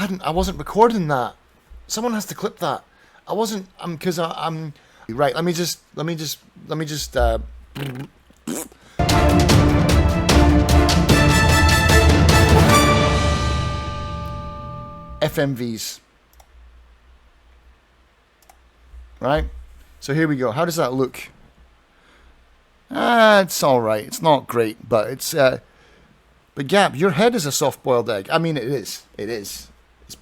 I wasn't recording that. Someone has to clip that. I wasn't. Because I'm right. Let me just. FMVs. Right. So here we go. How does that look? It's all right. It's not great, but it's. But Gap, your head is a soft-boiled egg. I mean, it is. It is. It's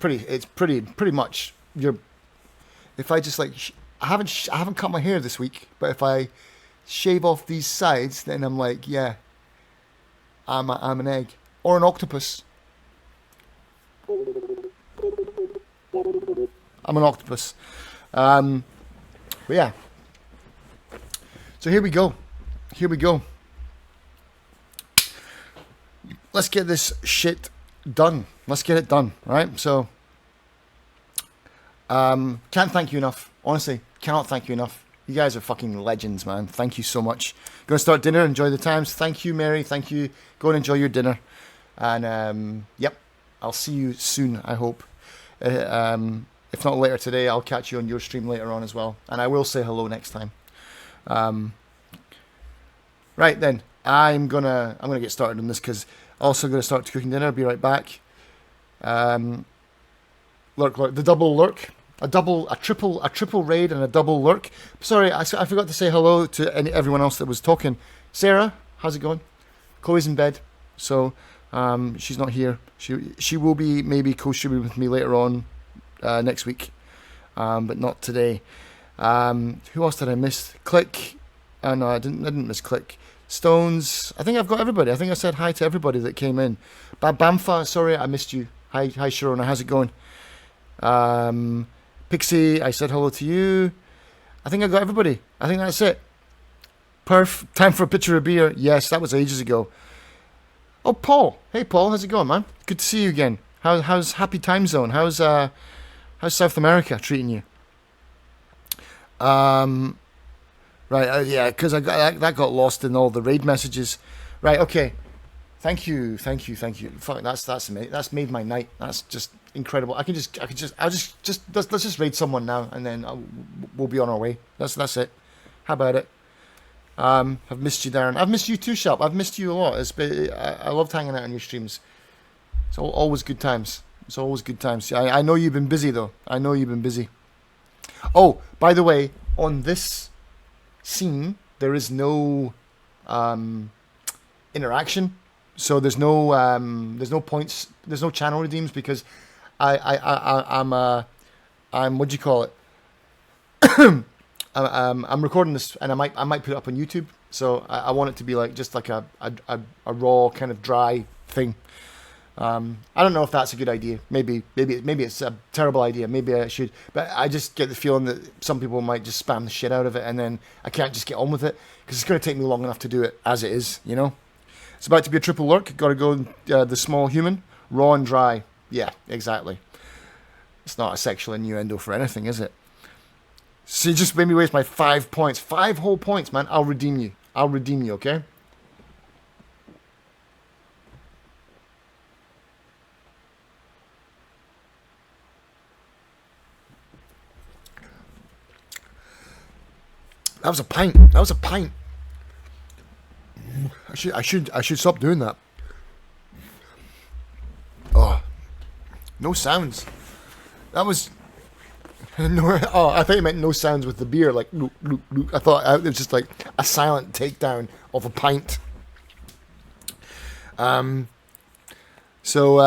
pretty much. If I just like, I haven't cut my hair this week, but if I shave off these sides, then I'm like, yeah, I'm an egg or an octopus. I'm an octopus. But yeah. So here we go. Here we go. Let's get this shit done. Let's get it done, right? So, can't thank you enough. Honestly, cannot thank you enough. You guys are fucking legends, man. Thank you so much. Gonna start dinner. Enjoy the times. Thank you, Mary. Thank you. Go and enjoy your dinner. And, yep, I'll see you soon, I hope. If not later today, I'll catch you on your stream later on as well. And I will say hello next time. Right then, I'm gonna get started on this because also gonna start cooking dinner. Be right back. Lurk, the double lurk, a triple raid and a double lurk. Sorry, I forgot to say hello to everyone else that was talking. Sarah, how's it going? Chloe's in bed, so she's not here. She will be maybe co-streaming with me later on next week, but not today. Who else did I miss? Click. No, I didn't miss Click. Stones. I think I've got everybody. I think I said hi to everybody that came in. Bamfa, sorry, I missed you. Hi, Sharona. How's it going? Pixie, I said hello to you. I think I got everybody. I think that's it. Perf, time for a picture of beer. Yes, that was ages ago. Oh, Paul. Hey, Paul. How's it going, man? Good to see you again. How's Happy Time Zone? How's South America treating you? Right, yeah, because that got lost in all the raid messages. Right, okay. Thank you. Fuck, that's amazing. That's made my night. That's just incredible. Let's just raid someone now, and then we'll be on our way. That's it. How about it? I've missed you, Darren. I've missed you too, Sharp. I've missed you a lot. I loved hanging out on your streams. It's always good times. It's always good times. I know you've been busy though. I know you've been busy. Oh, by the way, on this scene there is no interaction, so there's no points, there's no channel redeems because I'm what do you call it? I'm recording this and I might put it up on YouTube, so I want it to be like just like a raw kind of dry thing. I don't know if that's a good idea. Maybe it's a terrible idea. Maybe I should, but I just get the feeling that some people might just spam the shit out of it, and then I can't just get on with it because it's going to take me long enough to do it as it is. You know, it's about to be a triple lurk. Got to go the small human, raw and dry. Yeah, exactly. It's not a sexual innuendo for anything, is it? So you just made me waste my 5 points, 5 whole points, man. I'll redeem you. Okay. That was a pint. I should stop doing that. Oh, no sounds. That was no. Oh, I thought you meant no sounds with the beer, like loop, loop, loop. I thought it was just like a silent takedown of a pint. So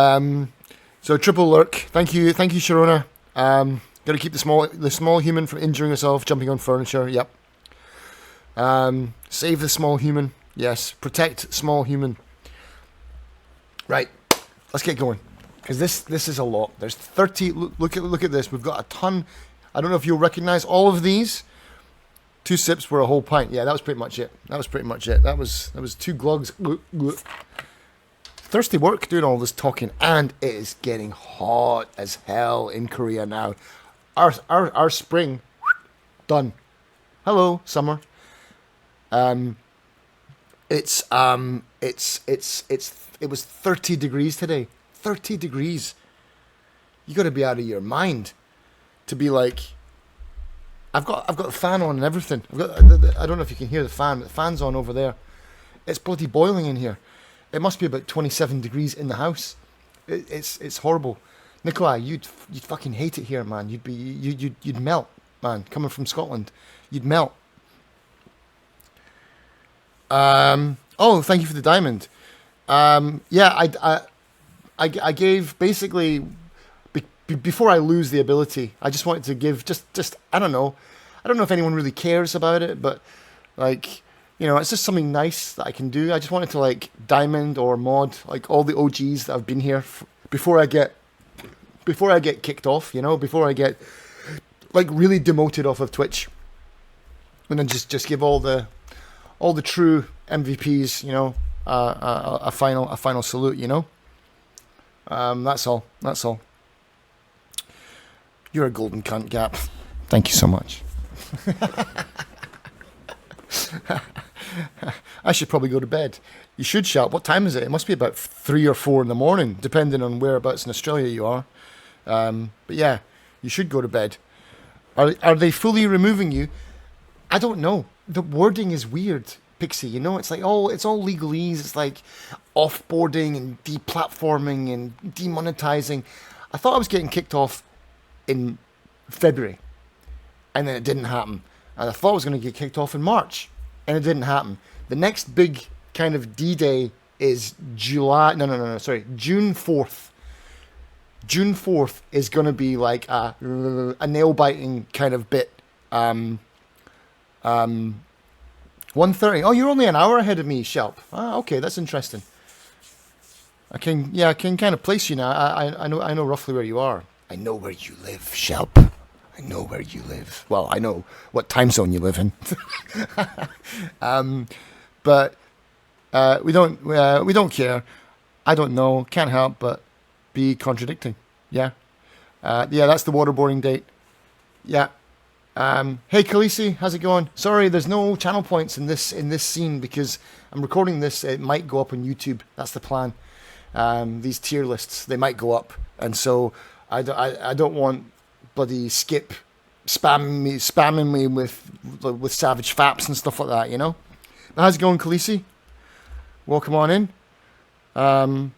triple lurk. Thank you, Sharona. Got to keep the small human from injuring herself, jumping on furniture. Yep. Save the small human. Yes. Protect small human. Right. Let's get going. Because this is a lot. There's 30. Look at this. We've got a ton. I don't know if you'll recognize all of these. 2 sips were a whole pint. Yeah, that was pretty much it. That was 2 glugs. Thirsty work doing all this talking, and it is getting hot as hell in Korea now. Our spring done. Hello, summer. It was 30 degrees today. 30 degrees. You got to be out of your mind to be like, I've got the fan on and everything. I don't know if you can hear the fan, but the fan's on over there. It's bloody boiling in here. It must be about 27 degrees in the house. It's horrible. Nikolai, you'd fucking hate it here, man. You'd melt, man. Coming from Scotland, you'd melt. Oh, thank you for the diamond. Yeah, I gave basically before I lose the ability. I just wanted to give just I don't know if anyone really cares about it, but like, you know, it's just something nice that I can do. I just wanted to like diamond or mod like all the OGs that have been here before I get kicked off. You know, before I get like really demoted off of Twitch, and then just give all the true MVPs, you know, a final salute. You know, that's all. You're a golden cunt, Gap. Thank you so much. I should probably go to bed. You should, Sharp. What time is it? It must be about 3 or 4 in the morning, depending on whereabouts in Australia you are. But yeah, you should go to bed. Are they fully removing you? I don't know. The wording is weird, Pixie. You know, it's like it's all legalese. It's like offboarding and deplatforming and demonetizing. I thought I was getting kicked off in February, and then it didn't happen. And I thought I was going to get kicked off in March, and it didn't happen. The next big kind of D-Day is June 4th. June 4th is going to be like a nail-biting kind of bit. 1:30. Oh, you're only an hour ahead of me, Shelp. Ah, okay, that's interesting. I can kind of place you now. I know roughly where you are. I know where you live, Shelp. I know where you live. Well, I know what time zone you live in. But we don't care. I don't know. Can't help but be contradicting. Yeah. Yeah, that's the waterboarding date. Yeah. Hey, Khaleesi, how's it going? Sorry, there's no channel points in this scene because I'm recording this. It might go up on YouTube. That's the plan. These tier lists, they might go up, and so I don't want bloody Skip spamming me with savage faps and stuff like that, you know. How's it going, Khaleesi? Welcome on in. Hang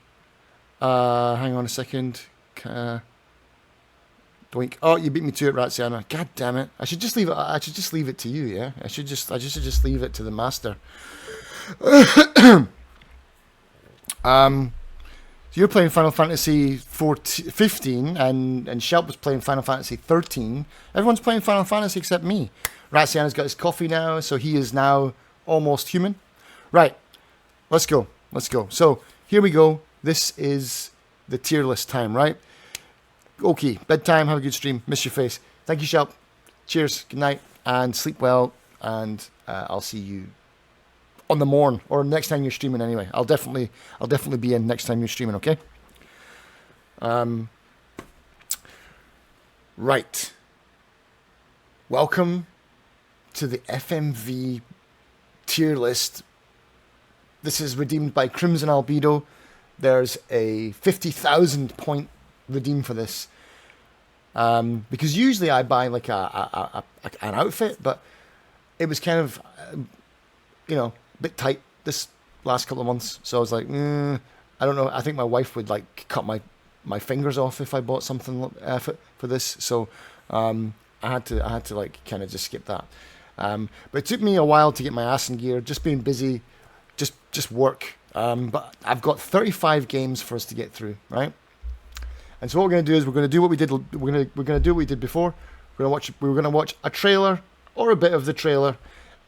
on a second. Doink. Oh, you beat me to it, Ratsiana. God damn it! I should just leave it to you. Yeah, I should just leave it to the master. So you're playing Final Fantasy 15, and Shelp was playing Final Fantasy 13. Everyone's playing Final Fantasy except me. Ratsiana's got his coffee now, so he is now almost human. Right, let's go. So here we go. This is the tier list time, right? Okay, bedtime, have a good stream. Miss your face. Thank you, Shelp. Cheers, good night, and sleep well, and I'll see you on the morn, or next time you're streaming anyway. I'll definitely be in next time you're streaming, okay? Right. Welcome to the FMV tier list. This is redeemed by Crimson Albedo. There's a 50,000 point redeem for this. Because usually I buy like an outfit, but it was kind of, a bit tight this last couple of months. So I was like, I don't know. I think my wife would like cut my fingers off if I bought something for this. So I had to like kind of just skip that. But it took me a while to get my ass in gear. Just being busy, just work. But I've got 35 games for us to get through, right? And so what we're going to do is we're going to do what we did. We're going to do what we did before. We're going to watch a trailer or a bit of the trailer,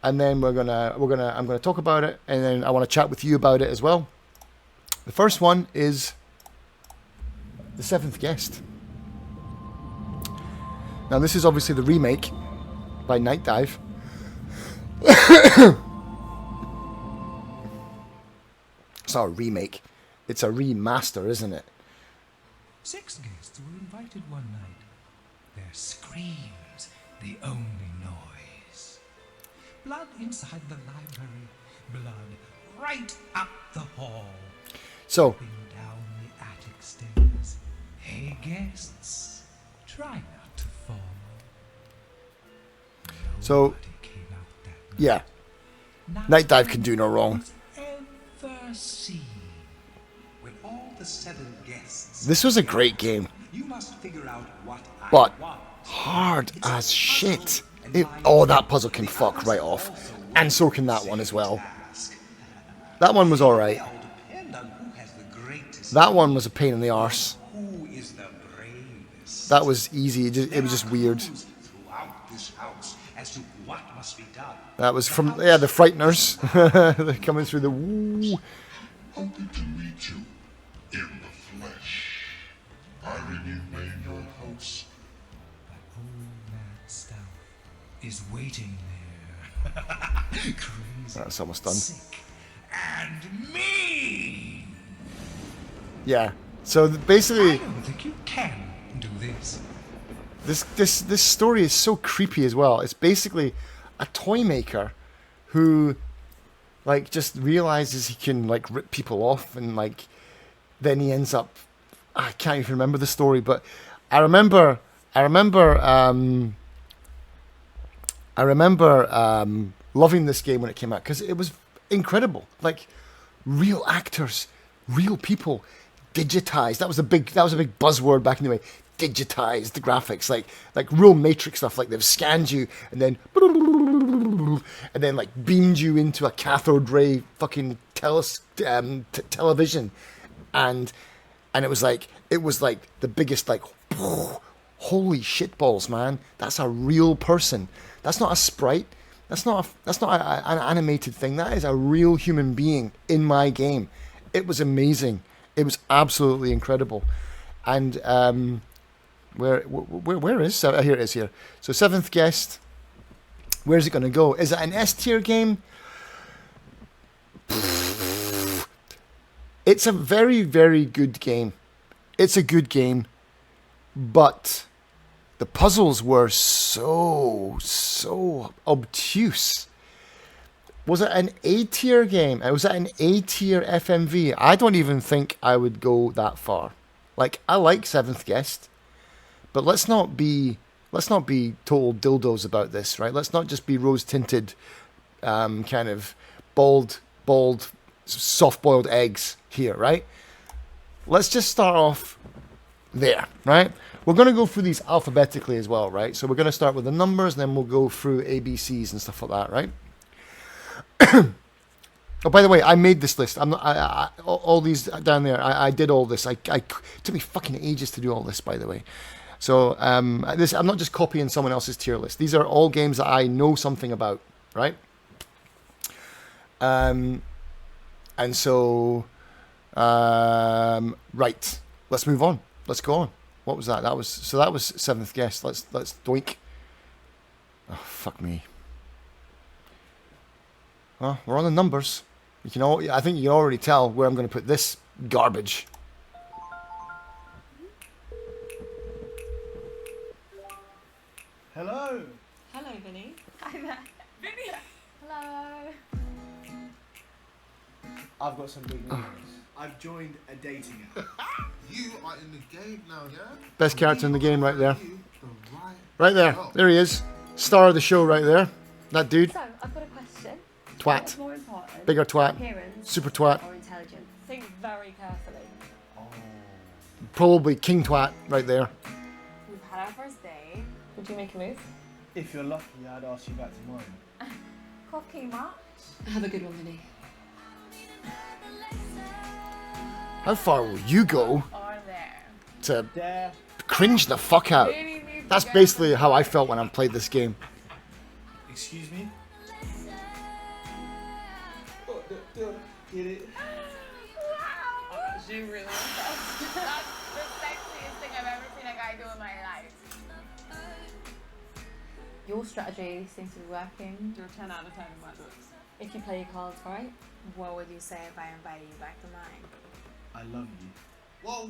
and then I'm going to talk about it, and then I want to chat with you about it as well. The first one is The Seventh Guest. Now this is obviously the remake by Night Dive. It's not a remake, it's a remaster, isn't it? 6 guests were invited one night. Their screams, the only noise. Blood inside the library, blood right up the hall. So, Down the attic stairs. Hey, guests, try not to fall. So, Nobody came out that night. yeah. Not Night Dive can do no wrong. was ever seen. When all the 7 guests, This was a great game, you must figure out what but I want. hard as shit. Oh, that puzzle can fuck right off. And so can that one as well. That one was alright. They all depend on who has the greatest. That one was a pain in the arse. Who is the bravest? That was easy. It was just weird. Clues throughout this house as to what must be done. That was from, yeah, the Frighteners. They're coming through the woo. Hoping to meet you in the flesh. Irene made your house. But old man Stout is waiting there. Crazy. That's almost done. Sick. And mean. Yeah. So I basically, don't think you can do this. this story is so creepy as well. It's basically a toy maker who, like, just realizes he can, like, rip people off, and, like, then he ends up, I can't even remember the story, but I remember loving this game when it came out because it was incredible. Like, real actors, real people, digitized. That was a big buzzword back in the way. Digitized the graphics, like real Matrix stuff. Like, they've scanned you and then like beamed you into a cathode ray fucking television, and it was like the biggest, like, holy shitballs, man. That's a real person. That's not a sprite. That's not an animated thing. That is a real human being in my game. It was amazing. It was absolutely incredible. And where is here it is here. So 7th guest. Where's it going to go? Is it an S tier game? It's a very, very good game. It's a good game, but the puzzles were so obtuse. Was it an A tier game? Was it an A tier FMV? I don't even think I would go that far. Like, I like 7th guest, but let's not be total dildos about this, right? Let's not just be rose tinted, kind of bald, soft-boiled eggs here, right? Let's just start off there, right? We're going to go through these alphabetically as well, right? So we're going to start with the numbers, and then we'll go through ABCs and stuff like that, right? Oh, by the way, I made this list. I'm not. All these down there. I did all this. It took me fucking ages to do all this, by the way. So I'm not just copying someone else's tier list. These are all games that I know something about, right? And so, right. Let's move on. Let's go on. What was that? That was 7th guest. Let's doink. Oh, fuck me. Well, we're on the numbers. I think you can already tell where I'm going to put this garbage. Hello. Hello, Vinny. Hi there. Vinny! Hello. I've got some big news. I've joined a dating app. You are in the game now, yeah? Best character in the game right there. You the right. Right there. There he is. Star of the show right there. That dude. So, I've got a question. Twat. What's more important? Bigger twat. Appearance Super twat. or intelligence? Think very carefully. Probably king twat right there. We've had our first date. Would you make a move? If you're lucky, I'd ask you back tomorrow. Cocky much? Have a good one, Vinny. How far will you go Or there. to There. cringe the fuck out? Really need to That's get basically how I felt when I played this game. Excuse me? Get it? I'm actually really impressed. That's the sexiest thing I've ever seen a guy do in my life. Your strategy seems to be working. You're 10 out of 10 in my books. If you play your cards right. What would you say if I invited you back to mine? I love you. Whoa.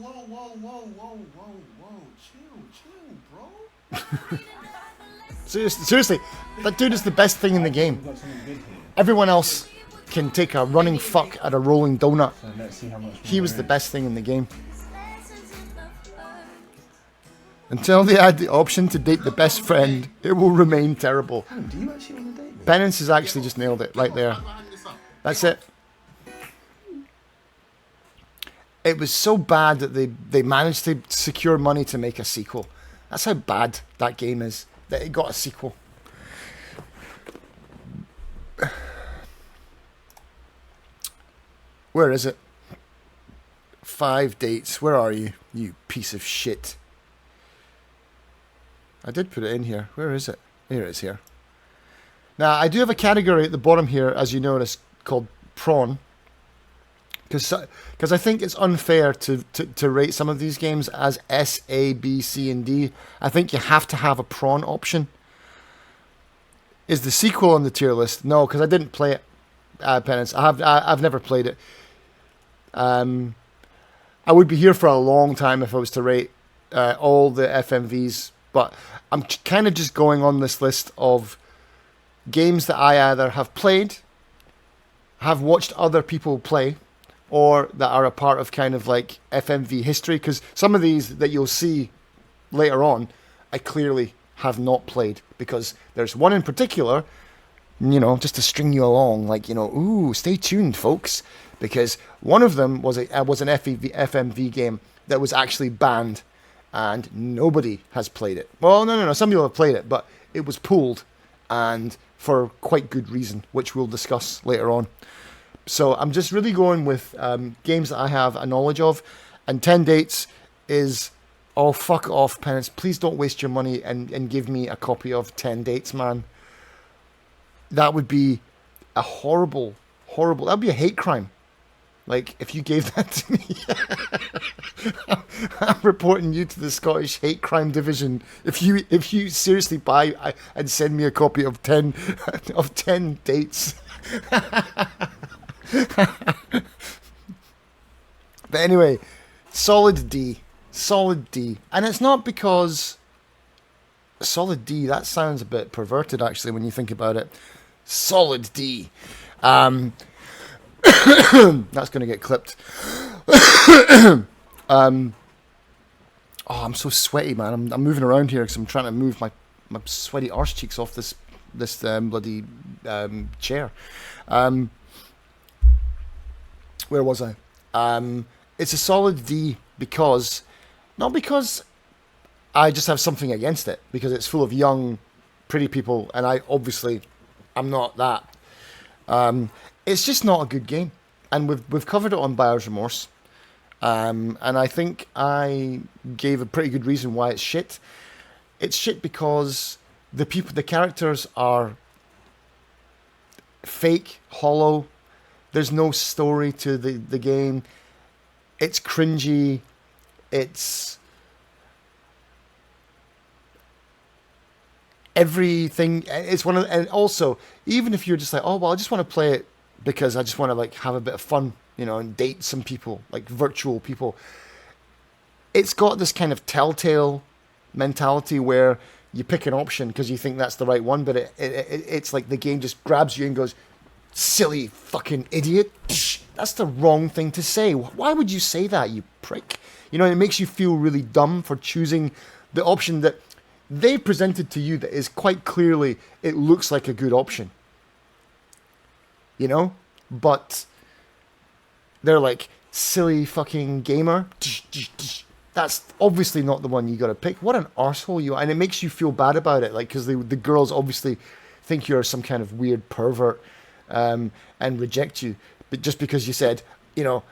Chill, bro. Seriously, that dude is the best thing in the game. We've got something good here. Everyone else can take a running fuck at a rolling donut. So let's see how much more He was there the is. best thing in the game. Until they add the option to date the best friend, it will remain terrible. Do you actually want to date me? Penance has actually just nailed it right there. That's it. It was so bad that they managed to secure money to make a sequel. That's how bad that game is, that it got a sequel. Where is it? 5 dates. Where are you, you piece of shit? I did put it in here. Where is it? Here it is here. Now, I do have a category at the bottom here, as you notice, called prawn. Because I think it's unfair to rate some of these games as S, A, B, C, and D. I think you have to have a prawn option. Is the sequel on the tier list? No, because I didn't play it. Penance. I've never played it. I would be here for a long time if I was to rate all the FMVs, but I'm kind of just going on this list of games that I either have played, have watched other people play, or that are a part of kind of like FMV history, because some of these that you'll see later on, I clearly have not played, because there's one in particular, you know, just to string you along, like, you know, ooh, stay tuned, folks, because one of them was an FMV game that was actually banned, and nobody has played it. Well, no, some people have played it, but it was pulled, and for quite good reason, which we'll discuss later on. So I'm just really going with games that I have a knowledge of, and 10 dates is, oh, fuck off, Penance. Please don't waste your money and give me a copy of 10 dates, man. That would be a horrible, that would be a hate crime. Like, if you gave that to me, I'm reporting you to the Scottish Hate Crime Division. If you seriously buy and send me a copy of 10 dates. But anyway, solid D, and it's not because solid D. That sounds a bit perverted, actually, when you think about it. Solid D. That's going to get clipped. Oh, I'm so sweaty, man. I'm moving around here because I'm trying to move my sweaty arse cheeks off this bloody chair. Where was I? It's a solid D because, not because I just have something against it, because it's full of young, pretty people, and I'm not that. It's just not a good game, and we've covered it on Buyer's Remorse, and I think I gave a pretty good reason why it's shit. It's shit because the characters are fake, hollow. There's no story to the game. It's cringy. It's everything. It's one of, and also, even if you're just like, oh well, I just want to play it because I just want to like have a bit of fun, you know, and date some people, like virtual people. It's got this kind of telltale mentality where you pick an option because you think that's the right one, but it's like the game just grabs you and goes, silly fucking idiot. That's the wrong thing to say. Why would you say that, you prick? You know, it makes you feel really dumb for choosing the option that they presented to you that is quite clearly, it looks like a good option. You know? But they're like, silly fucking gamer. That's obviously not the one you gotta pick. What an arsehole you are. And it makes you feel bad about it, like, because the girls obviously think you're some kind of weird pervert and reject you. But just because you said, you know,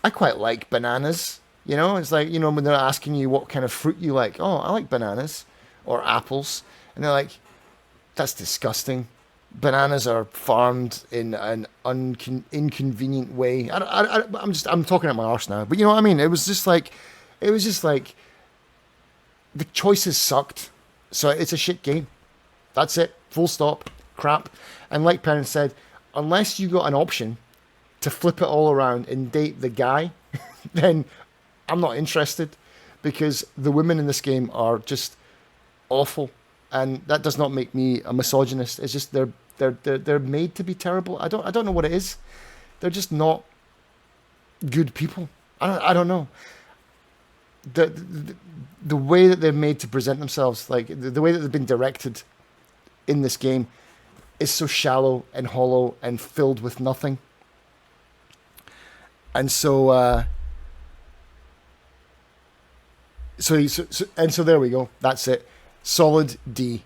I quite like bananas. You know, it's like, you know, when they're asking you what kind of fruit you like. Oh, I like bananas or apples. And they're like, that's disgusting. Bananas are farmed in an inconvenient way. I'm talking at my arse now. But you know what I mean? It was just like, the choices sucked. So it's a shit game. That's it. Full stop. Crap. And like Perrin said, unless you got an option to flip it all around and date the guy, then I'm not interested, because the women in this game are just awful, and that does not make me a misogynist. It's just they're made to be terrible. I don't know what it is. They're just not good people. I don't know. the way that they're made to present themselves, like the way that they've been directed in this game, is so shallow and hollow and filled with nothing. And so, so there we go. That's it. Solid D.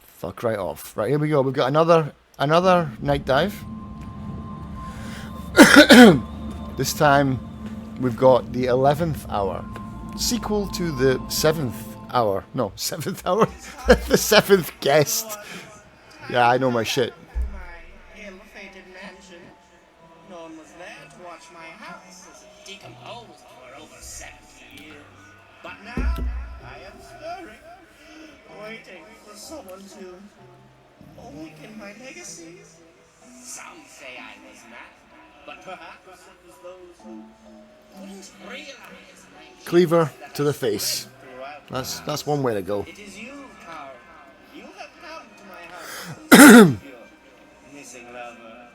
Fuck right off. Right, here we go. We've got another night dive. This time we've got the 11th hour. Sequel to the 7th hour. No, 7th hour? The 7th guest. Yeah, I know my shit. My ill-fated mansion. No one was there to watch my house as it decomposed for over 70 years. But now, I am stirring, waiting for someone to awaken my legacy. Some say I was mad, but perhaps it was those who couldn't realize my Cleaver to the face. That's one way to go. It is you, Carl. You have come to my house. Your missing lover.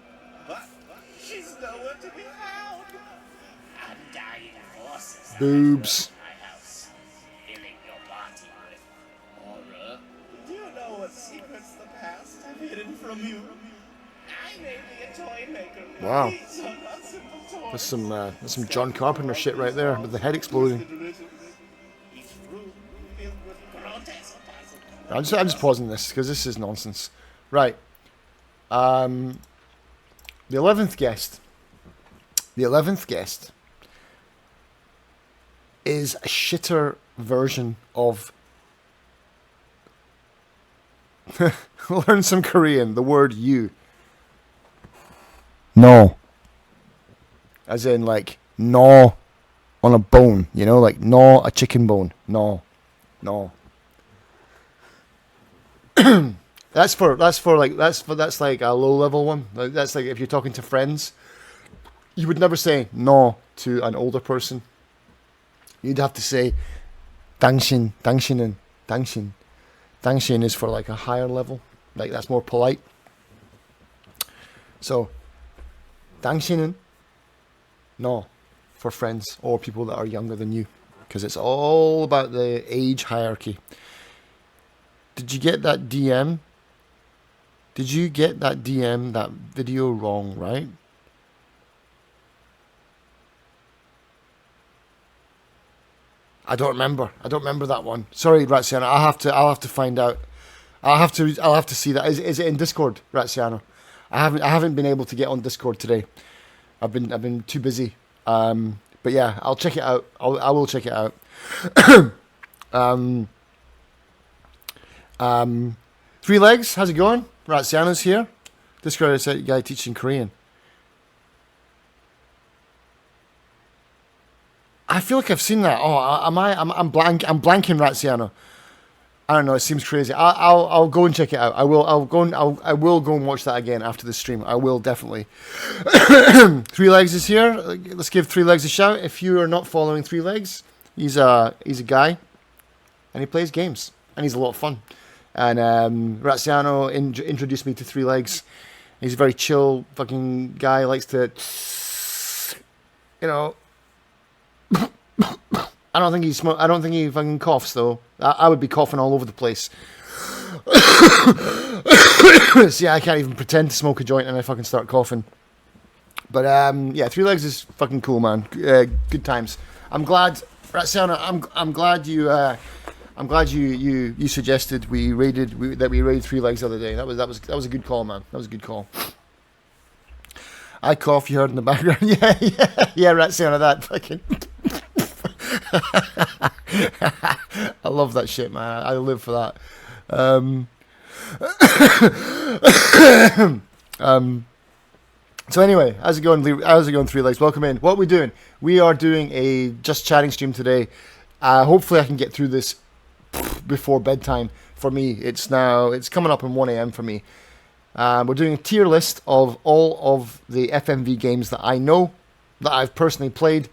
But she's nowhere to be found. Undying forces. Boobs. My house. Filling your body with horror. Do you know what secrets the past have hidden from you? I may be a toy maker. Wow. These are not simple toys. There's some John Carpenter shit right there with the head exploding. Each room filled with grotesque puzzles. I'm just pausing this because this is nonsense. Right. The 11th guest. The 11th guest is a shitter version of learn some Korean, the word you. No. As in like gnaw on a bone, you know, like gnaw a chicken bone. No. No. That's like a low level one. Like, that's like if you're talking to friends, you would never say no to an older person. You'd have to say 당신, 당신은, 당신. 당신 is for like a higher level. Like that's more polite. So 당신은 no for friends or people that are younger than you, because it's all about the age hierarchy. Did you get that DM? Did you get that DM, that video wrong, right? I don't remember that one. Sorry, Ratsiano. I'll have to find out. I'll have to see that. Is it in Discord, Ratsiano? I haven't been able to get on Discord today. I've been too busy. But yeah, I'll check it out. I will check it out. Three Legs, how's it going? Ratsiano's here. Discord guy teaching Korean. I feel like I've seen that. Oh, I'm blanking Ratsiano. I don't know. It seems crazy. I'll go and check it out. I will go and watch that again after the stream. I will definitely. Three Legs is here. Let's give Three Legs a shout. If you are not following Three Legs, he's a guy, and he plays games, and he's a lot of fun. And Ratsiano introduced me to Three Legs. He's a very chill fucking guy. Likes to, you know. I don't think he fucking coughs though. I would be coughing all over the place. See, I can't even pretend to smoke a joint and I fucking start coughing. But yeah, Three Legs is fucking cool, man. Good times. I'm glad, Ratsiano. I'm glad you suggested that we raided Three Legs the other day. That was a good call, man. That was a good call. I cough. You heard in the background. yeah. Ratsiano, that fucking. I love that shit, man. I live for that. So anyway, how's it going? How's it going, Three Legs? Welcome in. What are we doing? We are doing a just chatting stream today. Hopefully, I can get through this before bedtime. For me, it's coming up at 1 a.m. for me. We're doing a tier list of all of the FMV games that I know, that I've personally played,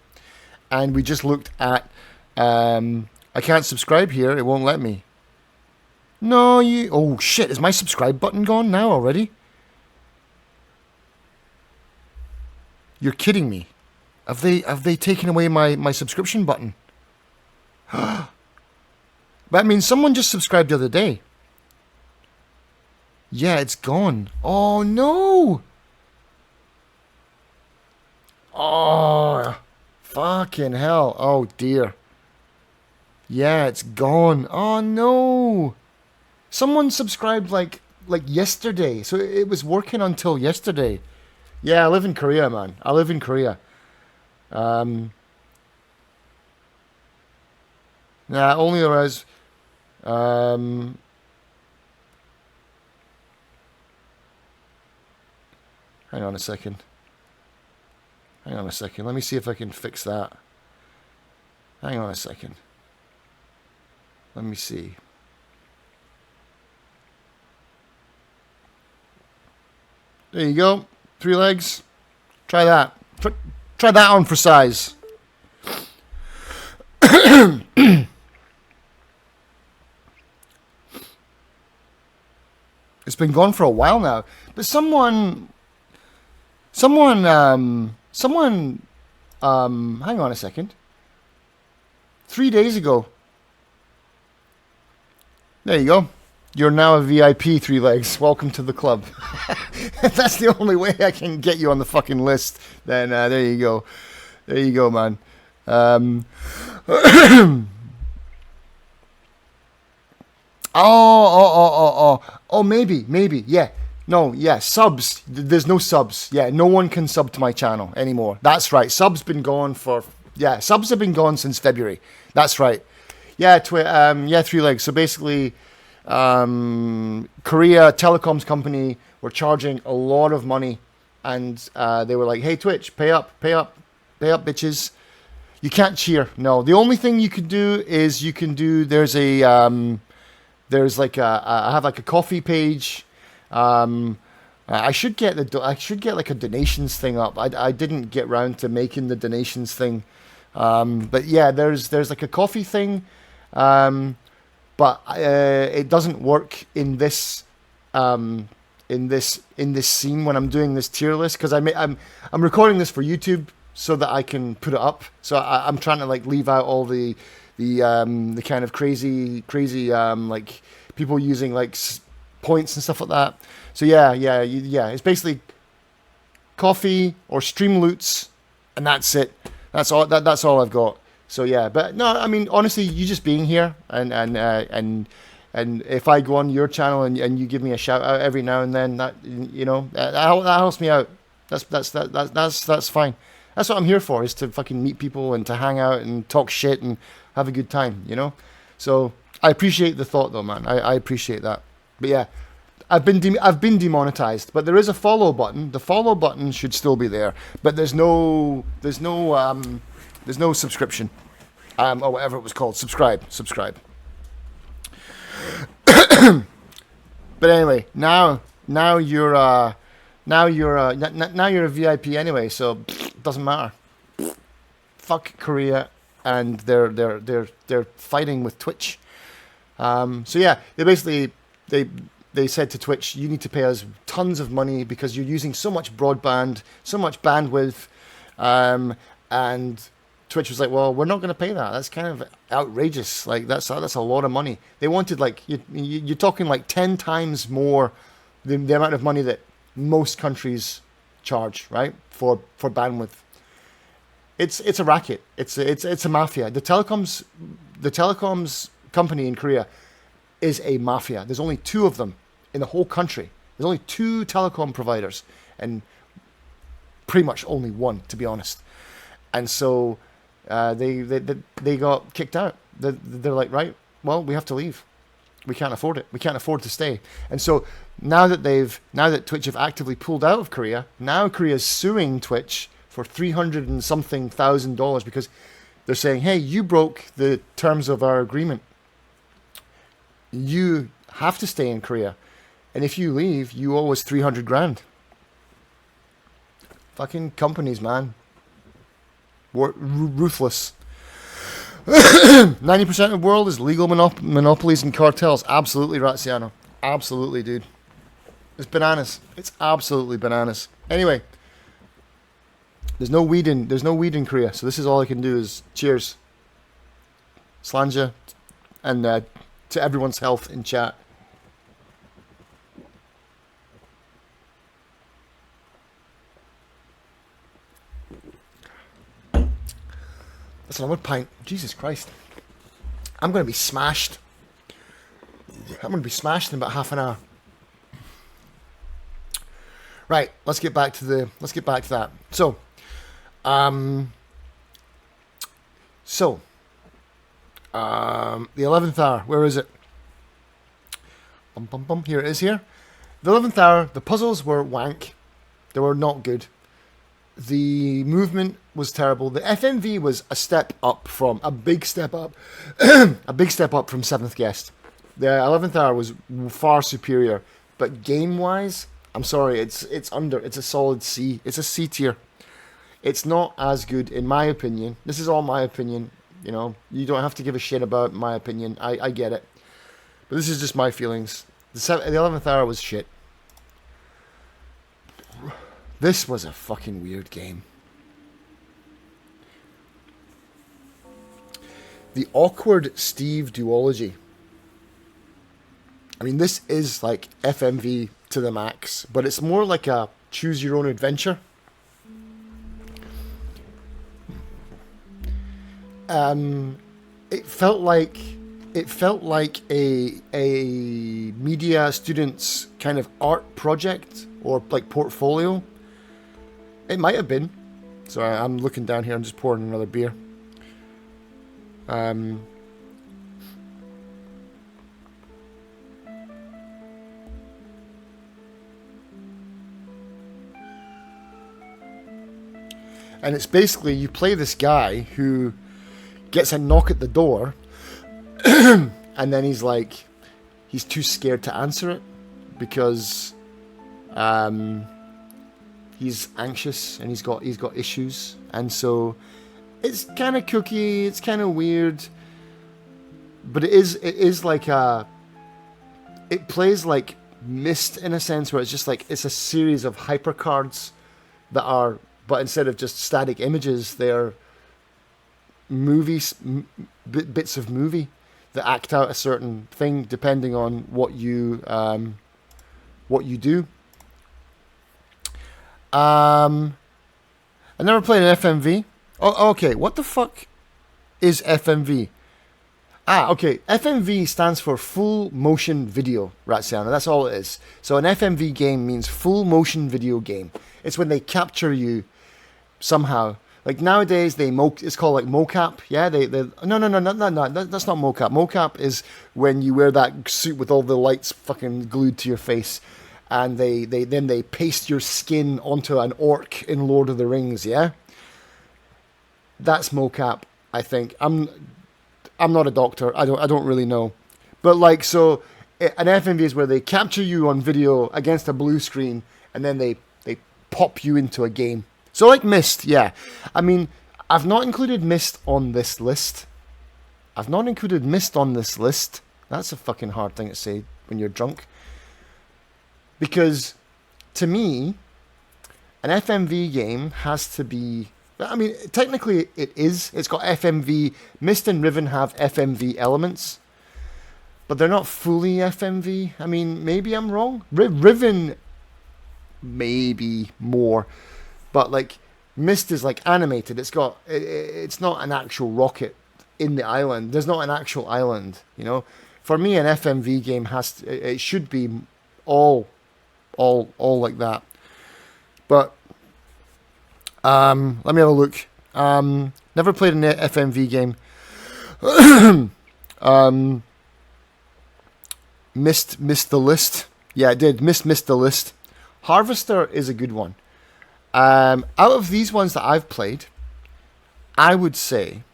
and we just looked at. I can't subscribe here. It won't let me. No, you. Oh shit! Is my subscribe button gone now already? You're kidding me. Have they taken away my subscription button? But I mean, someone just subscribed the other day. Yeah, it's gone. Oh no! Oh, fucking hell! Oh dear. Yeah, it's gone. Oh no! Someone subscribed like yesterday, so it was working until yesterday. Yeah, I live in Korea, man. I live in Korea. Nah, only there was. Hang on a second. Hang on a second. Let me see if I can fix that. Hang on a second. Let me see. There you go. 3 legs. Try that. Try that on for size. It's been gone for a while now. But someone, hang on a second. 3 days ago. There you go. You're now a VIP, 3 legs. Welcome to the club. If that's the only way I can get you on the fucking list, then there you go. There you go, man. Oh, maybe, yeah. No, yeah, subs. There's no subs. Yeah, no one can sub to my channel anymore. That's right. Subs been gone for, yeah, subs have been gone since February. That's right. Yeah, 3 legs. So basically, Korea telecoms company were charging a lot of money, and they were like, "Hey, Twitch, pay up, bitches." You can't cheer. No, the only thing you could do is there's a I have like a coffee page. I should get like a donations thing up. I didn't get round to making the donations thing. But yeah, there's like a coffee thing. But it doesn't work in this scene when I'm doing this tier list, because I'm recording this for YouTube so that I can put it up. So I'm trying to like leave out all the kind of crazy like people using like points and stuff like that. So yeah. It's basically coffee or stream loots, and that's it. That's all I've got. So yeah, but no, I mean honestly, you just being here and if I go on your channel and you give me a shout out every now and then, that that helps me out. That's fine. That's what I'm here for, is to fucking meet people and to hang out and talk shit and have a good time, So I appreciate the thought though, man. I appreciate that. But yeah, I've been demonetized, but there is a follow button. The follow button should still be there, but there's no subscription, or whatever it was called. Subscribe. But anyway, now you're a VIP anyway, so it doesn't matter. Fuck Korea, and they're fighting with Twitch. So yeah, they said to Twitch, you need to pay us tons of money because you're using so much broadband, so much bandwidth, and Twitch was like, well, we're not going to pay that. That's kind of outrageous. Like that's a lot of money. They wanted like you're talking like 10 times more the amount of money that most countries charge, right, for bandwidth. It's a racket. It's a mafia. The telecoms company in Korea is a mafia. There's only 2 of them in the whole country. There's only 2 telecom providers, and pretty much only 1, to be honest. And so they got kicked out. They're like, right, well, we have to leave. We can't afford it. We can't afford to stay. And so now that Twitch have actively pulled out of Korea, now Korea's suing Twitch for $300 and something thousand because they're saying, hey, you broke the terms of our agreement. You have to stay in Korea, and if you leave, you owe us $300,000. Fucking companies, man. Ruthless. 90% of the world is legal monopolies and cartels. Absolutely, Raziano. Absolutely, dude. It's bananas. It's absolutely bananas. Anyway, There's no weed in Korea, so this is all I can do is cheers. Slanja, and to everyone's health in chat. That's another pint. Jesus Christ. I'm going to be smashed. I'm going to be smashed in about half an hour. Right, let's get back to that. So, the 11th hour, where is it? Here it is here. The 11th hour, the puzzles were wank. They were not good. The movement was terrible. The FMV was a big step up from 7th Guest. The 11th hour was far superior, but game-wise, I'm sorry, it's a solid C. It's a C tier. It's not as good, in my opinion. This is all my opinion. You know, you don't have to give a shit about my opinion. I get it. But this is just my feelings. The 11th hour was shit. This was a fucking weird game. The awkward Steve duology. I mean, this is like FMV to the max, but it's more like a choose your own adventure. It felt like a media student's kind of art project or like portfolio. It might have been. Sorry, I'm looking down here. I'm just pouring another beer. And it's basically you play this guy who gets a knock at the door and then he's too scared to answer it because he's anxious and he's got issues, and so it's kind of kooky, it's kind of weird, but it is like it plays like Myst in a sense, where it's just like it's a series of hypercards that are, but instead of just static images, they're movies, bits of movie that act out a certain thing depending on what you do. I never played an FMV. Oh, okay. What the fuck is FMV? Okay. FMV stands for full motion video, Ratsiana. That's all it is. So an FMV game means full motion video game. It's when they capture you somehow. Like nowadays, it's called like mocap. Yeah, no. That's not mocap. Mocap is when you wear that suit with all the lights fucking glued to your face, and they paste your skin onto an orc in Lord of the Rings. Yeah, that's mocap. I think I'm not a doctor. I don't really know, but like so, an FMV is where they capture you on video against a blue screen, and then they pop you into a game. So like Myst, yeah. I mean, I've not included Myst on this list. That's a fucking hard thing to say when you're drunk. Because, to me, an FMV game has to be... I mean, technically it is. It's got FMV. Myst and Riven have FMV elements. But they're not fully FMV. I mean, maybe I'm wrong. Riven, maybe more. But like Myst is like animated. It's not an actual rocket in the island. There's not an actual island, you know. For me, an FMV game it should be all like that. But let me have a look. Never played an FMV game. Missed the list. Yeah, I did. Missed the list. Harvester is a good one. Out of these ones that I've played, I would say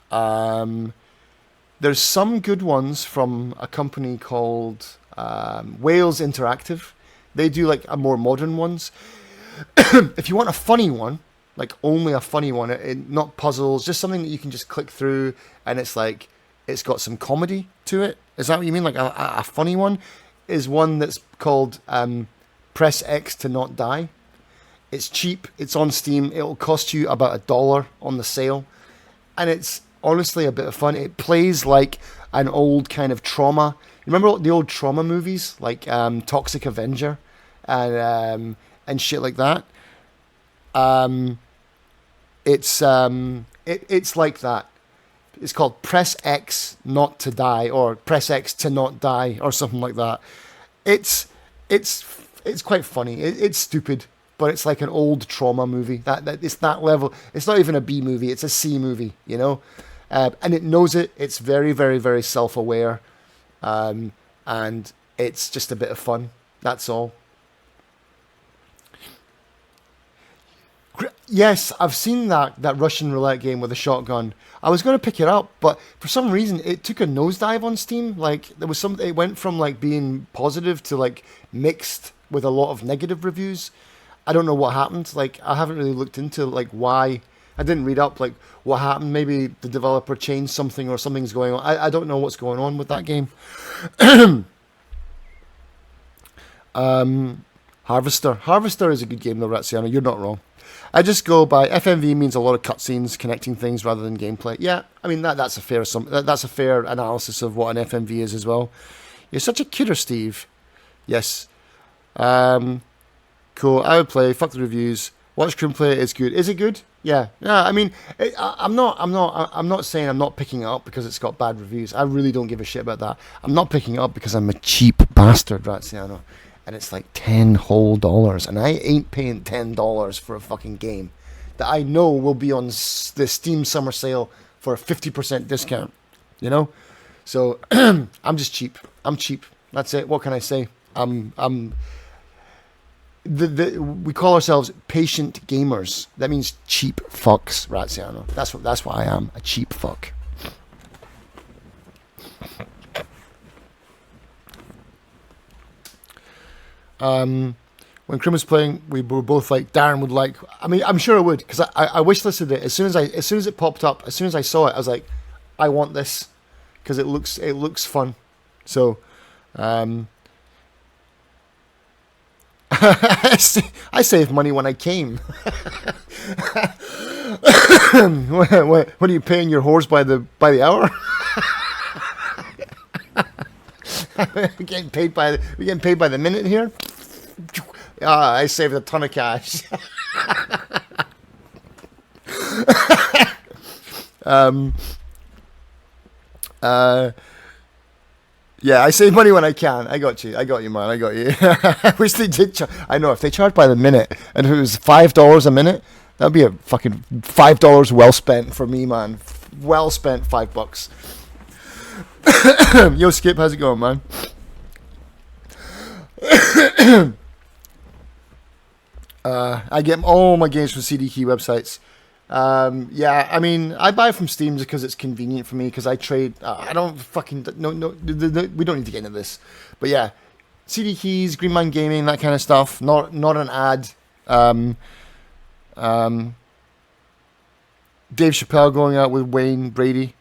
there's some good ones from a company called Wales Interactive. They do like a more modern ones. If you want a funny one, like only a funny one, not puzzles, just something that you can just click through and it's like it's got some comedy to it. Is that what you mean? Like a funny one is one that's called Press X to Not Die. It's cheap. It's on Steam. It'll cost you about $1 on the sale, and it's honestly a bit of fun. It plays like an old kind of Trauma. You remember the old Trauma movies, like Toxic Avenger, and shit like that. It's like that. It's called Press X Not to Die, or Press X to Not Die, or something like that. It's quite funny. It's stupid, but it's like an old Trauma movie. That it's that level. It's not even a B movie. It's a C movie, you know. And it knows it. It's very, very, very self-aware, and it's just a bit of fun. That's all. Yes, I've seen that Russian roulette game with a shotgun. I was going to pick it up, but for some reason it took a nosedive on Steam. Like there was some, it went from like being positive to like mixed with a lot of negative reviews. I don't know what happened. Like I haven't really looked into like why. I didn't read up like what happened. Maybe the developer changed something or something's going on. I don't know what's going on with that game. Harvester is a good game though, Ratsiano. You're not wrong. I just go by FMV means a lot of cutscenes connecting things rather than gameplay. Yeah, I mean that's a fair analysis of what an FMV is as well. You're such a kidder, Steve. Yes. Cool. I would play. Fuck the reviews. Watch screenplay. It's good. Is it good? Yeah. Yeah. I mean, I'm not saying I'm not picking it up because it's got bad reviews. I really don't give a shit about that. I'm not picking it up because I'm a cheap bastard, Ratsiano. And it's like $10 whole, and I ain't paying $10 for a fucking game that I know will be on the Steam summer sale for a 50% discount, you know. So I'm just cheap. I'm cheap. That's it. What can I say? We call ourselves patient gamers. That means cheap fucks, Ratsiano. That's what I am. A cheap fuck. When Krim was playing, we were both like, Darren would like. I mean, I'm sure I would, because I wishlisted it as soon as it popped up. As soon as I saw it, I was like, I want this because it looks fun. So, I saved money when I came. What are you paying your whores by the hour? We're getting paid by the minute here. I saved a ton of cash. Yeah, I save money when I can. I got you, man. I got you. I wish they did. I know if they charge by the minute, and if it was $5 a minute, that'd be a fucking $5 well spent for me, man. Well spent $5. Yo, Skip, how's it going, man? I get all my games from CD Key websites. Yeah, I mean, I buy from Steam just because it's convenient for me, because I trade. I don't fucking. No, we don't need to get into this. But yeah, CD Keys, Green Man Gaming, that kind of stuff. Not an ad. Dave Chappelle going out with Wayne Brady.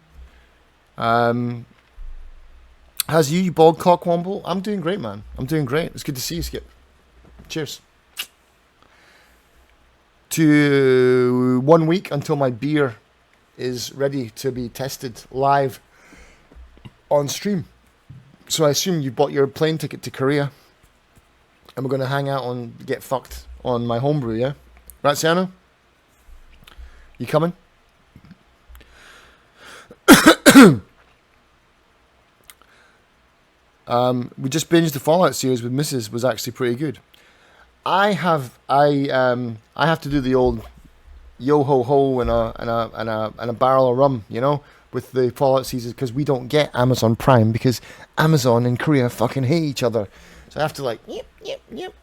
How's you bald cock womble? I'm doing great, man. I'm doing great. It's good to see you, Skip. Cheers. To 1 week until my beer is ready to be tested live on stream. So I assume you bought your plane ticket to Korea, and we're going to hang out and get fucked on my homebrew, yeah? Right, Sienna? You coming? We just binged the Fallout series with Mrs. Was actually pretty good. I have to do the old yo ho ho and a barrel of rum, you know, with the Fallout series, because we don't get Amazon Prime because Amazon and Korea fucking hate each other. So I have to like yep.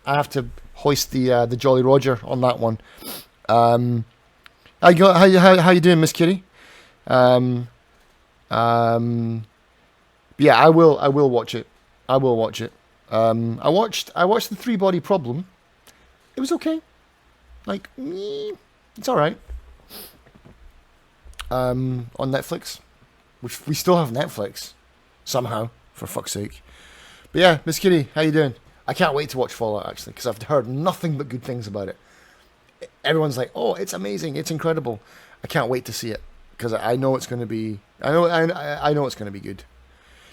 I have to hoist the Jolly Roger on that one. How you doing, Miss Kitty? Yeah, I will watch it. I watched the Three Body Problem. It was okay. Like, it's all right. On Netflix, which we still have Netflix somehow, for fuck's sake. But yeah, Miss Kitty, how you doing? I can't wait to watch Fallout actually, because I've heard nothing but good things about it. everyone's like, "Oh, it's amazing! It's incredible! I can't wait to see it because I know it's going to be. I know it's going to be good.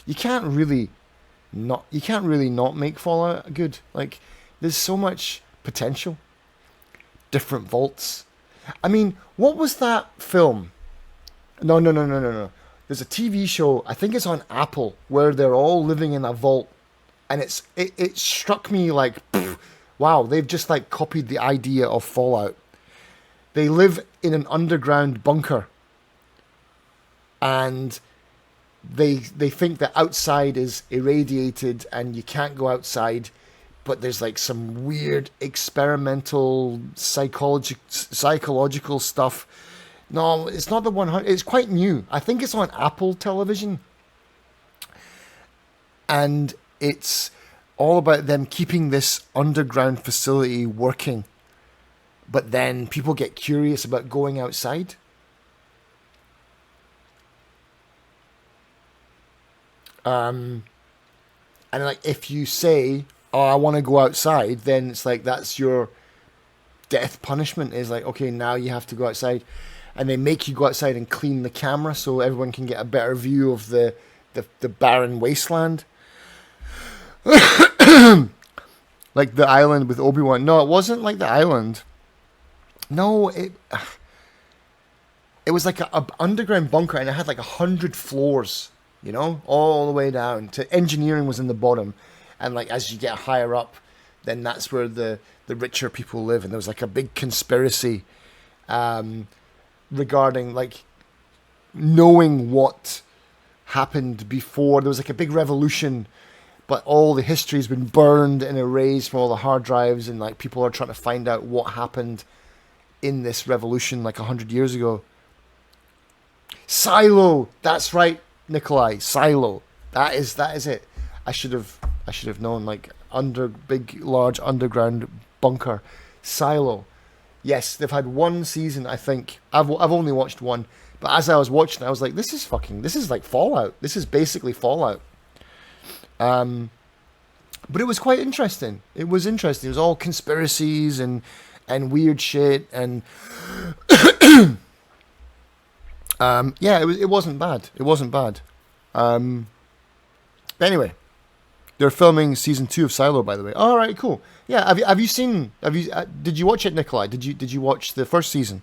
You can't really not make Fallout good. Like, there's so much potential. Different vaults. I mean, what was that film? No. There's a TV show. I think it's on Apple where they're all living in a vault, and it struck me like, pff, wow, they've just like copied the idea of Fallout. They live in an underground bunker, and they think that outside is irradiated and you can't go outside, but there's like some weird experimental psychological stuff. No, it's not the 100. It's quite new. I think it's on Apple Television, and it's all about them keeping this underground facility working. But then people get curious about going outside. And like, if you say, "Oh, I want to go outside," then it's like that's your death punishment. Is like, okay, now you have to go outside, and they make you go outside and clean the camera so everyone can get a better view of the barren wasteland. Like the island with Obi-Wan. No, it wasn't like the island. No, it was like a underground bunker, and it had like 100 floors. You know, all the way down to engineering was in the bottom, and like as you get higher up, then that's where the richer people live. And there was like a big conspiracy regarding like knowing what happened before. There was like a big revolution, but all the history's been burned and erased from all the hard drives, and like people are trying to find out what happened in this revolution like 100 years ago. Silo, that's right, Nikolai. Silo, that is it. I should have known. Like large underground bunker. Silo. Yes, they've had one season. I think I've only watched one, but as I was watching, I was like, this is like Fallout. This is basically Fallout. But it was quite interesting. It was interesting. It was all conspiracies and weird shit, and yeah, it wasn't bad. It wasn't bad. But anyway, they're filming season 2 of Silo, by the way. All right, cool. Yeah, did you watch it, Nikolai? Did you watch the first season?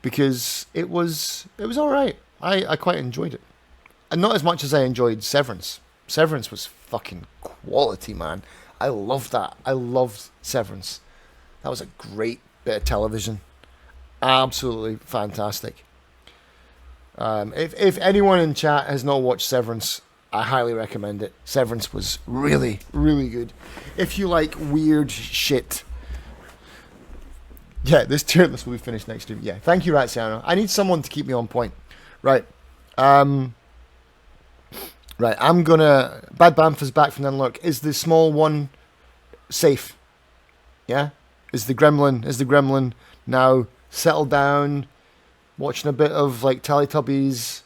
Because it was all right. I quite enjoyed it, and not as much as I enjoyed Severance. Severance was fucking quality, man. I loved that. I loved Severance. That was a great bit of television. Absolutely fantastic. If anyone in chat has not watched Severance, I highly recommend it. Severance was really, really good. If you like weird shit. Yeah, this tier list will be finished next week. Yeah, thank you, Ratsiano. I need someone to keep me on point. Right. Right, I'm gonna... Bad Bamford's back from the Unlock. Is the small one safe? Yeah? Is the gremlin now settled down, watching a bit of like Teletubbies,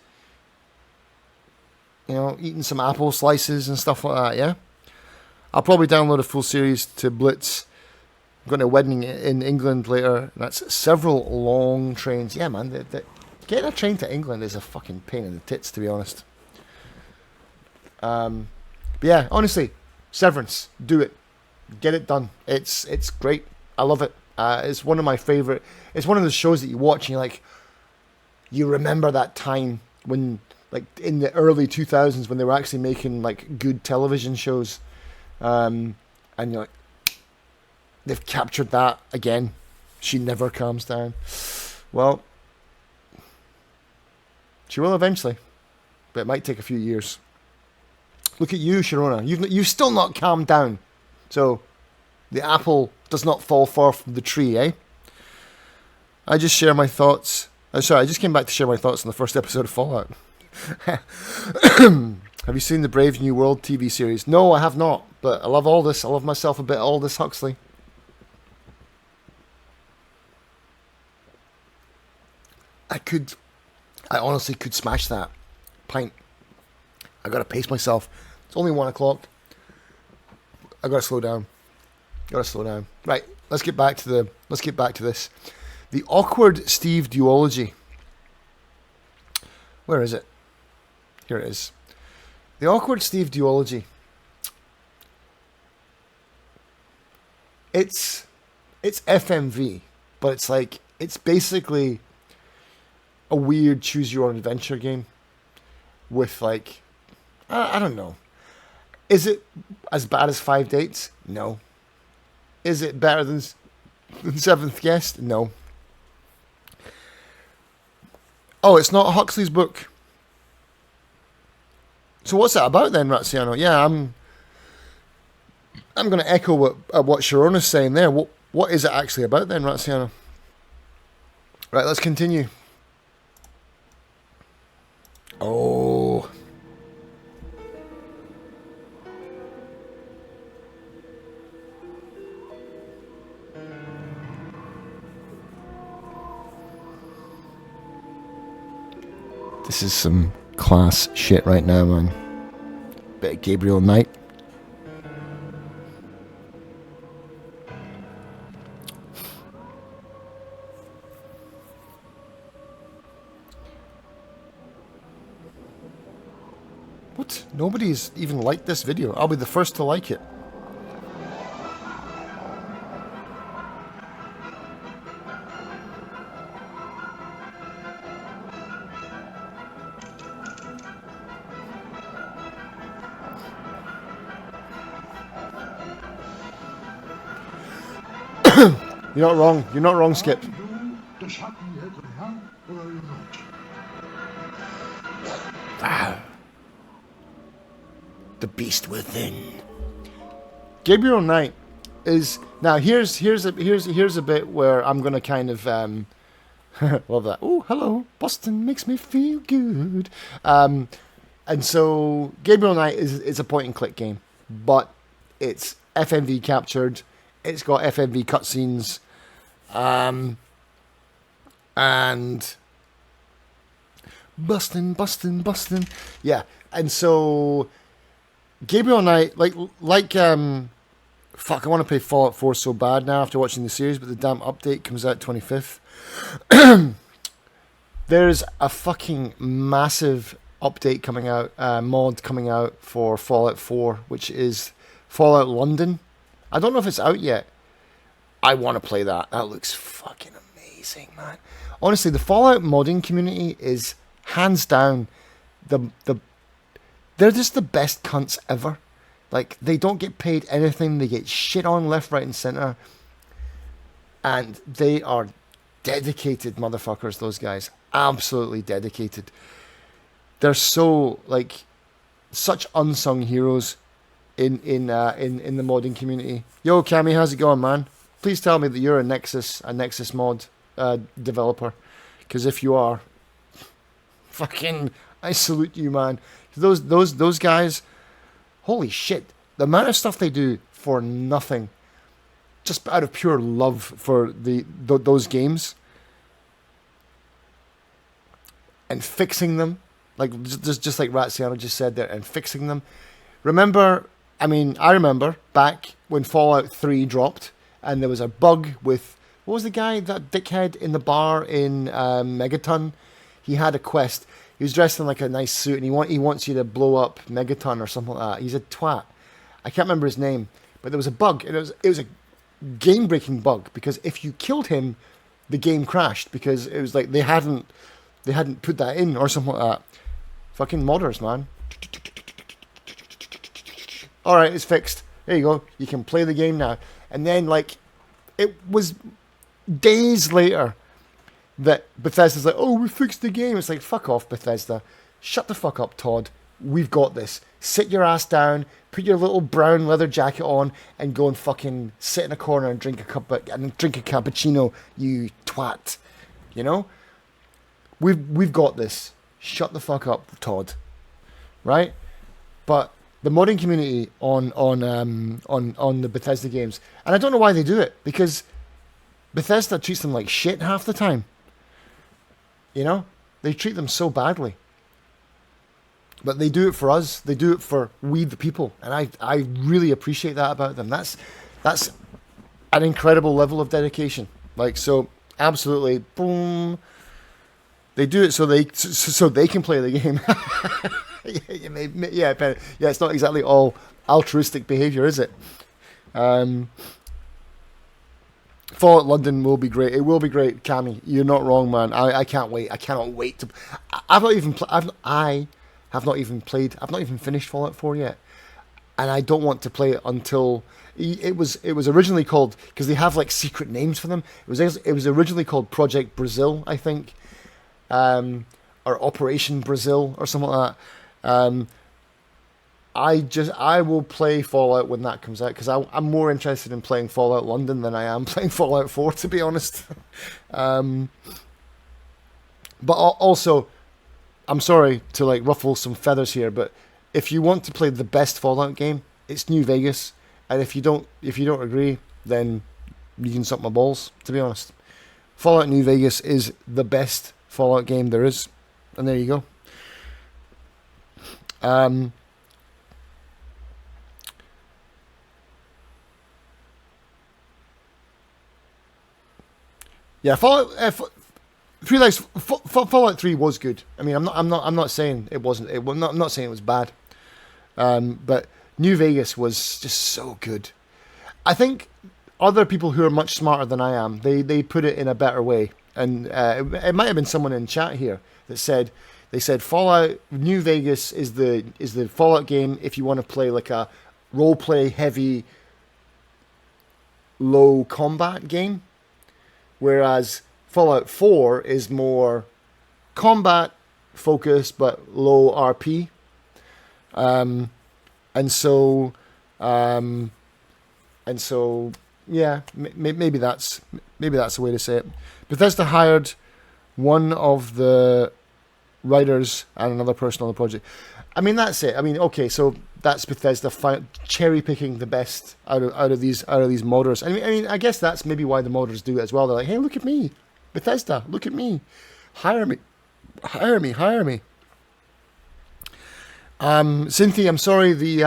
you know, eating some apple slices and stuff like that, yeah? I'll probably download a full series to Blitz. I'm going to a wedding in England later. That's several long trains. Yeah, man, getting a train to England is a fucking pain in the tits, to be honest. But yeah, honestly, Severance, do it. Get it done. It's great. I love it. It's one of my favorite. It's one of the shows that you watch and you're like, you remember that time when, like, in the early 2000s when they were actually making like good television shows, and you're like, they've captured that again. She never calms down. Well, she will eventually, but it might take a few years. Look at you, Sharona. You've still not calmed down. So the apple does not fall far from the tree, eh? I just share my thoughts. I just came back to share my thoughts on the first episode of Fallout. Have you seen the Brave New World TV series? No, I have not. But I love Aldous. I love myself a bit of Aldous Huxley. I honestly could smash that pint. I gotta pace myself. It's only 1 o'clock. I gotta slow down. Gotta slow down. Right, let's get back to this. The awkward Steve duology. Where is it? Here it is. The awkward Steve duology. It's FMV, but it's basically a weird choose your own adventure game with like, I don't know. Is it as bad as 5 Dates? No. Is it better than Seventh Guest? No. Oh, it's not Huxley's book. So what's that about then, Razziano? Yeah, I'm going to echo what Sharona's saying there. What is it actually about then, Razziano? Right, let's continue. Oh. This is some class shit right now, man. Bit of Gabriel Knight. What? Nobody's even liked this video. I'll be the first to like it. You're not wrong. You're not wrong, Skip. The beast within. Gabriel Knight is now. Here's a bit where I'm gonna kind of love that. Oh, hello, Boston makes me feel good. And so Gabriel Knight is a point and click game, but it's FMV captured. It's got FMV cutscenes, and bustin'. Yeah, and so Gabriel Knight, fuck, I want to play Fallout 4 so bad now after watching the series, but the damn update comes out 25th. There's a fucking massive update coming out, mod coming out for Fallout 4, which is Fallout London. I don't know if it's out yet. I want to play that. That looks fucking amazing, man. Honestly, the Fallout modding community is hands down they're just the best cunts ever. Like, they don't get paid anything. They get shit on left, right, and center. And they are dedicated motherfuckers, those guys. Absolutely dedicated. They're so, like, such unsung heroes in the modding community. Yo, Cammy, how's it going, man? Please tell me that you're a Nexus mod developer, because if you are, fucking, I salute you, man. Those guys, holy shit, the amount of stuff they do for nothing, just out of pure love for those games, and fixing them, like just like Razziano just said there, and fixing them. I remember back when Fallout 3 dropped, and there was a bug with, what was the guy, that dickhead in the bar in Megaton? He had a quest. He was dressed in like a nice suit, and he wants you to blow up Megaton or something like that. He's a twat. I can't remember his name, but there was a bug, and it was a game-breaking bug, because if you killed him, the game crashed, because it was like they hadn't put that in or something like that. Fucking modders, man. Alright, it's fixed. There you go. You can play the game now. And then, like, it was days later that Bethesda's like, oh, we fixed the game. It's like, fuck off, Bethesda. Shut the fuck up, Todd. We've got this. Sit your ass down, put your little brown leather jacket on, and go and fucking sit in a corner and drink a cappuccino, you twat. You know? We've got this. Shut the fuck up, Todd. Right? But the modding community on the Bethesda games, and I don't know why they do it, because Bethesda treats them like shit half the time. You know? They treat them so badly. But they do it for us. They do it for we the people. And I really appreciate that about them. That's an incredible level of dedication. Like, so absolutely, boom. They do it so they can play the game. Yeah, it's not exactly all altruistic behavior, is it? Fallout London will be great. It will be great, Cammy. You're not wrong, man. I can't wait. I cannot wait to. I've not even. I have not even played. I've not even finished Fallout 4 yet, and I don't want to play it until it was originally called, because they have like secret names for them. It was originally called Project Brazil, I think, or Operation Brazil or something like that. I will play Fallout when that comes out, because I'm more interested in playing Fallout London than I am playing Fallout 4, to be honest. But also, I'm sorry to like ruffle some feathers here, but if you want to play the best Fallout game, it's New Vegas, and if you don't agree, then you can suck my balls, to be honest. Fallout New Vegas is the best Fallout game there is, and there you go. Yeah, Fallout 3 was good. I mean, I'm not saying it wasn't. I'm not saying it was bad. But New Vegas was just so good. I think other people who are much smarter than I am, they put it in a better way. And it might have been someone in chat here that said, they said Fallout New Vegas is the Fallout game if you want to play like a role play heavy, low combat game. Whereas Fallout 4 is more combat focused but low RP. And so yeah, maybe that's the way to say it. Bethesda hired one of the writers and another person on the project. I mean, that's it. I mean, okay, so that's Bethesda cherry picking the best out of these modders. I mean, I guess that's maybe why the modders do it as well. They're like, hey, look at me, Bethesda, look at me, hire me. Cynthia, I'm sorry, the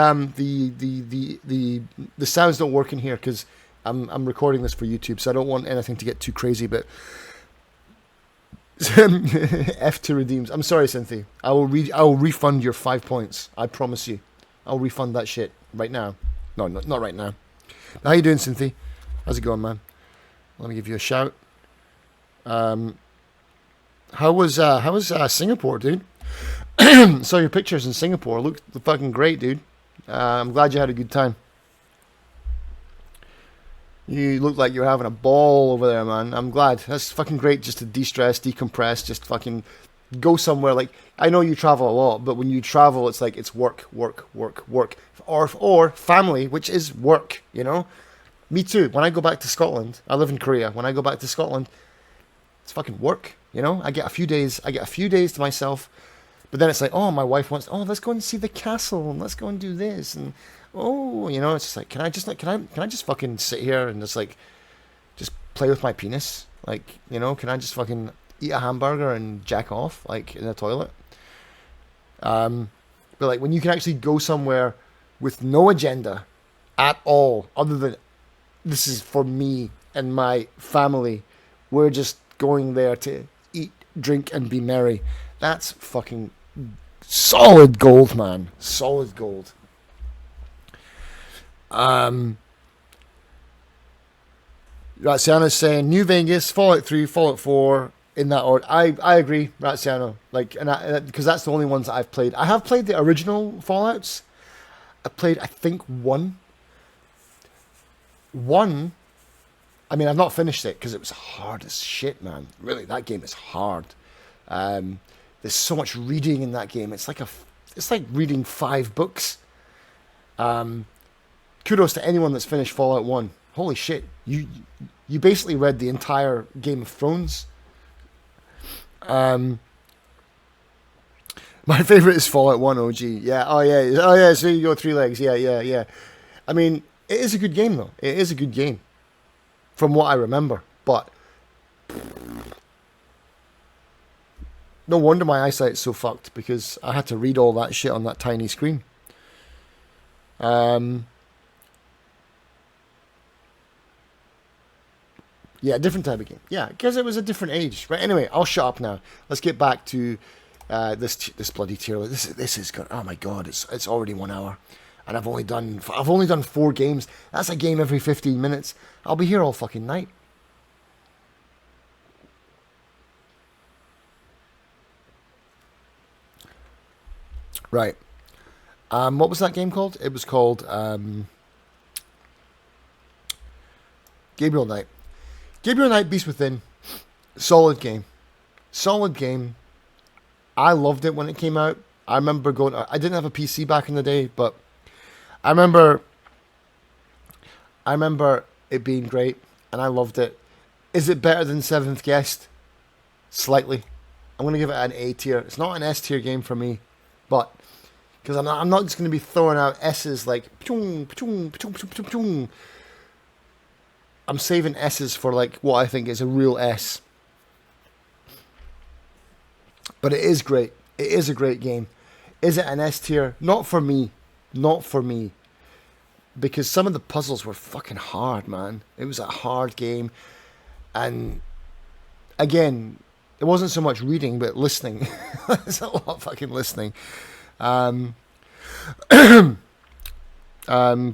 sounds don't work in here because I'm recording this for YouTube, so I don't want anything to get too crazy. But F to redeems. I'm sorry, Cynthia. I will refund your 5 points. I promise you. I'll refund that shit right now. No, not right now. How you doing, Cynthia? How's it going, man? Let me give you a shout. How was Singapore, dude? Saw your pictures in Singapore. Looked fucking great, dude. I'm glad you had a good time. You look like you're having a ball over there, man. I'm glad. That's fucking great just to de-stress, decompress, just fucking go somewhere. Like, I know you travel a lot, but when you travel, it's like it's work. Or family, which is work, you know? Me too. When I go back to Scotland, I live in Korea. When I go back to Scotland, it's fucking work, you know? I get a few days to myself. But then it's like, oh, my wife wants, let's go and see the castle, and let's go and do this, and you know, it's just like, can I just fucking sit here and just play with my penis, like, you know, can I just fucking eat a hamburger and jack off, like, in the toilet? But like, when you can actually go somewhere with no agenda at all, other than this is for me and my family, we're just going there to eat, drink, and be merry. That's fucking solid gold, man. Solid gold. Ratsiano's saying New Vegas, Fallout 3, Fallout 4 in that order. I agree, Ratsiano. Like, and because that's the only ones that I've played. I have played the original Fallouts. I played, I think, one. I mean, I've not finished it because it was hard as shit, man. Really, that game is hard. There's so much reading in that game. It's like reading 5 books. Kudos to anyone that's finished Fallout 1. Holy shit. You basically read the entire Game of Thrones. My favorite is Fallout 1 OG. Yeah. Oh yeah. So you go 3 legs. Yeah. I mean, it is a good game though. It is a good game, from what I remember. But no wonder my eyesight's so fucked, because I had to read all that shit on that tiny screen. Yeah, different type of game. Yeah, because it was a different age. Right. Anyway, I'll shut up now. Let's get back to this bloody tier list. This is good. Oh my god, it's already 1 hour, and I've only done 4 games. That's a game every 15 minutes. I'll be here all fucking night. Right. What was that game called? It was called Gabriel Knight. Gabriel Knight Beast Within. Solid game. Solid game. I loved it when it came out. I remember going... I didn't have a PC back in the day, but I remember it being great, and I loved it. Is it better than Seventh Guest? Slightly. I'm going to give it an A tier. It's not an S tier game for me, but... Because I'm not just going to be throwing out S's like... I'm saving S's for like what I think is a real S. But it is great. It is a great game. Is it an S tier? Not for me. Not for me. Because some of the puzzles were fucking hard, man. It was a hard game. And again, it wasn't so much reading, but listening. There's a lot of fucking listening.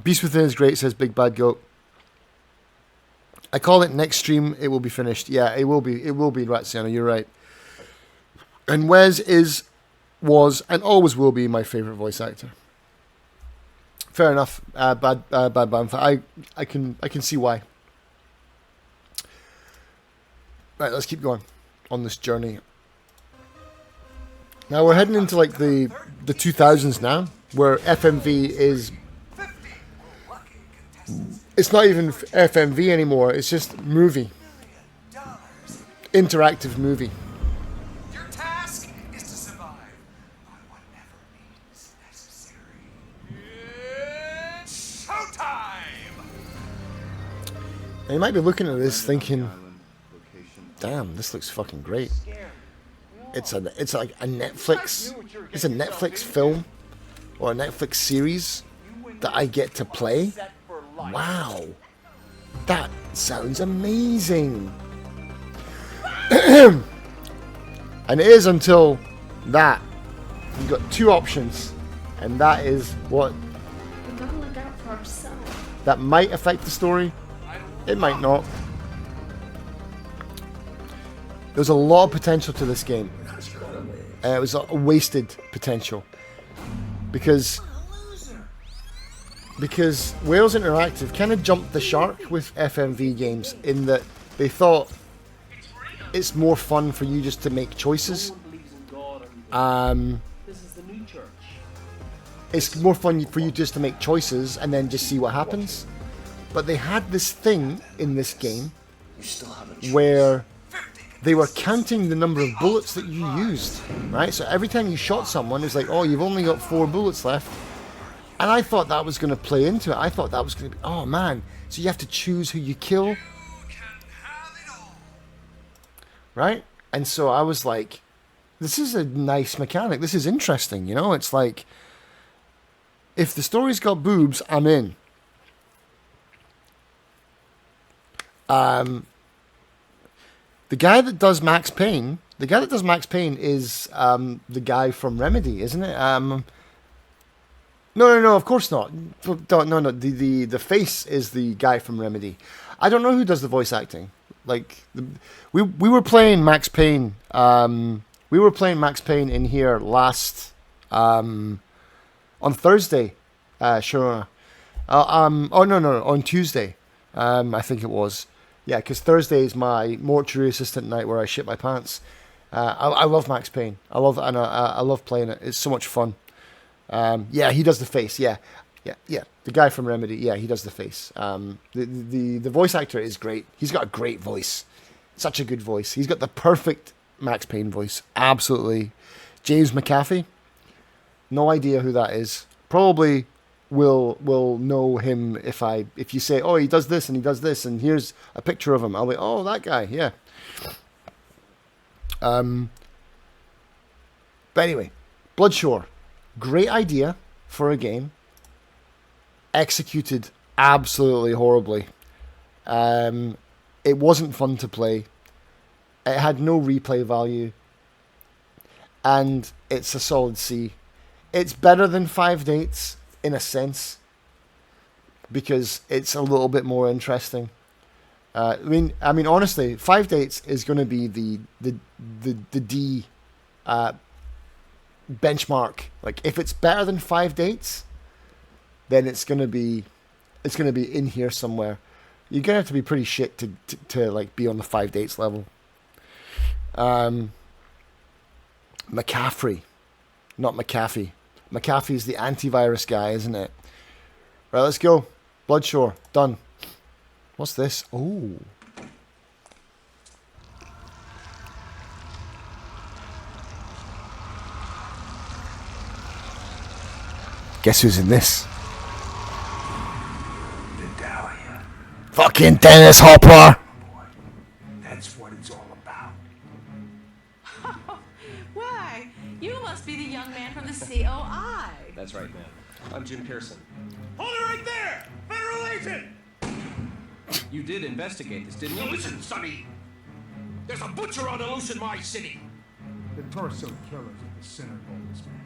Beast Within is great, says Big Bad Goat. I call it next stream, it will be finished. Yeah, it will be, Ratsiano, you're right. And Wes was, and always will be my favourite voice actor. Fair enough. Bad. I can see why. Right, let's keep going on this journey. Now we're heading into like the 2000s now, where FMV is... It's not even FMV anymore, it's just movie. Interactive movie. Your task is to survive by whatever means necessary. It's showtime! Now you might be looking at this thinking, damn, this looks fucking great. It's like a Netflix film or a Netflix series that I get to play. Wow, that sounds amazing. And it is until that you've got 2 options, and that is what We gotta look out for ourselves. that might affect the story. It might not. There's a lot of potential to this game. It was a wasted potential because Wales Interactive kind of jumped the shark with FMV games in that they thought it's more fun for you just to make choices. It's more fun for you just to make choices and then just see what happens. But they had this thing in this game where they were counting the number of bullets that you used, right? So every time you shot someone, it's like, oh, you've only got 4 bullets left. And I thought that was going to play into it. I thought that was going to be, oh man, so you have to choose who you kill. Right? And so I was like, this is a nice mechanic. This is interesting, you know? It's like, if the story's got boobs, I'm in. The guy that does Max Payne is the guy from Remedy, isn't it? No, of course not. No. The face is the guy from Remedy. I don't know who does the voice acting. Like, we were playing Max Payne. We were playing Max Payne in here last on Thursday, Sharona. On Tuesday. I think it was. Yeah, because Thursday is my mortuary assistant night where I shit my pants. I love Max Payne. I love playing it. It's so much fun. Yeah, he does the face. Yeah. The guy from Remedy. Yeah, he does the face. The voice actor is great. He's got a great voice. Such a good voice. He's got the perfect Max Payne voice. Absolutely. James McAfee. No idea who that is. Probably will know him if you say, oh, he does this and he does this and here's a picture of him. I'll be, oh, that guy. Yeah. But anyway, Bloodshore. Great idea for a game. Executed absolutely horribly. It wasn't fun to play. It had no replay value. And it's a solid C. It's better than 5 Dates in a sense, because it's a little bit more interesting. I mean, honestly, 5 Dates is going to be the D benchmark. Like, if it's better than 5 Dates, then it's going to be in here somewhere. You're gonna have to be pretty shit to like be on the 5 Dates level. McCaffrey, not McAfee. McAfee's the antivirus guy, isn't it? Right, let's go. Bloodshore, done. What's this? Oh. Guess who's in this? Vidalia. Fucking Dennis Hopper! That's what it's all about. Why, you must be the young man from the COI. That's right, man. I'm Jim Pearson. Hold it right there! Federal agent! You did investigate this, didn't Now you? listen, Sonny. There's a butcher on the loose in my city. The torso killers at the center of all this madness.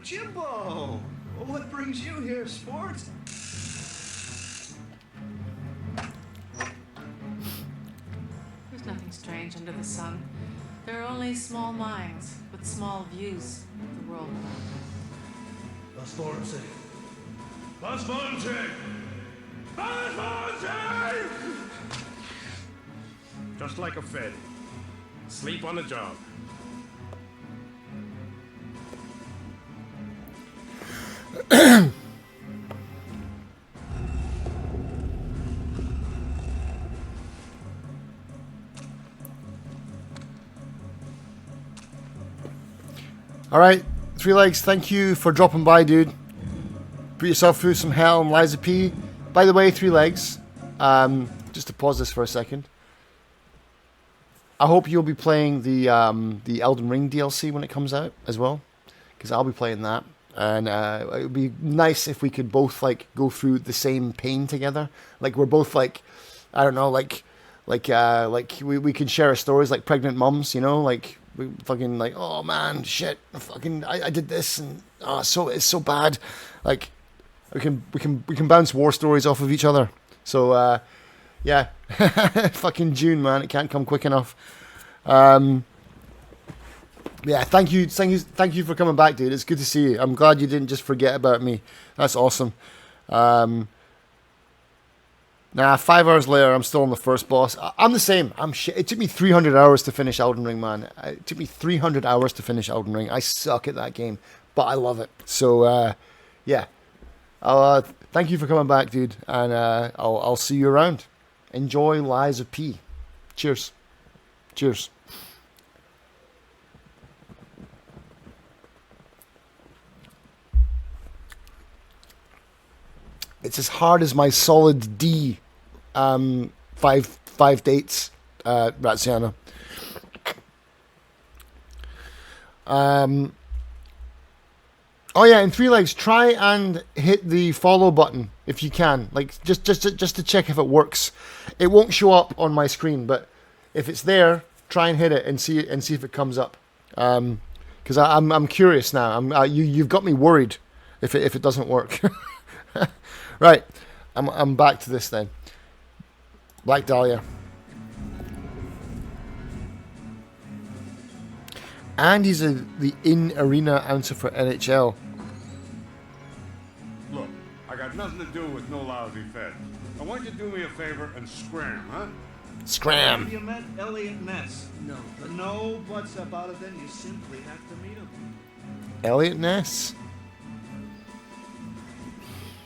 Jimbo! What brings you here, sport? There's nothing strange under the sun. There are only small minds with small views of the world. Las Forces. Las Fonte! Las Fonte! Just like a Fed. Sleep on the job. All right, Three Legs, thank you for dropping by, dude. Put yourself through some hell and Liza P. By the way, Three Legs, just to pause this for a second. I hope you'll be playing the Elden Ring DLC when it comes out as well, because I'll be playing that. And it would be nice if we could both like go through the same pain together. Like we're both like, I don't know, like we can share our stories like pregnant mums, you know, like we fucking like, oh man, shit, I did this and it's so bad. Like we can bounce war stories off of each other. So yeah, fucking June, man, it can't come quick enough. Yeah, thank you for coming back, dude. It's good to see you. I'm glad you didn't just forget about me. That's awesome. Nah, 5 hours later, I'm still on the first boss. I'm the same. I'm shit. It took me 300 hours to finish Elden Ring, man. It took me 300 hours to finish Elden Ring. I suck at that game, but I love it. So, yeah. Thank you for coming back, dude, and I'll see you around. Enjoy Liza P. Cheers. Cheers. It's as hard as my solid D, five dates, Raziana. Oh yeah, in Three Legs, try and hit the follow button if you can. Like just to check if it works. It won't show up on my screen, but if it's there, try and hit it and see if it comes up. Because I'm curious now. You've got me worried if it doesn't work. Right, I'm back to this then. Black Dahlia. And he's the in-arena announcer for NHL. Look, I got nothing to do with no lousy feds. I want you to do me a favor and scram, huh? Scram. Have you met Elliot Ness? No. No buts about it, then you simply have to meet him. Elliot Ness.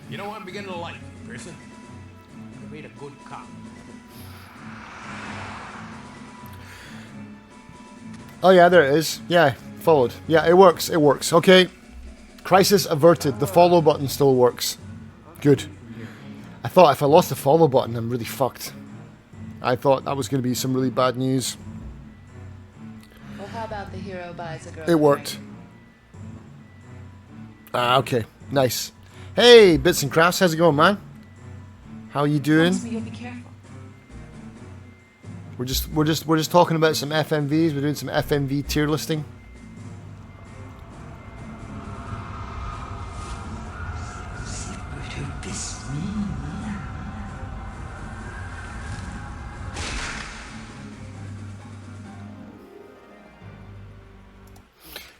You know what I'm beginning to like, Pearson? You made a good cop. Oh yeah, there it is. Yeah, followed. Yeah, it works. It works. Okay. Crisis averted. The follow button still works. Good. I thought if I lost the follow button, I'm really fucked. I thought that was going to be some really bad news. Well, how about the hero buys a girl? It worked. Okay. Nice. Hey, Bits and Crafts, how's it going, man? How you doing? Promise me you'll be careful. We're just talking about some FMVs. We're doing some FMV tier listing.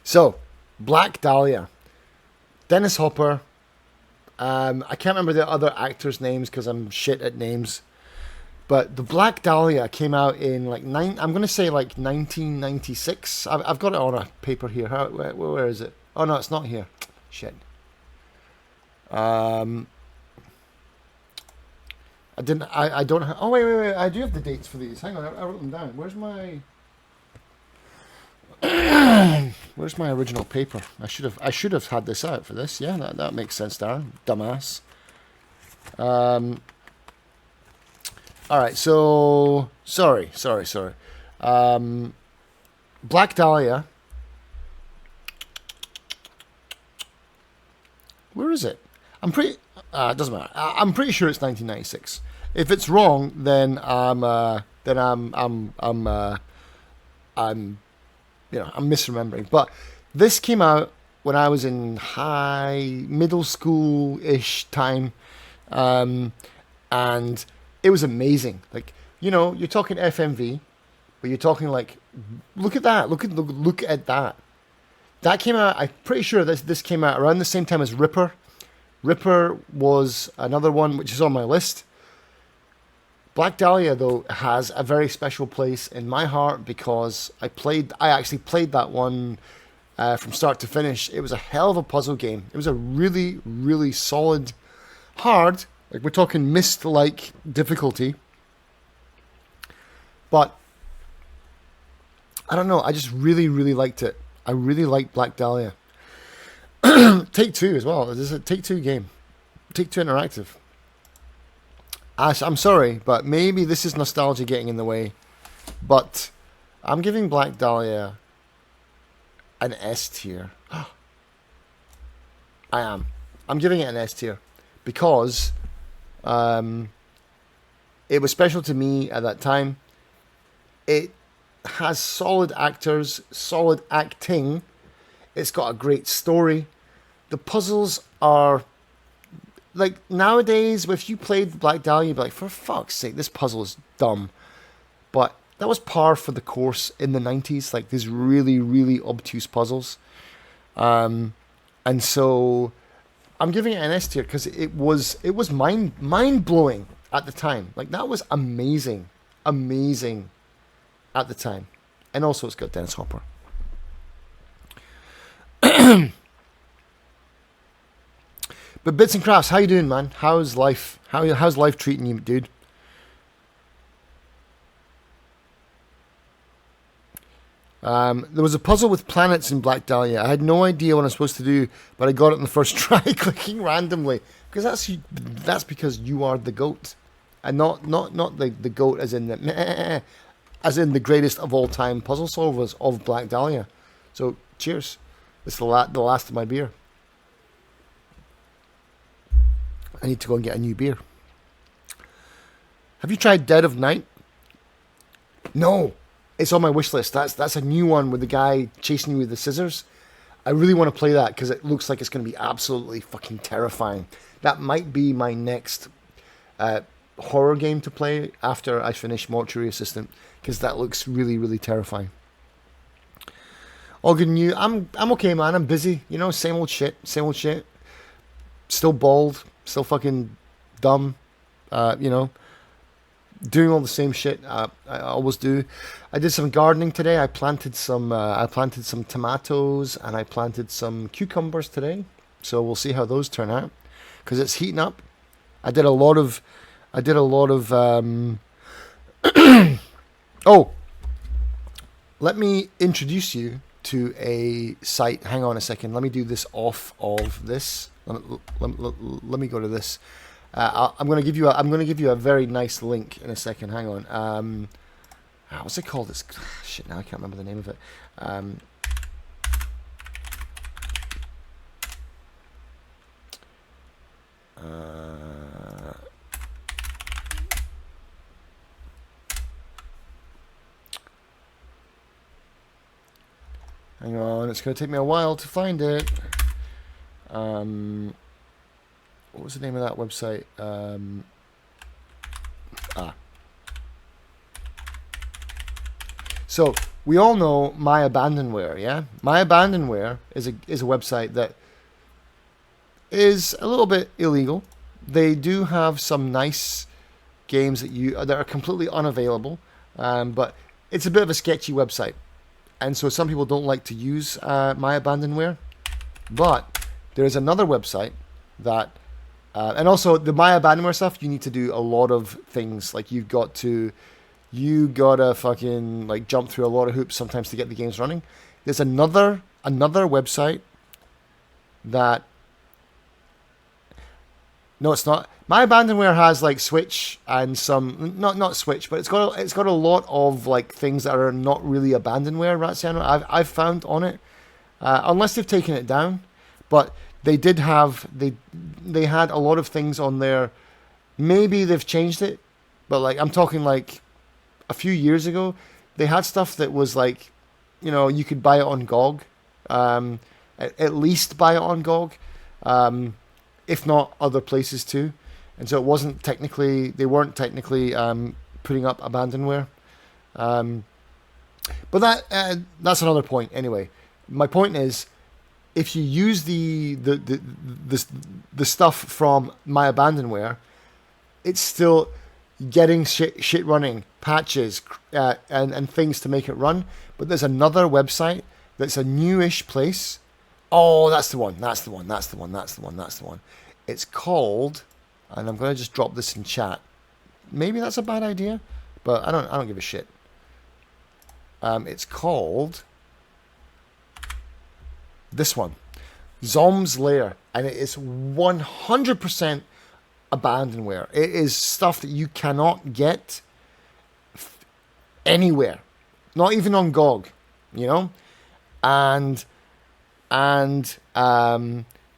So, Black Dahlia, Dennis Hopper. I can't remember the other actors' names because I'm shit at names. But the Black Dahlia came out in like I'm gonna say like 1996. I've got it on a paper here. Where is it? Oh no, it's not here. Shit. I didn't. I don't. Oh wait. I do have the dates for these. Hang on. I wrote them down. Where's my? Where's my original paper? I should have had this out for this. Yeah, that makes sense, Darren. Dumbass. All right, so sorry. Black Dahlia. Where is it? I'm pretty. It doesn't matter. I'm pretty sure it's 1996. If it's wrong, then I'm misremembering. But this came out when I was in middle school-ish time, and it was amazing. Like, you're talking FMV, but you're talking like, look at that. Look at that. That came out. I'm pretty sure this came out around the same time as Ripper. Ripper was another one which is on my list. Black Dahlia, though, has a very special place in my heart because I actually played that one from start to finish. It was a hell of a puzzle game. It was a really, really solid, hard, like we're talking Myst-like difficulty. But I don't know, I just really, really liked it. I really liked Black Dahlia. Take-Two as well. This is a Take-Two game. Take-Two Interactive. I'm sorry, but maybe this is nostalgia getting in the way. But I'm giving Black Dahlia an S tier. I am. I'm giving it an S tier because it was special to me at that time. It has solid actors, solid acting. It's got a great story. The puzzles are... Like, nowadays, if you played Black Dahlia, you'd be like, for fuck's sake, this puzzle is dumb. But that was par for the course in the 90s, like these really, really obtuse puzzles. And so I'm giving it an S tier because it was mind-blowing at the time. Like, that was amazing at the time. And also, it's got Dennis Hopper. But Bits and Crafts, how you doing, man? How's life? How's life treating you, dude? There was a puzzle with planets in Black Dahlia. I had no idea what I'm supposed to do, but I got it in the first try, clicking randomly. Because that's because you are the GOAT, and not the GOAT as in the greatest of all time puzzle solvers of Black Dahlia. So cheers. It's the last of my beer. I need to go and get a new beer. Have you tried Dead of Night? No. It's on my wish list. That's a new one with the guy chasing you with the scissors. I really want to play that because it looks like it's going to be absolutely fucking terrifying. That might be my next horror game to play after I finish Mortuary Assistant because that looks really, really terrifying. All good and new. I'm okay, man. I'm busy. Same old shit. Still bald. Still fucking dumb. Doing all the same shit I always do. I did some gardening today. I planted some tomatoes and I planted some cucumbers today. So we'll see how those turn out because it's heating up. I did a lot of Oh, let me introduce you to a site. Hang on a second. Let me do this off of this. Let me go to this. I'm going to give you a very nice link in a second. Hang on. What's it called? It's shit. Now I can't remember the name of it. Hang on, it's going to take me a while to find it. What was the name of that website? So we all know My Abandonware, yeah? My Abandonware is a website that is a little bit illegal. They do have some nice games that are completely unavailable, but it's a bit of a sketchy website, and so some people don't like to use My Abandonware. But there's another website that, and also the My Abandonware stuff, you need to do a lot of things. Like you gotta fucking like jump through a lot of hoops sometimes to get the games running. There's another website that, no, it's not. My Abandonware has like Switch and some not Switch, but it's got a lot of like things that are not really abandonware. Ratsiano, I've found on it, unless they've taken it down, but they did have they had a lot of things on there. Maybe they've changed it, but like I'm talking like a few years ago, they had stuff that was like, you know, you could buy it on GOG, at least buy it on GOG. If not other places too, and so it wasn't technically, they weren't technically putting up abandonware, but that's another point. Anyway, my point is, if you use the stuff from My Abandonware, it's still getting shit running, patches and things to make it run. But there's another website that's a newish place. Oh, that's the one. It's called, and I'm gonna just drop this in chat. Maybe that's a bad idea, but I don't give a shit. It's called this one, Zom's Lair, and it is 100% abandonware. It is stuff that you cannot get anywhere, not even on GOG, you know, and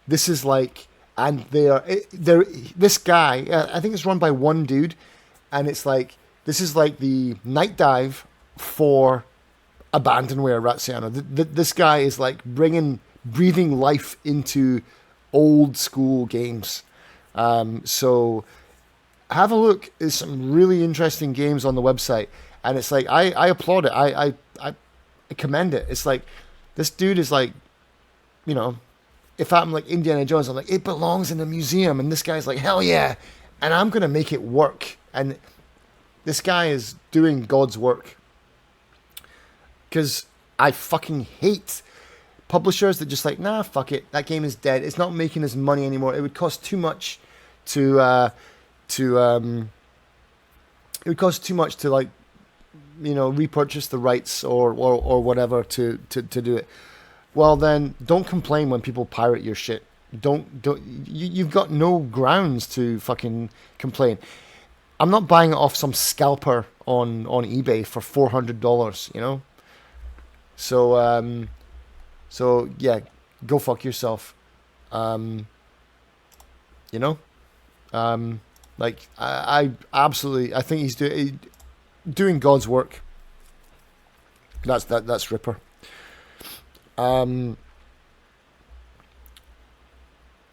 this is like, and this guy, I think it's run by one dude, and it's like, this is like the night dive for abandonware, Ratsiano. This guy is like breathing life into old school games. So have a look. There's some really interesting games on the website, and it's like, I applaud it. I commend it. It's like, this dude is like, you know, if I'm like Indiana Jones, I'm like, it belongs in a museum, and this guy's like, hell yeah, and I'm gonna make it work. And this guy is doing God's work, because I fucking hate publishers that just like, nah, fuck it, that game is dead, it's not making us money anymore, it would cost too much to like, you know, repurchase the rights or whatever to do it. Well, then don't complain when people pirate your shit. You've got no grounds to fucking complain. I'm not buying it off some scalper on eBay for $400, you know? So yeah, go fuck yourself. You know? Like, I absolutely, I think he's doing God's work. That's Ripper.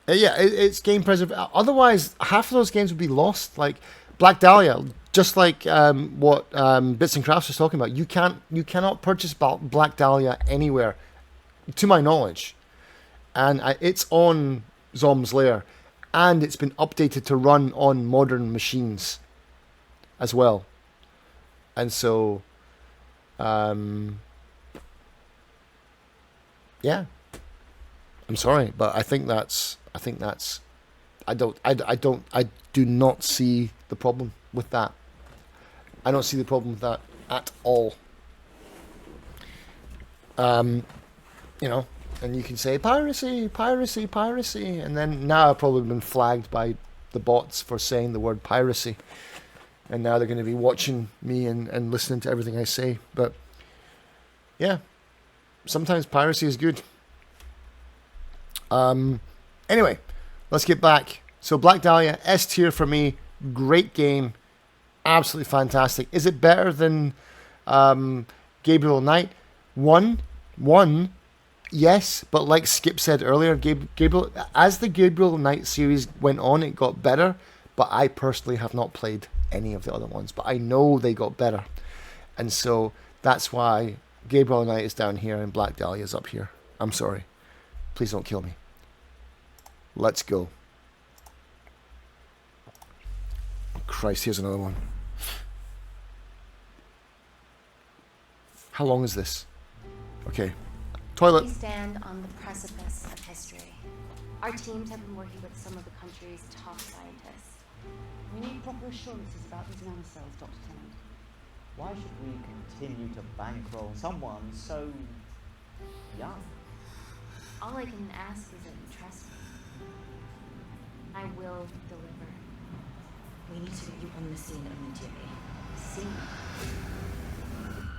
Yeah, it's game preservation. Otherwise, half of those games would be lost. Like Black Dahlia, just like what Bits and Crafts was talking about. You cannot purchase Black Dahlia anywhere, to my knowledge, and it's on Zom's Lair, and it's been updated to run on modern machines as well. And so, yeah, I'm sorry, but I do not see the problem with that. I don't see the problem with that at all. You know, and you can say piracy, and then now I've probably been flagged by the bots for saying the word piracy, and now they're going to be watching me and listening to everything I say. But yeah, sometimes piracy is good. Anyway, let's get back. So Black Dahlia, S tier for me. Great game. Absolutely fantastic. Is it better than Gabriel Knight? One, yes, but like Skip said earlier, Gabriel, as the Gabriel Knight series went on, it got better, but I personally have not played any of the other ones, but I know they got better. And so that's why Gabriel Knight is down here and Black Dahlia is up here. I'm sorry. Please don't kill me. Let's go. Christ, here's another one. How long is this? Okay. Toilet. We stand on the precipice of history. Our teams have been working with some of the country's top scientists. We need proper assurances about these nanocells, Dr. Tennant. Why should we continue to bankroll someone so young? All I can ask is that you trust me. I will deliver. We need to get you on the scene immediately. See?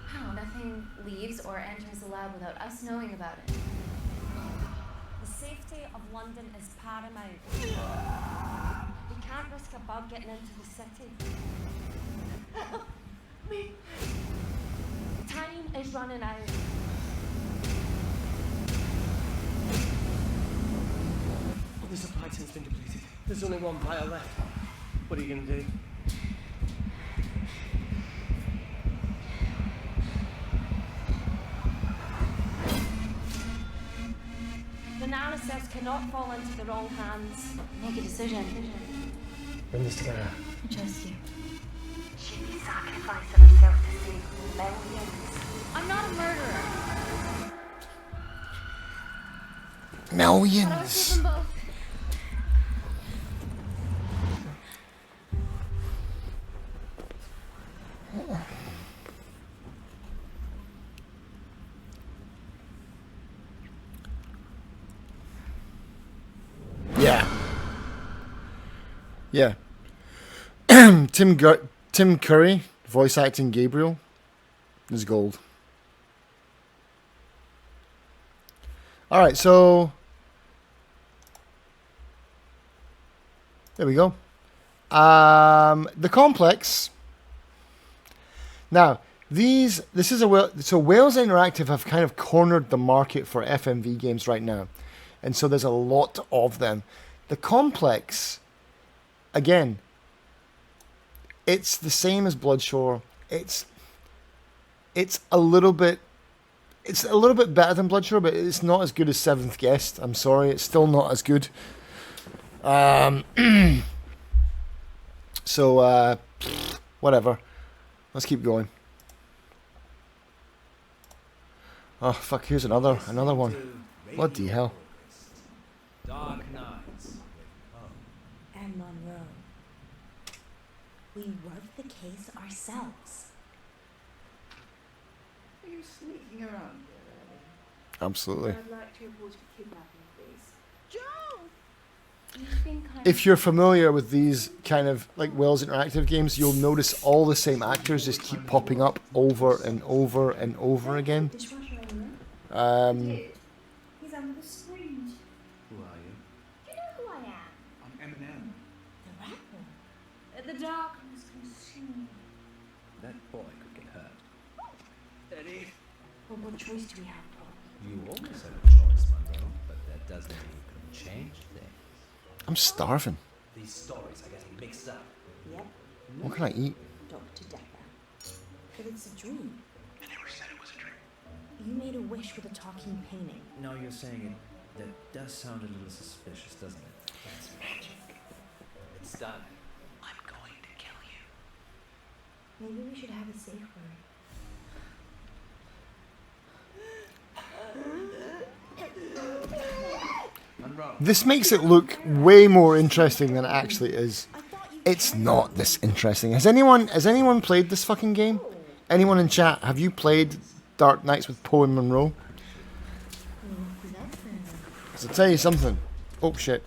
How? Nothing leaves or enters the lab without us knowing about it. The safety of London is paramount. We can't risk a bug getting into the city. Help me. Time is running out. The supply chain's been depleted. There's only one vial left. What are you going to do? The nanocells cannot fall into the wrong hands. Make a decision. Bring this together. I trust you. She'd be sacrificing herself to save millions. I'm not a murderer. Millions. But I would save them both. Yeah. Tim Curry, voice acting Gabriel, is gold. All right, so there we go. The complex. Now, this is so Wales Interactive have kind of cornered the market for FMV games right now, and so there's a lot of them. The complex, again, it's the same as Bloodshore. It's a little bit better than Bloodshore, but it's not as good as Seventh Guest. I'm sorry, it's still not as good. So whatever. Let's keep going. Oh fuck! Here's another one. Bloody hell! Dark Knights. And Monroe. We worked the case ourselves. Are you sneaking around here, Ellie? Absolutely. I'd like to report you for kidnapping, please. Joe! If you're familiar with these kind of like Wales Interactive games, you'll notice all the same actors just keep popping up over and over and over again. He's under the screen. Who are you? You know who I am? I'm Eminem. The rapper. The darkness consumed. That boy could get hurt. Eddie. Well, what choice do we have, Paul? You always have a choice, Monroe, but that doesn't mean you can change things. I'm starving. These stories are getting mixed up. Yep. What can I eat? Dr. Decker. But it's a dream. I never said it was a dream. You made a wish with a talking painting. Now you're saying it. That does sound a little suspicious, doesn't it? That's magic. It's done. I'm going to kill you. Maybe we should have a safe word. This makes it look way more interesting than it actually is. It's not this interesting. Has anyone played this fucking game? Anyone in chat, have you played Dark Knights with Poe and Monroe? So I'll tell you something. Oh shit.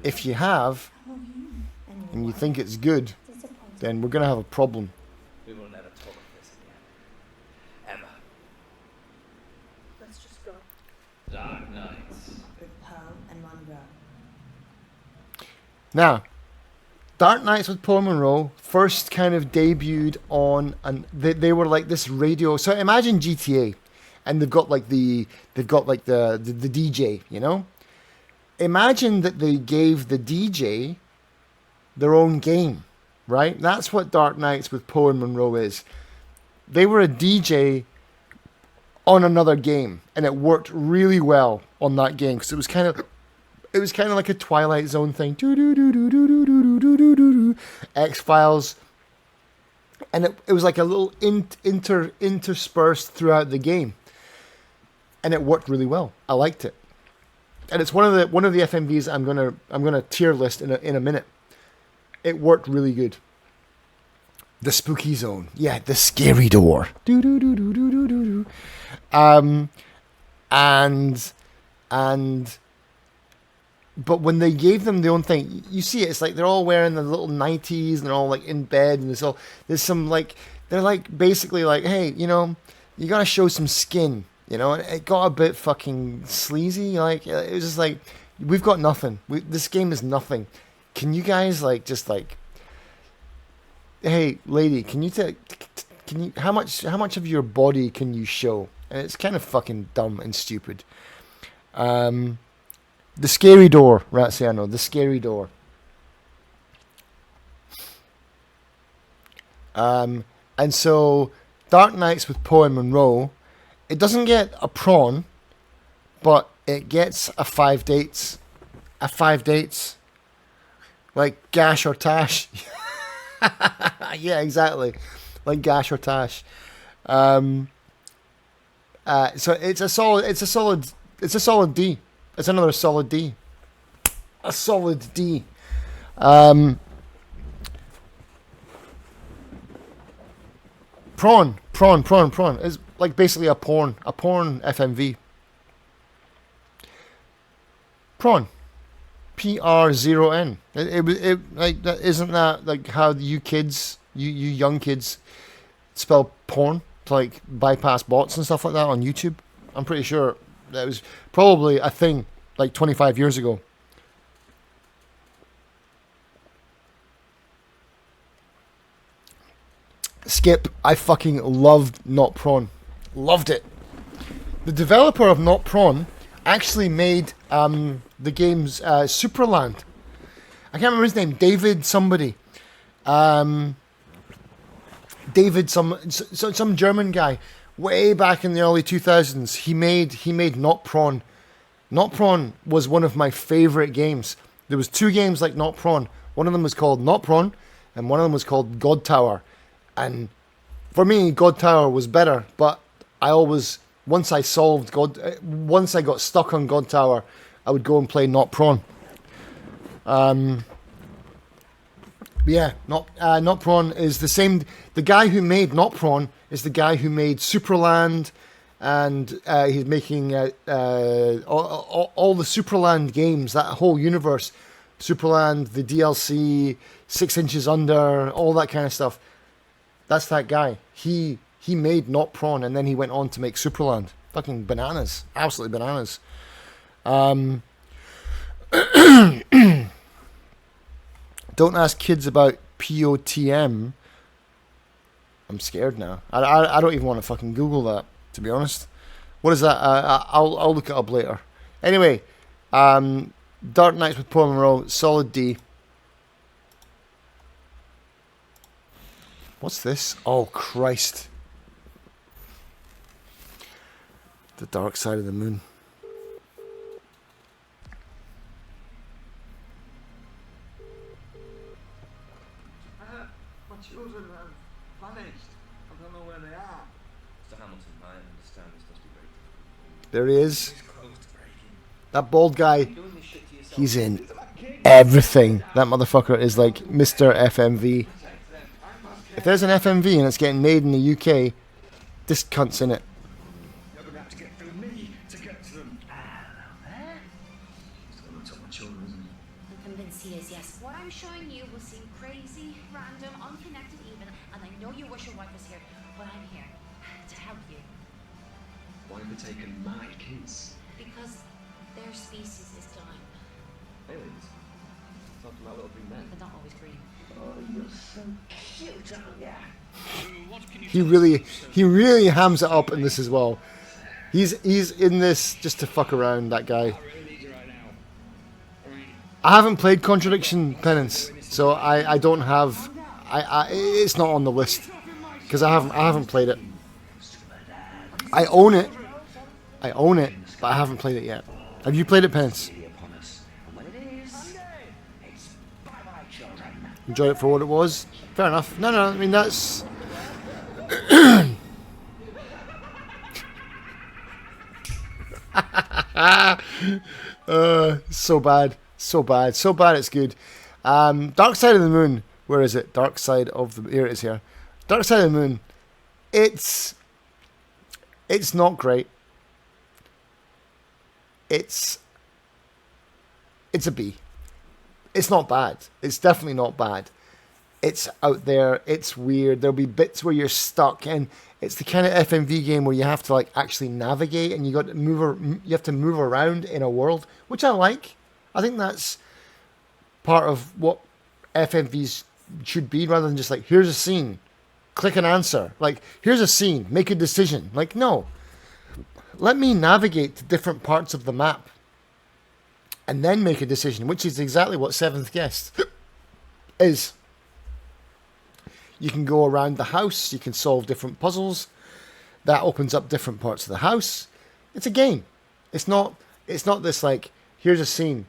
If you have, and you think it's good, then we're gonna have a problem. We will never talk of this again. Ever. Let's just go. Dark Now, Dark Knights with Paul Monroe first kind of debuted on, and they were like this radio. So imagine GTA, and they've got like the DJ, you know. Imagine that they gave the DJ their own game, right? That's what Dark Knights with Poe and Monroe is. They were a DJ on another game, and it worked really well on that game because it was kind of like a Twilight Zone thing. X-Files, and it was like a little interspersed throughout the game, and it worked really well. I liked it. And it's one of the FMVs I'm gonna tier list in a minute. It worked really good. The spooky zone, yeah, the scary door. But when they gave them their own thing, you see it's like they're all wearing the little nighties and they're all like in bed, and there's some like they're like basically like, hey, you know, you gotta show some skin. You know, and it got a bit fucking sleazy. Like, it was just like, we've got nothing. This game is nothing. Can you guys like just like, hey, lady, can you how much of your body can you show? And it's kind of fucking dumb and stupid. The scary door, Razziano, the scary door. And so Dark Knights with Poe and Monroe. It doesn't get a prawn, but it gets a 5 dates. A 5 dates. Like Gash or Tash. Yeah, exactly. Like Gash or Tash. So it's a solid D. It's another solid D. A solid D. Prawn. Is like basically a porn FMV. Prawn. PR0N. It like that, isn't that like how you kids, you young kids spell porn to like bypass bots and stuff like that on YouTube? I'm pretty sure that was probably a thing like 25 years ago. Skip, I fucking loved Not Prawn. Loved it. The developer of Not Prawn actually made the game's Superland. I can't remember his name. David somebody. David some German guy. Way back in the early 2000s, he made Not Prawn. Not Prawn was one of my favorite games. There was 2 games like Not Prawn. One of them was called Not Prawn, and one of them was called God Tower. And for me, God Tower was better, but I always, once I got stuck on God Tower, I would go and play Not Prawn. Yeah, Not Prawn is the same. The guy who made Not Prawn is the guy who made Superland, and he's making all the Superland games, that whole universe. Superland, the DLC, 6 Inches Under, all that kind of stuff. That's that guy. He made Not Prawn, and then he went on to make Superland. Fucking bananas. Absolutely bananas. Don't ask kids about POTM. I'm scared now. I don't even want to fucking Google that, to be honest. What is that? I'll look it up later. Anyway, Dark Knights with Paul Monroe, solid D. What's this? Oh, Christ. The Dark Side of the Moon. My children have vanished. I don't know where they are. Mr. Hamilton, I understand this must be very difficult. There he is. That bald guy. He's in everything. That motherfucker is like Mr. FMV. If there's an FMV and it's getting made in the UK, this cunt's in it. You're going to have to get through me to get to them. Hello there. He's going to look at my children, isn't he? I'm convinced he is, yes. What I'm showing you will seem crazy, random, unconnected even, and I know you wish your wife was here, but I'm here to help you. Why have they taken my kids? Because their species is dying. Aliens? talking about little green men. They're not always green. Oh, you're so cute, aren't ya? He really hams it up in this as well. He's in this just to fuck around, that guy. I haven't played Contradiction Penance, so I don't have it's not on the list because I haven't played it. I own it, but I haven't played it yet. Have you played it, Penance? Enjoyed it for what it was. Fair enough. No, I mean that's. So bad, it's good. Dark Side of the Moon. Where is it? Dark Side of the. Here it is. Here. Dark Side of the Moon. It's not great. It's a B. It's not bad. It's definitely not bad. It's out there. It's weird. There'll be bits where you're stuck, and it's the kind of FMV game where you have to like actually navigate, and you got to you have to move around in a world, which I like. I think that's part of what FMVs should be, rather than just like, here's a scene, click an answer. Like, here's a scene, make a decision. Like, no. Let me navigate to different parts of the map and then make a decision, which is exactly what Seventh Guest is. You can go around the house, you can solve different puzzles. That opens up different parts of the house. It's a game. It's not this like, here's a scene.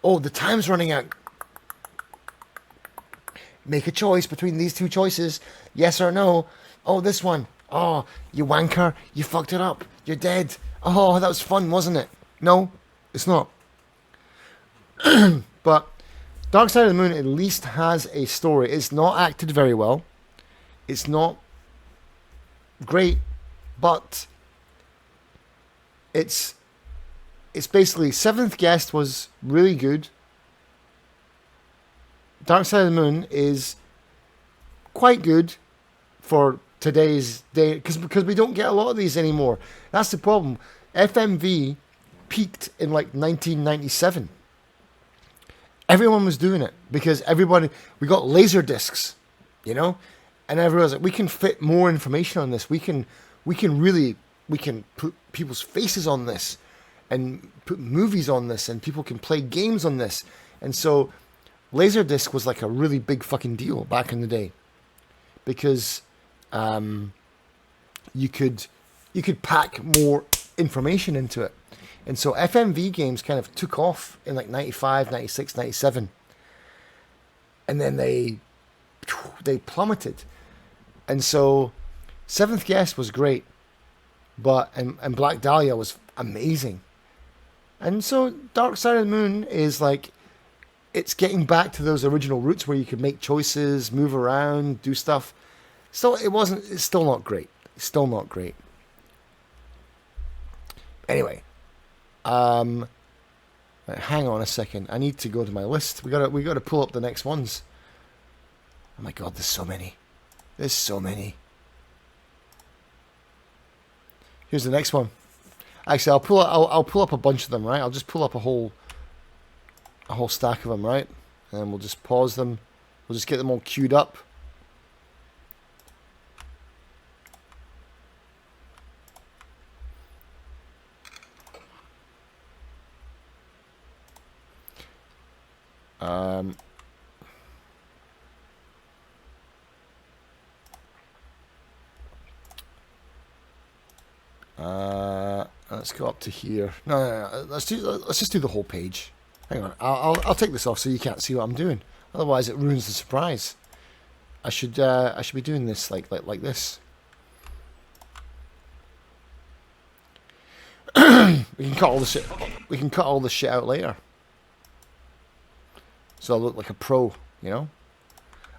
Oh, the time's running out. Make a choice between these two choices. Yes or no. Oh, this one. Oh, you wanker. You fucked it up. You're dead. Oh, that was fun, wasn't it? No, it's not. But Dark Side of the Moon at least has a story. It's not acted very well. It's not great, but it's basically Seventh Guest was really good. Dark Side of the Moon is quite good for today's day because we don't get a lot of these anymore. That's the problem. FMV peaked in like 1997. Everyone was doing it because we got laser discs, you know, and everyone was like, we can fit more information on this. We can put people's faces on this and put movies on this, and people can play games on this. And so Laserdisc was like a really big fucking deal back in the day because you could pack more information into it. And so FMV games kind of took off in like 95, 96, 97. And then they plummeted. And so Seventh Guest was great, but and Black Dahlia was amazing. And so Dark Side of the Moon is like, it's getting back to those original roots where you could make choices, move around, do stuff. It's still not great. It's still not great. Anyway, hang on a second. I need to go to my list. We got to pull up the next ones. Oh my god, there's so many. There's so many. Here's the next one. Actually, I'll pull up a bunch of them, right? I'll just pull up a whole stack of them, right? And then we'll just pause them. We'll just get them all queued up. Let's go up to here. No. Let's just do the whole page. Hang on. I'll take this off so you can't see what I'm doing. Otherwise, it ruins the surprise. I should be doing this like this. We can cut all the shit. We can cut all the shit out later. So I look like a pro, you know?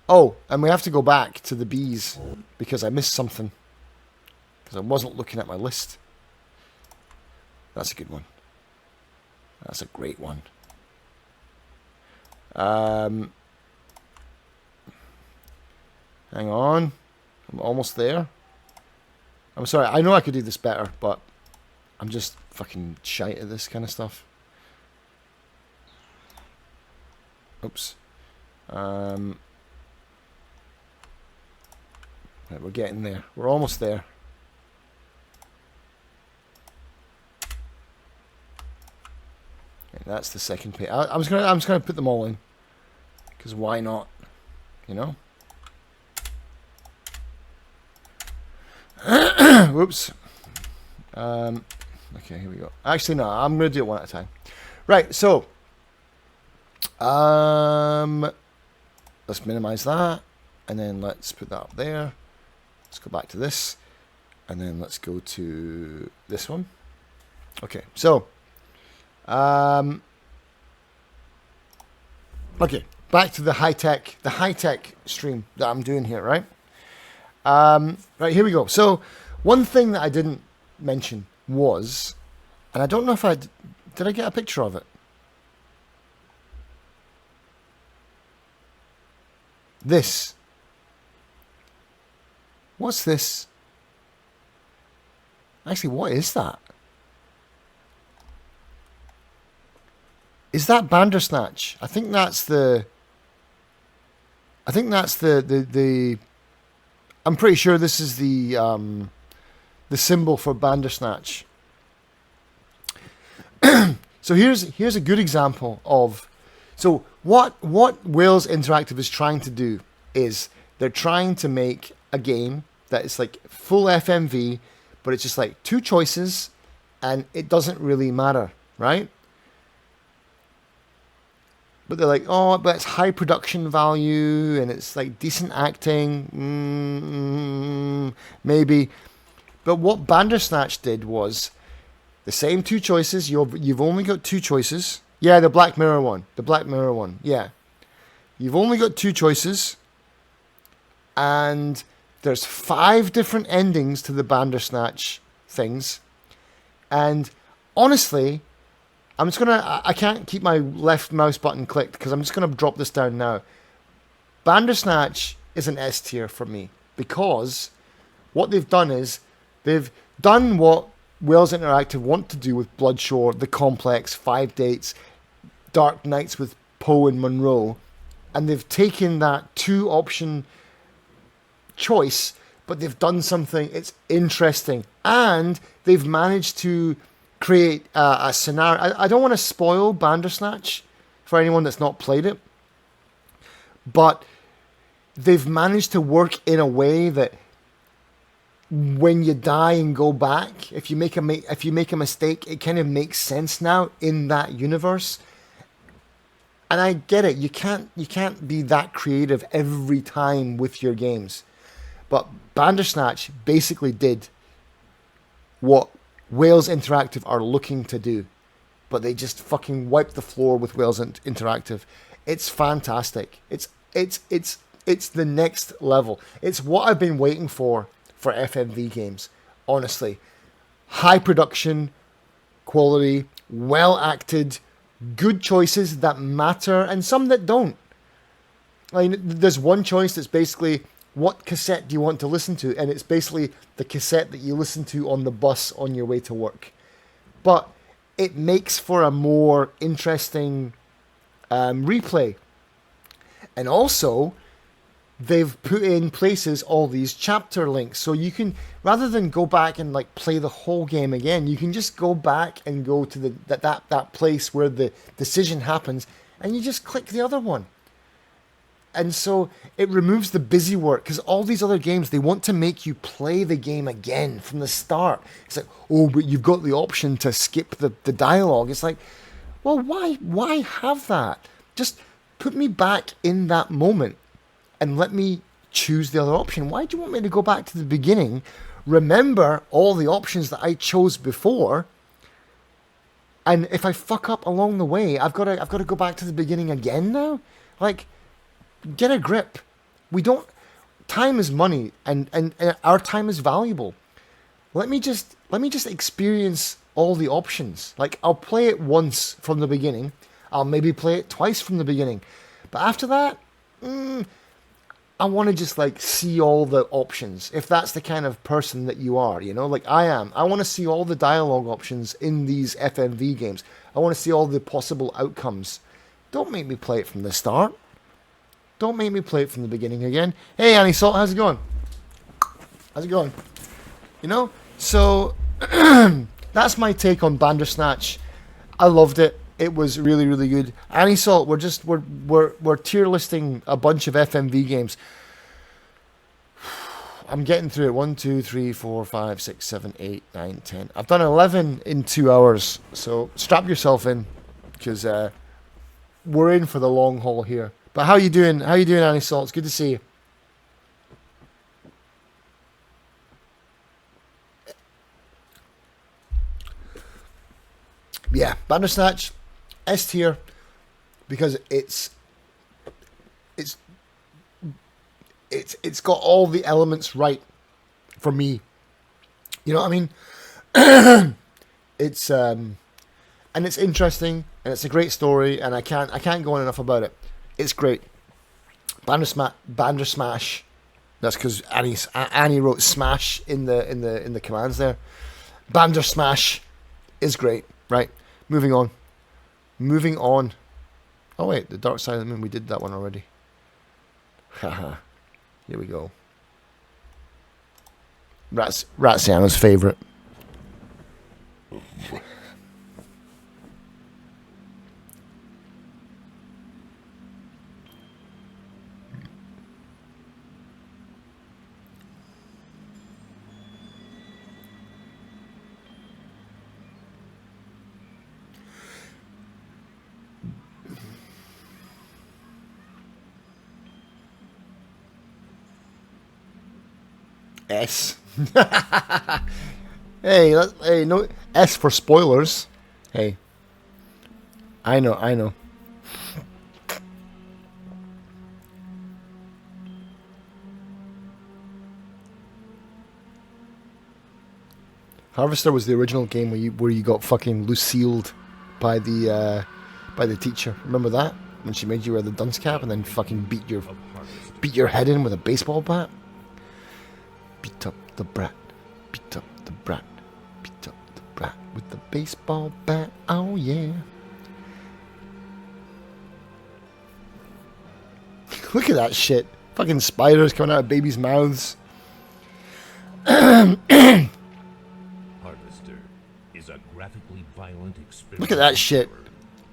Oh, and we have to go back to the bees because I missed something. Because I wasn't looking at my list. That's a good one. That's a great one. Hang on. I'm almost there. I'm sorry. I know I could do this better, but I'm just fucking shite at this kind of stuff. Oops. Right, we're getting there. We're almost there. And that's the second page. I'm just gonna put them all in, because why not? You know. Whoops. Okay, here we go. Actually, no, I'm gonna do it one at a time. Right. So, let's minimize that, and then let's put that up there. Let's go back to this, and then let's go to this one. Okay, so, okay, back to the high tech stream that I'm doing here, right? Right, here we go. So, one thing that I didn't mention was, and I don't know if did I get a picture of it? This. What's this? Actually, what is that? Is that Bandersnatch? I think that's the I'm pretty sure this is the symbol for Bandersnatch. So here's a good example of, so what Wales Interactive is trying to do is they're trying to make a game that is like full FMV, but it's just like two choices and it doesn't really matter, right? But they're like, oh, but it's high production value and it's like decent acting, maybe. But what Bandersnatch did was the same two choices. You've only got two choices. Yeah, the Black Mirror one. The Black Mirror one. Yeah. You've only got two choices. And there's 5 different endings to the Bandersnatch things. And honestly, I can't keep my left mouse button clicked because I'm just going to drop this down now. Bandersnatch is an S tier for me because what they've done is they've done what Wales Interactive want to do with Bloodshore, The Complex, 5 Dates, Dark Nights with Poe and Monroe, and they've taken that 2-option choice, but they've done something, it's interesting, and they've managed to create a scenario. I don't want to spoil Bandersnatch for anyone that's not played it, but they've managed to work in a way that when you die and go back, if you make a mistake, it kind of makes sense now in that universe. And I get it. You can't be that creative every time with your games. But Bandersnatch basically did what Wales Interactive are looking to do, but they just fucking wiped the floor with Wales Interactive. It's fantastic. It's the next level. It's what I've been waiting for FMV games, honestly. High production, quality, well acted, good choices that matter, and some that don't. I mean, there's one choice that's basically, what cassette do you want to listen to? And it's basically the cassette that you listen to on the bus on your way to work. But it makes for a more interesting replay. And also, they've put in places all these chapter links. So you can, rather than go back and like play the whole game again, you can just go back and go to that place where the decision happens, and you just click the other one. And so it removes the busy work, because all these other games, they want to make you play the game again from the start. It's like, oh, but you've got the option to skip the dialogue. It's like, well, why have that? Just put me back in that moment and let me choose the other option. Why do you want me to go back to the beginning, remember all the options that I chose before, and if I fuck up along the way, I've got to go back to the beginning again now? Like, get a grip. Time is money, and our time is valuable. Let me just experience all the options. Like, I'll play it once from the beginning. I'll maybe play it twice from the beginning. But after that, I want to just like see all the options. If that's the kind of person that you are, you know, like I am. I want to see all the dialogue options in these FMV games. I want to see all the possible outcomes. Don't make me play it from the start. Don't make me play it from the beginning again. Hey, Annie Salt, how's it going? How's it going? You know? So, that's my take on Bandersnatch. I loved it. It was really, really good. Annie Salt, we're tier listing a bunch of FMV games. I'm getting through it. 1, 2, 3, 4, 5, 6, 7, 8, 9, 10. I've done 11 in 2 hours. So strap yourself in, because we're in for the long haul here. But how you doing? How you doing, Annie Salt? It's good to see you. Yeah, Bandersnatch, S tier, because it's got all the elements right for me. You know what I mean? It's and it's interesting, and it's a great story, and I can't go on enough about it. It's great. Bandersmash. That's because Annie wrote smash in the commands there. Bandersmash is great, right? Moving on. Oh wait, the Dark Side of the Moon. We did that one already. Haha. Here we go. Ratsiano's favorite. S. Hey, no S for spoilers. Hey. I know. Harvester was the original game where you got fucking Lucilled by the teacher. Remember that? When she made you wear the dunce cap and then fucking beat your head in with a baseball bat? Beat up the brat. Beat up the brat. Beat up the brat with the baseball bat. Oh yeah. Look at that shit. Fucking spiders coming out of babies' mouths. Harvester is a graphically violent experience. Look at that shit.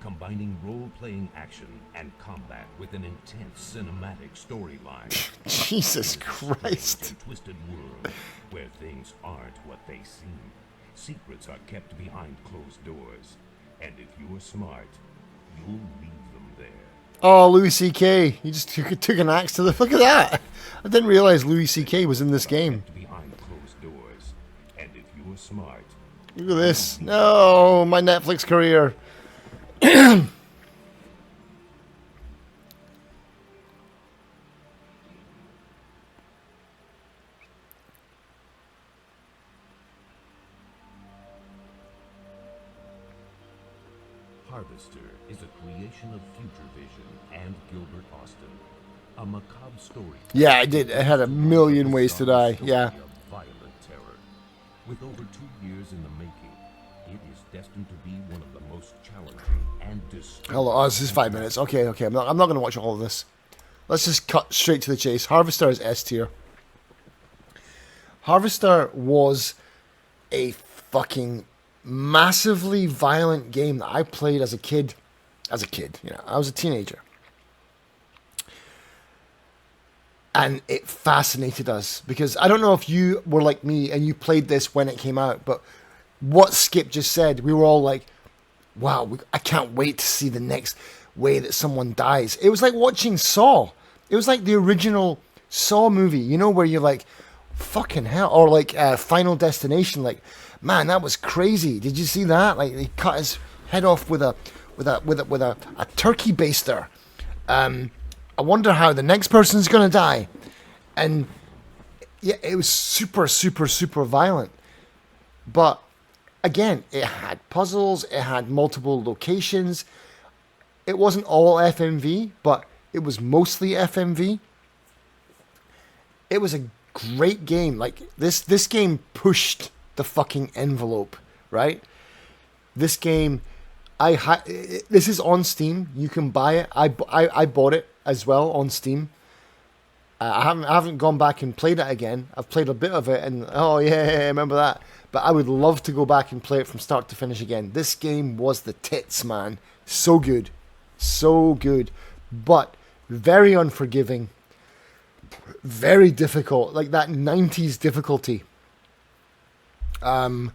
Combining role-playing action and combat with an intense cinematic storyline. Jesus Christ. A twisted world where things aren't what they seem. Secrets are kept behind closed doors, and if you're smart, you'll leave them there. Oh, Louis C.K. He just took an axe to the... Look at that. I didn't realize Louis C.K. was in this game. Behind closed doors, and if you're smart, look at this. No, my Netflix career. Harvester is a creation of Future Vision and Gilbert Austin. A macabre story. Yeah, I did. I had a million ways to die. Yeah. Violent terror. With over 2 years in the making, it is destined to be one of the most challenging and disturbing. Oh, this is 5 minutes. Okay. I'm not going to watch all of this. Let's just cut straight to the chase. Harvester is S tier. Harvester was a fucking massively violent game that I played as a kid. You know, I was a teenager. And it fascinated us because I don't know if you were like me and you played this when it came out, but what Skip just said, we were all like, wow, I can't wait to see the next way that someone dies. It was like watching Saw. It was like the original Saw movie, you know, where you're like, fucking hell. Or like Final Destination, like, man, that was crazy. Did you see that? Like, he cut his head off with a turkey baster. I wonder how the next person's gonna die. And yeah, it was super, super, super violent. But again, it had puzzles, it had multiple locations. It wasn't all FMV, but it was mostly FMV. It was a great game. Like this game pushed the fucking envelope, right? This game, This is on Steam. You can buy it. I bought it as well on Steam. I haven't gone back and played it again. I've played a bit of it, and oh yeah, I remember that. But I would love to go back and play it from start to finish again. This game was the tits, man. So good, so good, but very unforgiving, very difficult, like that 90s difficulty. But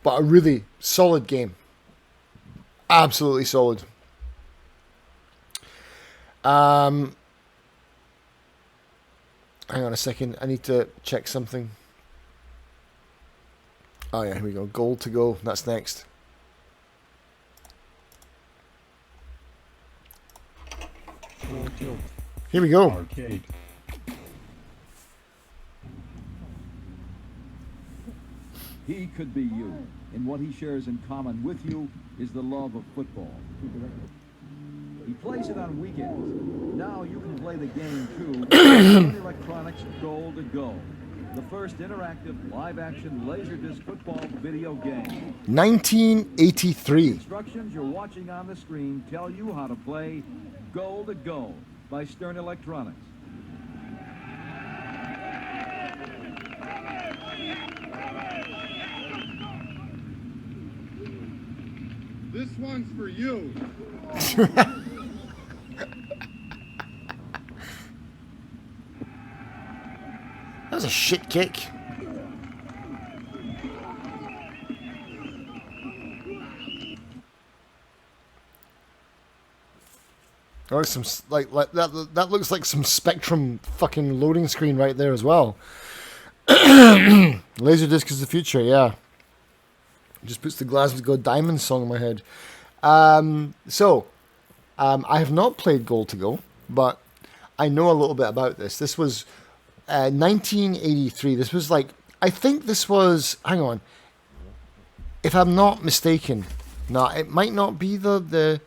a really solid game. Absolutely solid. Hang on a second. I need to check something. Oh yeah, here we go. Gold to go. That's next. Here we go. Arcade. He could be you, and what he shares in common with you is the love of football. He plays it on weekends. Now you can play the game too. Sony Electronics Goal to Go, the first interactive live-action laserdisc football video game. 1983. Instructions you're watching on the screen tell you how to play Goal to Go by Stern Electronics. This one's for you. That was a shit kick. Or some like that. That looks like some Spectrum fucking loading screen right there as well. Laserdisc is the future, yeah. Just puts the Glasgow Go Diamond song in my head. I have not played Goal to Go, but I know a little bit about this. This was 1983. This was like, I think this was, hang on, if I'm not mistaken. No, it might not be the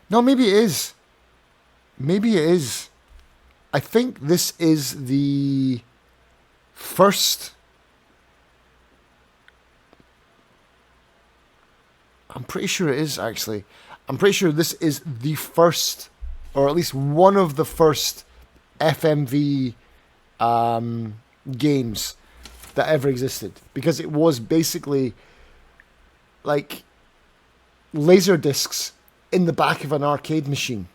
no, maybe it is. Maybe it is. I think this is the first. I'm pretty sure it is, actually. I'm pretty sure this is the first, or at least one of the first FMV games that ever existed. Because it was basically like laser discs in the back of an arcade machine.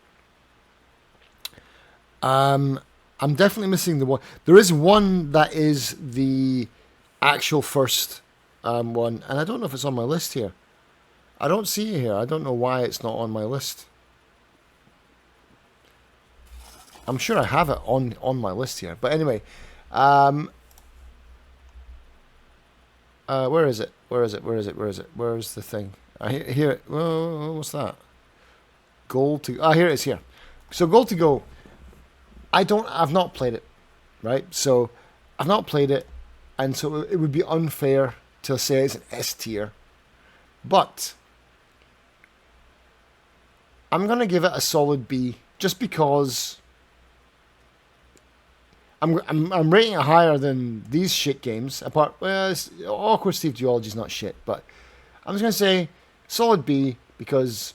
I'm definitely missing the one. There is one that is the actual first one, and I don't know if it's on my list here. I don't see it here. I don't know why it's not on my list. I'm sure I have it on my list here. But anyway, where is it? Where is it? Where is it? Where is it? Where is the thing? I hear it. Oh, what's that? Goal to... Ah, here it is here. So Goal to Go. I've not played it, right? So I've not played it, and so it would be unfair to say it's an S tier. But I'm going to give it a solid B, just because I'm rating it higher than these shit games. Awkward Steve Geology is not shit, but I'm just going to say solid B because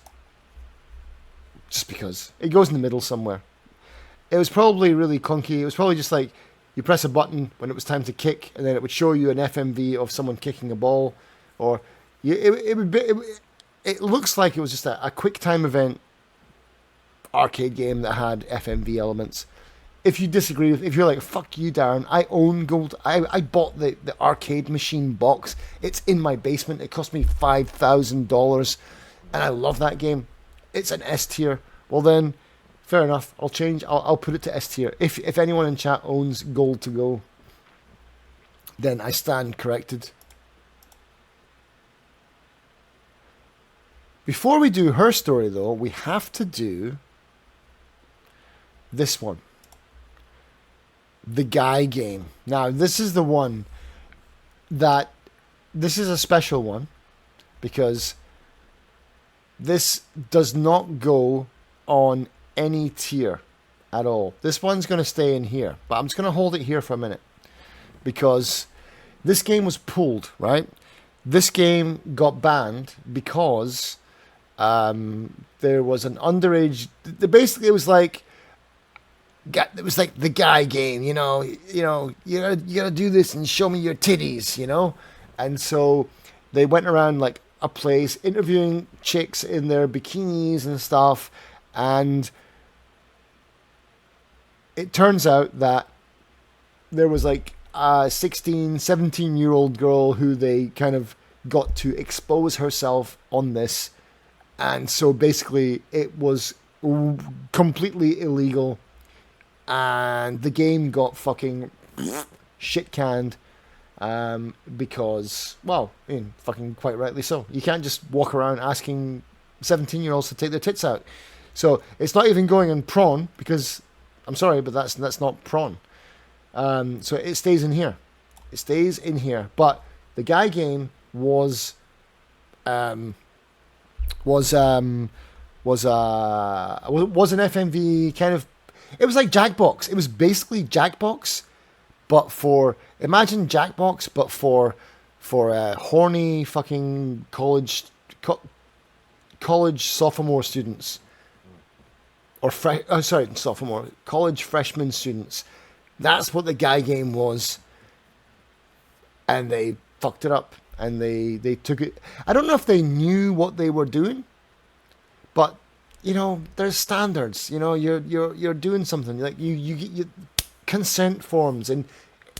it goes in the middle somewhere. It was probably really clunky. It was probably just like you press a button when it was time to kick, and then it would show you an FMV of someone kicking a ball, or it looks like it was just a quick time event arcade game that had FMV elements. If you disagree if you're like, fuck you, Darren, I own Gold. I bought the arcade machine box. It's in my basement. It cost me $5,000, and I love that game. It's an S tier. Well then, fair enough. I'll change. I'll put it to S tier. If anyone in chat owns Goal to Go, then I stand corrected. Before we do her story, though, we have to do this one. The Guy game. Now, this is the one that... This is a special one, because this does not go on any tier at all. This one's going to stay in here, but I'm just going to hold it here for a minute, because this game was pulled, right? this game got banned because there was an underage. Basically, it was like the guy game. You gotta do this and show me your titties. And so they went around like a place interviewing chicks in their bikinis and stuff, and it turns out that there was like a 16, 17-year-old girl who they kind of got to expose herself on this. And so basically it was completely illegal. And the game got fucking shit canned. Because, well, fucking quite rightly so. You can't just walk around asking 17-year-olds to take their tits out. So it's not even going in prawn because, I'm sorry, but that's not prawn. So it stays in here. It stays in here. But the guy game was an FMV kind of. It was like Jackbox. It was basically Jackbox, but imagine Jackbox, but for horny fucking college sophomore students, or college freshman students. That's what the guy game was, and they fucked it up, and they took it. I don't know if they knew what they were doing, but there's standards. You're doing something like you get your consent forms and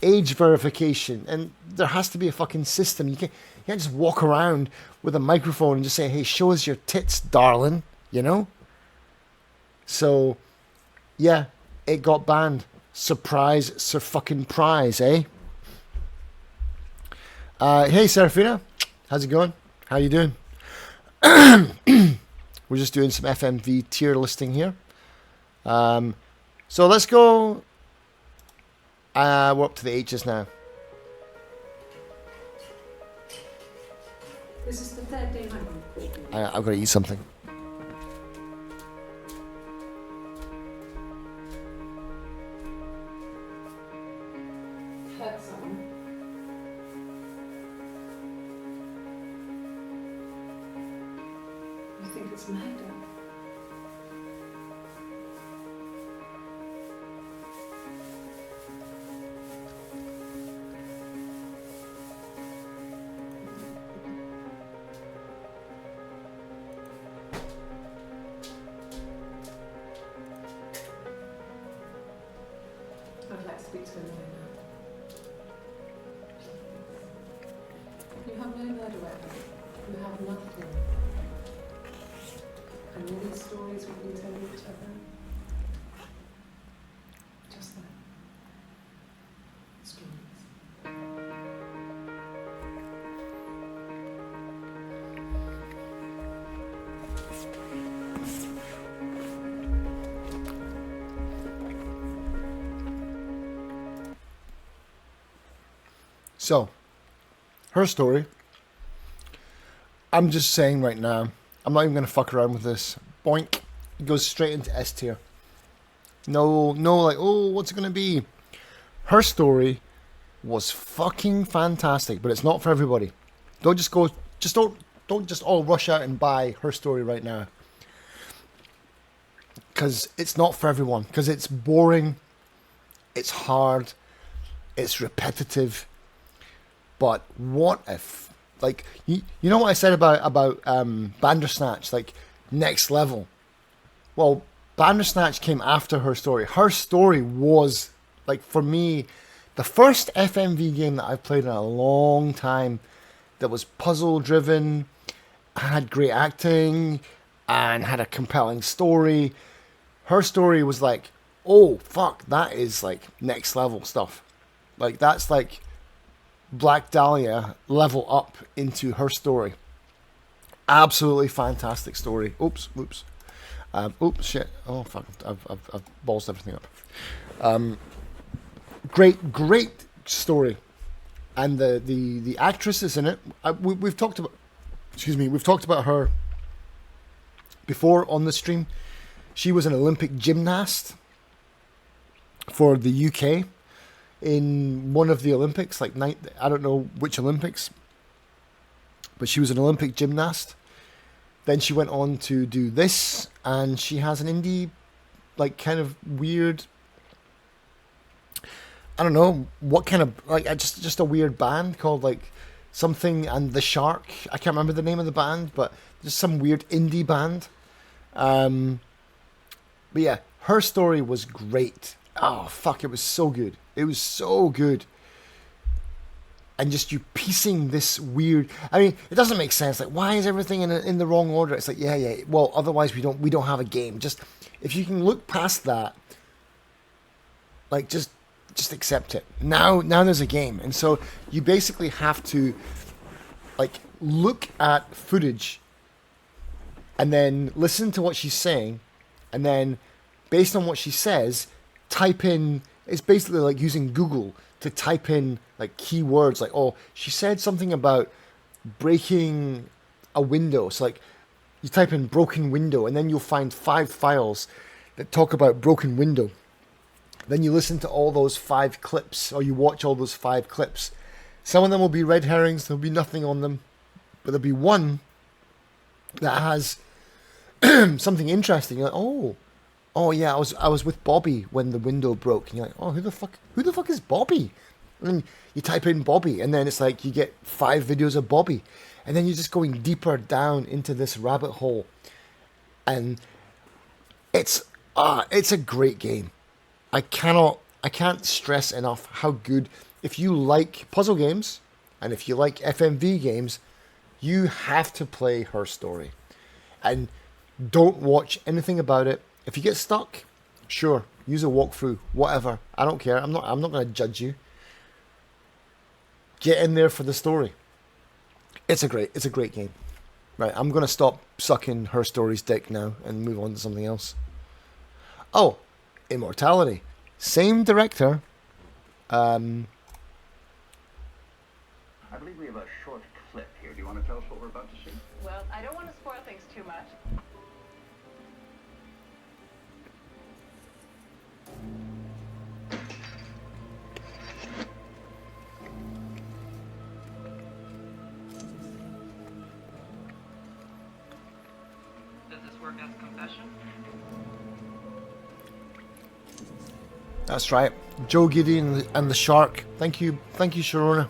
age verification, and there has to be a fucking system. You can't just walk around with a microphone and just say, "Hey, show us your tits, darling." So, yeah, it got banned. Surprise, fucking prize, eh? Hey, Serafina, how's it going? How you doing? We're just doing some FMV tier listing here. So let's go. We're up to the H's now. This is the third day I've got to eat something. Hurt someone. You think it's murder? I'd like to speak to him now. You have no murder weapon. You have nothing. And all these stories we've been telling each other. Just that. Stories. So, her story. I'm just saying right now, I'm not even going to fuck around with this. Boink. It goes straight into S tier. No, like, oh, what's it going to be? Her story was fucking fantastic, but it's not for everybody. Don't just all rush out and buy her story right now. Because it's not for everyone. Because it's boring. It's hard. It's repetitive. But what if, like, you know what I said about Bandersnatch, like, next level? Well, Bandersnatch came after her story. Her story was, like, for me, the first FMV game that I've played in a long time that was puzzle-driven, had great acting, and had a compelling story. Her story was like, oh, fuck, that is, like, next level stuff. Like, that's, like, Black Dahlia level up into her story. Absolutely fantastic story. Oops, shit. Oh, fuck, I've ballsed everything up. Great story. And the actress is in it. We've talked about her before on the stream. She was an Olympic gymnast for the UK in one of the Olympics, like I don't know which Olympics. but she was an Olympic gymnast. Then she went on to do this, and she has an indie, like, kind of weird, I don't know what kind of, like, just a weird band called like something and the Shark. I can't remember the name of the band, but just some weird indie band. But yeah, her story was great. Oh fuck, it was so good. It was so good. And just you piecing this weird. I mean, it doesn't make sense. Like, why is everything in the wrong order? It's like, yeah. Well, otherwise we don't have a game. Just if you can look past that, like just accept it. Now there's a game, and so you basically have to like look at footage, and then listen to what she's saying, and then based on what she says, type in. It's basically like using Google to type in like keywords, like, oh, she said something about breaking a window. So like you type in broken window, and then you'll find 5 files that talk about broken window. Then you listen to all those 5 clips, or you watch all those 5 clips. Some of them will be red herrings, there'll be nothing on them, but there'll be one that has something interesting. You're like, oh yeah, I was with Bobby when the window broke. And you're like, oh, who the fuck is Bobby? And then you type in Bobby, and then it's like you get 5 videos of Bobby, and then you're just going deeper down into this rabbit hole, and it's a great game. I can't stress enough how good. If you like puzzle games and if you like FMV games, you have to play Her Story. And don't watch anything about it. If you get stuck, sure, use a walkthrough, whatever. I don't care. I'm not going to judge you. Get in there for the story. It's a great game. Right, I'm going to stop sucking Her Story's dick now and move on to something else. Oh, Immortality. Same director. I believe we have a short clip here. Do you want to tell us what we're about to see? Well, I don't want to spoil things too much. Does this work as a confession? That's right. Joe Gideon and the Shark. Thank you, Sharona.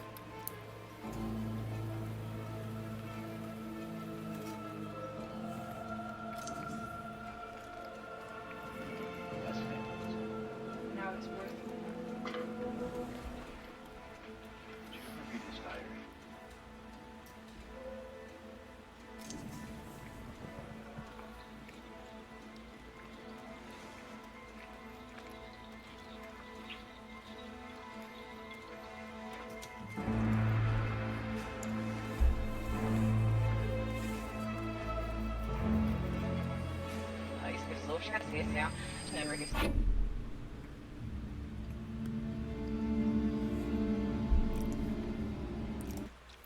Now it's worth it. Read this diary.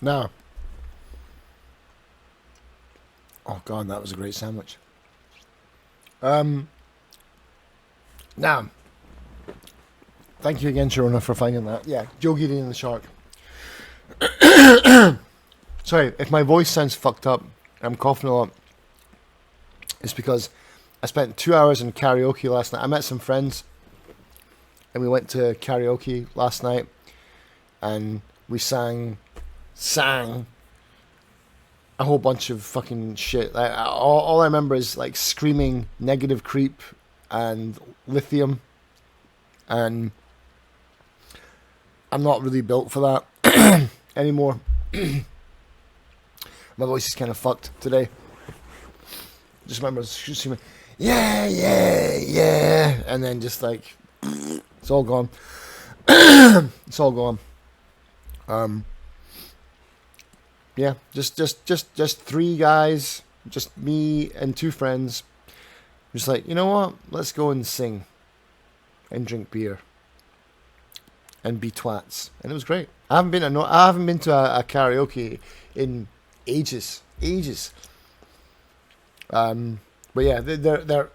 Now. Oh god, that was a great sandwich. Now. Thank you again, Sharona, for finding that. Yeah, Joe Gideon and the Shark. Sorry, if my voice sounds fucked up, I'm coughing a lot. It's because I spent 2 hours in karaoke last night. I met some friends, and we went to karaoke last night, and we sang a whole bunch of fucking shit. Like, all I remember is like screaming Negative Creep and Lithium, and I'm not really built for that anymore. My voice is kind of fucked today. Just remember screaming, yeah, and then just like it's all gone. It's all gone. Yeah, just 3 guys, just me and 2 friends. Just like, you know what? Let's go and sing and drink beer and be twats. And it was great. I haven't been to a karaoke in ages. But yeah, they're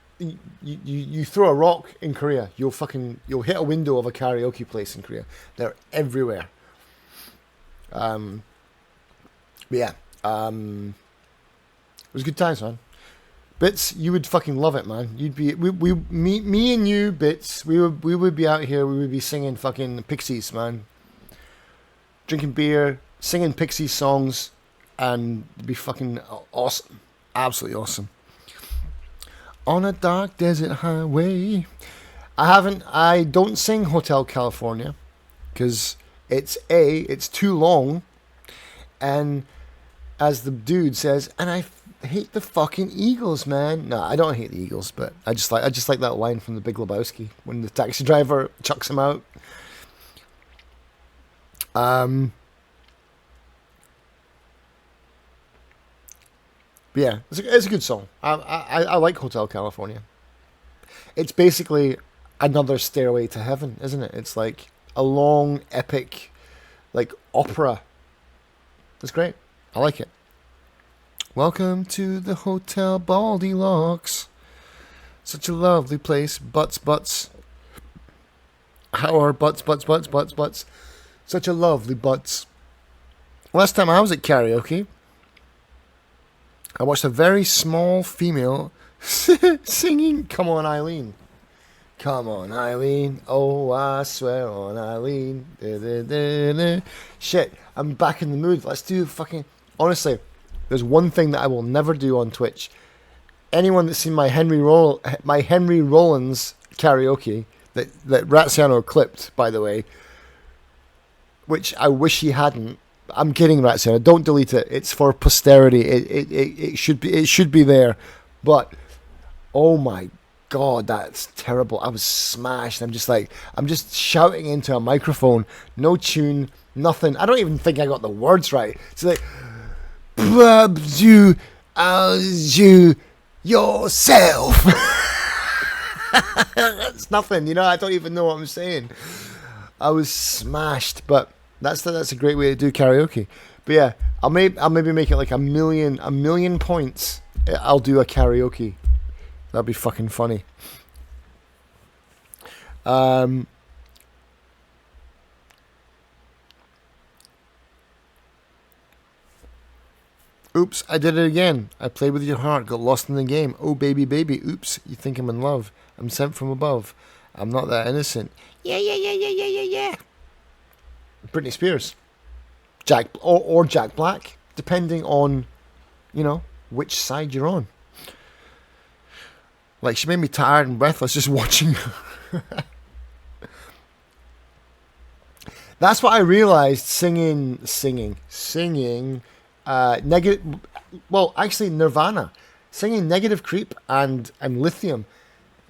you throw a rock in Korea, you'll hit a window of a karaoke place in Korea. They're everywhere. But yeah, It was good times, man. Bits, you would fucking love it, man. You'd be me and you, Bits. We would be out here. We would be singing fucking Pixies, man. Drinking beer, singing Pixies songs, and it'd be fucking awesome. Absolutely awesome. On a dark desert highway. I don't sing Hotel California because it's too long, and as the dude says, and I hate the fucking Eagles, man. No, I don't hate the Eagles, but I just like that line from The Big Lebowski when the taxi driver chucks him out. But yeah, it's a good song. I like Hotel California. It's basically another Stairway to Heaven, isn't it? It's like a long, epic, like opera. It's great. I like it. Welcome to the Hotel Baldilocks. Such a lovely place. Butts. How are butts. Such a lovely butts. Last time I was at karaoke, I watched a very small female singing Come On Eileen. Come on, Eileen. Oh, I swear on Eileen. Shit, I'm back in the mood. Let's do fucking... Honestly, there's one thing that I will never do on Twitch. Anyone that's seen my Henry Rollins karaoke that Raziano clipped, by the way, which I wish he hadn't. I'm kidding, Raziano. Don't delete it. It's for posterity. It should be there. But oh my God, that's terrible. I was smashed. I'm just shouting into a microphone. No tune, nothing. I don't even think I got the words right. It's like, you yourself. That's nothing, I don't even know what I'm saying. I was smashed, but that's a great way to do karaoke. But yeah, I'll maybe make it like a million points. I'll do a karaoke. That'd be fucking funny. Oops, I did it again. I played with your heart, got lost in the game. Oh, baby, baby. Oops, you think I'm in love. I'm sent from above. I'm not that innocent. Yeah. Britney Spears. Jack or Jack Black, depending on, which side you're on. Like, she made me tired and breathless just watching her. That's what I realized singing negative, well, actually Nirvana, singing Negative Creep and Lithium.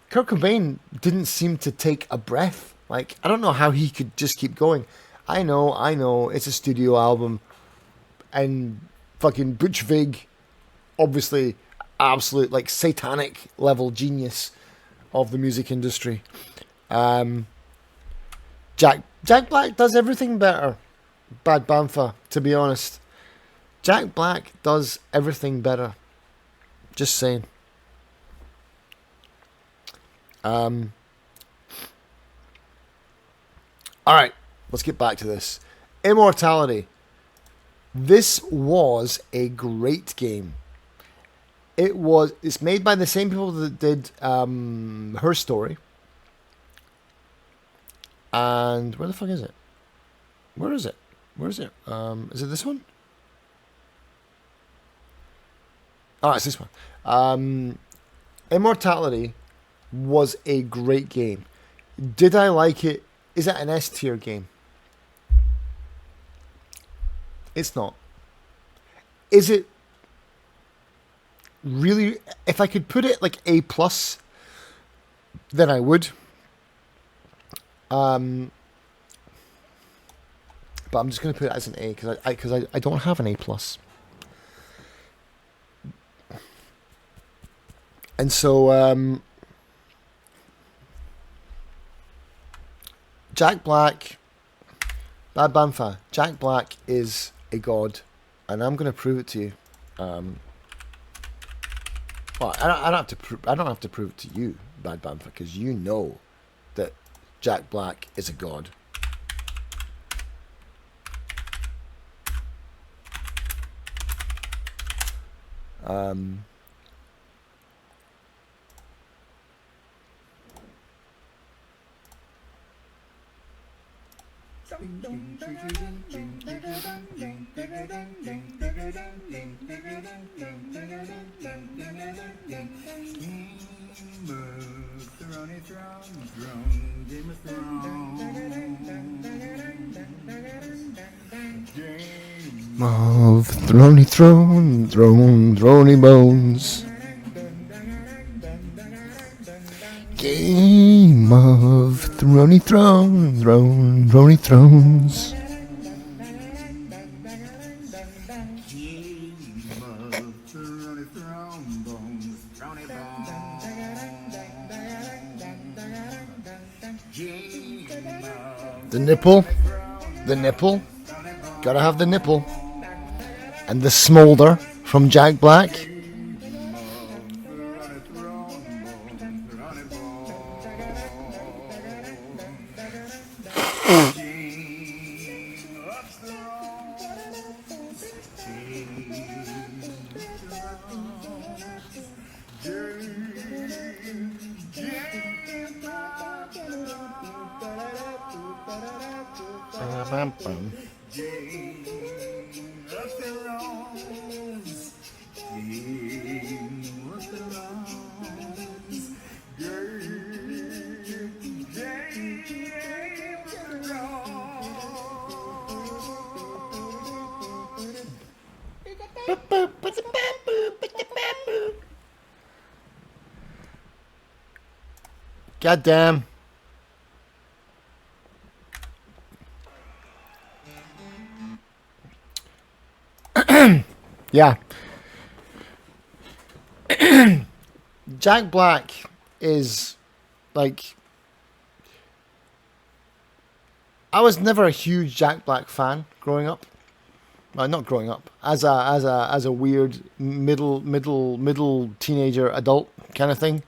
Kurt Cobain didn't seem to take a breath. Like, I don't know how he could just keep going. I know, it's a studio album, and fucking Butch Vig, obviously, absolute, like, satanic level genius of the music industry. Jack Black does everything better. Bad Bantha, to be honest. Jack Black does everything better. Just saying. Alright, let's get back to this. Immortality. This was a great game. It's made by the same people that did Her Story. And where the fuck is it? Where is it? Is it this one? Oh, it's this one. Immortality was a great game. Did I like it? Is it an S tier game? It's not. Is it really? If I could put it like A+, then I would. But I'm just going to put it as an A because I don't have an A+. And so Jack Black, Bad Bantha, Jack Black is a god, and I'm going to prove it to you. Well, I don't have to prove it to you, Bad Bantha, because you know that Jack Black is a god. Um, of throny bones. Game of throny thrones. The nipple. Gotta have the nipple. And the smolder from Jack Black. God damn. Yeah. Jack Black is like, I was never a huge Jack Black fan growing up. Well, not growing up, as a weird middle teenager adult kind of thing.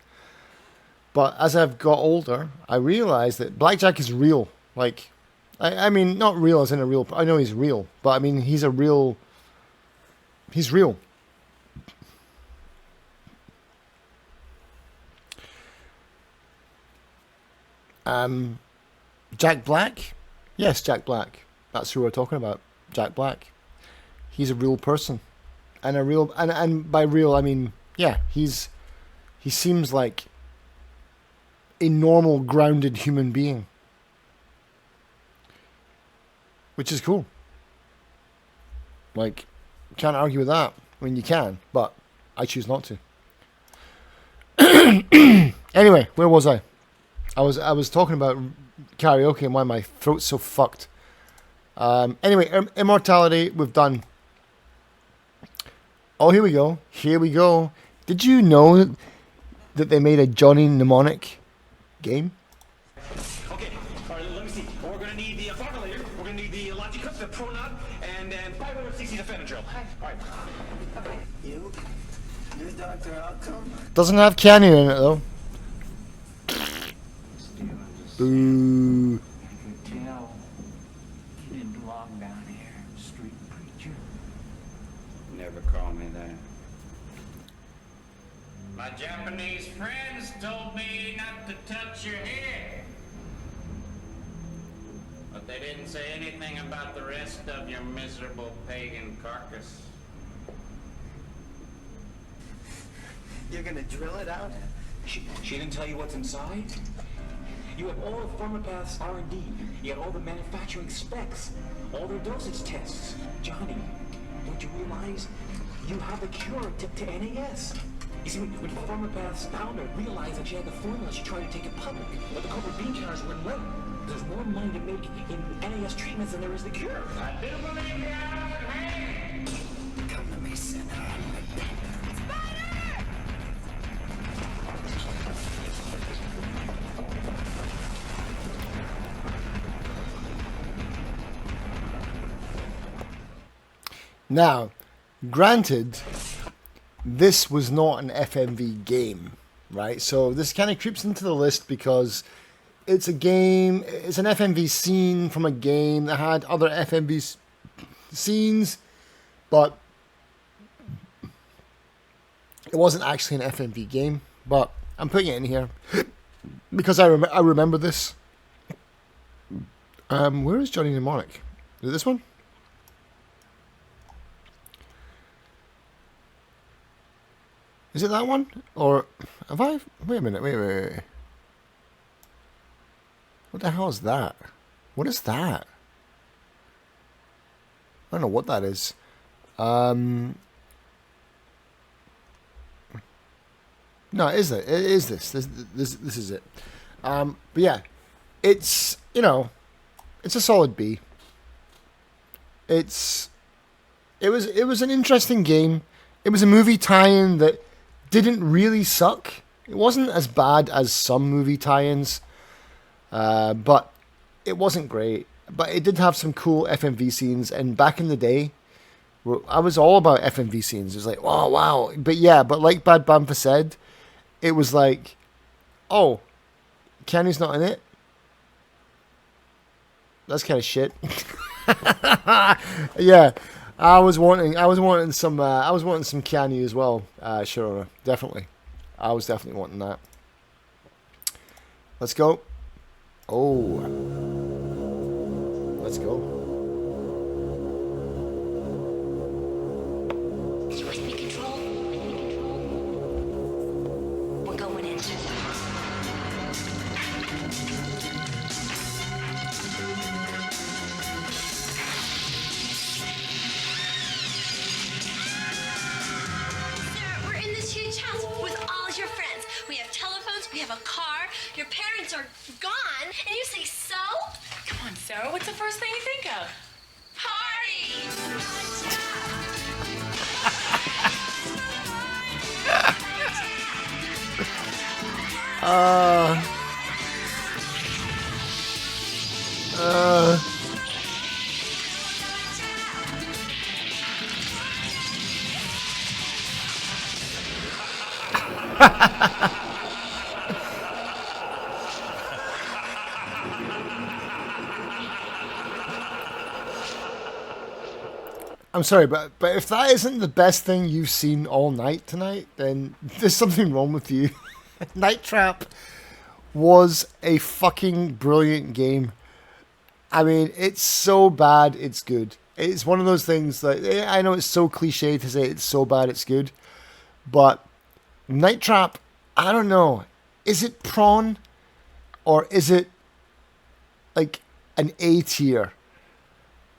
But as I've got older, I realized that Blackjack is real. Like, I mean, not real as in a real. I know he's real, but I mean he's real. Jack Black? Yes, Jack Black. That's who we're talking about. Jack Black. He's a real person. And a real and by real I mean, yeah, he seems like a normal, grounded human being. Which is cool. Like, can't argue with that. I mean, you can, but I choose not to. Anyway, where was I? I was talking about karaoke and why my throat's so fucked. Anyway, immortality, we've done. Oh, here we go. Did you know that they made a Johnny Mnemonic game? Okay, all right, let me see. We're going to need the Bartolator, we're going to need the Logic Cup, the Pronut, and 560 the Fenadryl. All right. Okay. You, Dr. Outcome. Doesn't have Keanu in it, though. Boo. Tell you didn't belong down here, street preacher. Never call me that. My Japanese friends told me not to touch your hair. But they didn't say anything about the rest of your miserable pagan carcass. You're gonna drill it out? She didn't tell you what's inside? You have all of Pharmapath's R&D. You have all the manufacturing specs, all their dosage tests. Johnny, don't you realize you have the cure to NAS? You see, when Pharmapath's founder realized that she had the formula, she tried to take it public. But the corporate bean counters wouldn't let her. There's more money to make in NAS treatments than there is the cure. I do believe you have it, man. Come to me, sinner. Now, granted, this was not an FMV game, right? So this kind of creeps into the list because it's a game, it's an FMV scene from a game that had other FMV scenes, but It wasn't actually an FMV game, but I'm putting it in here because I remember this. Where is Johnny Mnemonic? Is it this one? Is it that one? Or have I? Wait a minute. Wait. What the hell is that? What is that? I don't know what that is. No, it is it? It is this. This is it. But yeah, it's, you know, it's a solid B. It was an interesting game. It was a movie tie-in that didn't really suck. It wasn't as bad as some movie tie-ins, but it wasn't great. But it did have some cool FMV scenes, and back in the day, I was all about FMV scenes. It was like, oh, wow. But yeah, but like Bad Bamfa said, it was like, oh, Keanu's not in it? That's kind of shit. Yeah, I was wanting some Keanu as well. Sure, definitely. I was definitely wanting that. Let's go. Oh, let's go. You with me, Control? We're going in. We're in this huge house with all your friends. We have telephones, we have a car, your parents are gone, and you say so? Come on, Sarah, what's the first thing you think of? I'm sorry, but if that isn't the best thing you've seen all night tonight, then there's something wrong with you. Night Trap was a fucking brilliant game. I mean, it's so bad, it's good. It's one of those things that, I know it's so cliche to say it's so bad, it's good, but Night Trap, I don't know. Is it prawn, or is it like an A tier?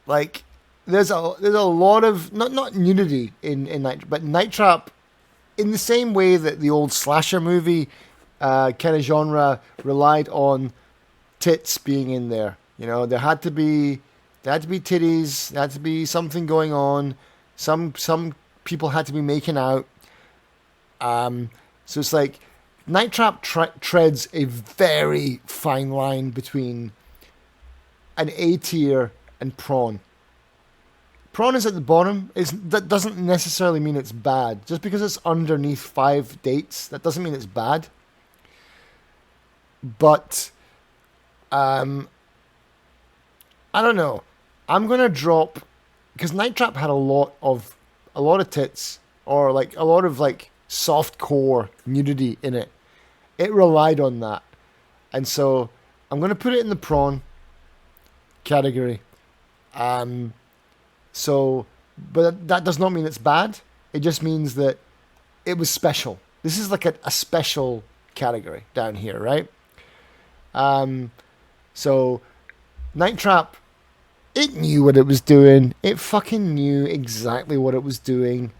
Like, there's a lot of not nudity in Night, but Night Trap, in the same way that the old slasher movie kind of genre relied on tits being in there. You know, there had to be titties, there had to be something going on. Some people had to be making out. So it's like Night Trap treads a very fine line between an A tier and prawn. Prawn is at the bottom. That doesn't necessarily mean it's bad. Just because it's underneath 5 dates, that doesn't mean it's bad. But I don't know. I'm gonna drop, because Night Trap had a lot of tits, or like a lot of like soft core nudity in it. It relied on that, and so I'm gonna put it in the prawn category. So, but that does not mean it's bad. It just means that it was special. This is like a special category down here, right? So Night Trap, it knew what it was doing. It fucking knew exactly what it was doing.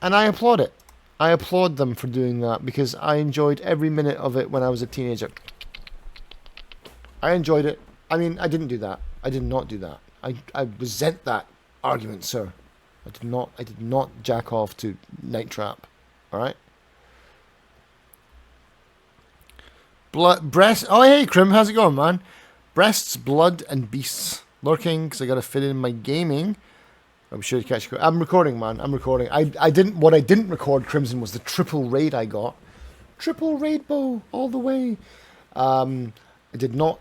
And I applaud it. I applaud them for doing that, because I enjoyed every minute of it when I was a teenager. I enjoyed it. I mean, I didn't do that. I did not do that. I resent that argument, sir. I did not jack off to Night Trap. All right. Breast. Oh, hey, Krim, how's it going, man? Breasts, blood, and beasts. Lurking, because I got to fit in my gaming. I'm sure you catch. I'm recording, man. I'm recording. I didn't. What I didn't record, Crimson, was the triple raid I got. Triple rainbow all the way. I did not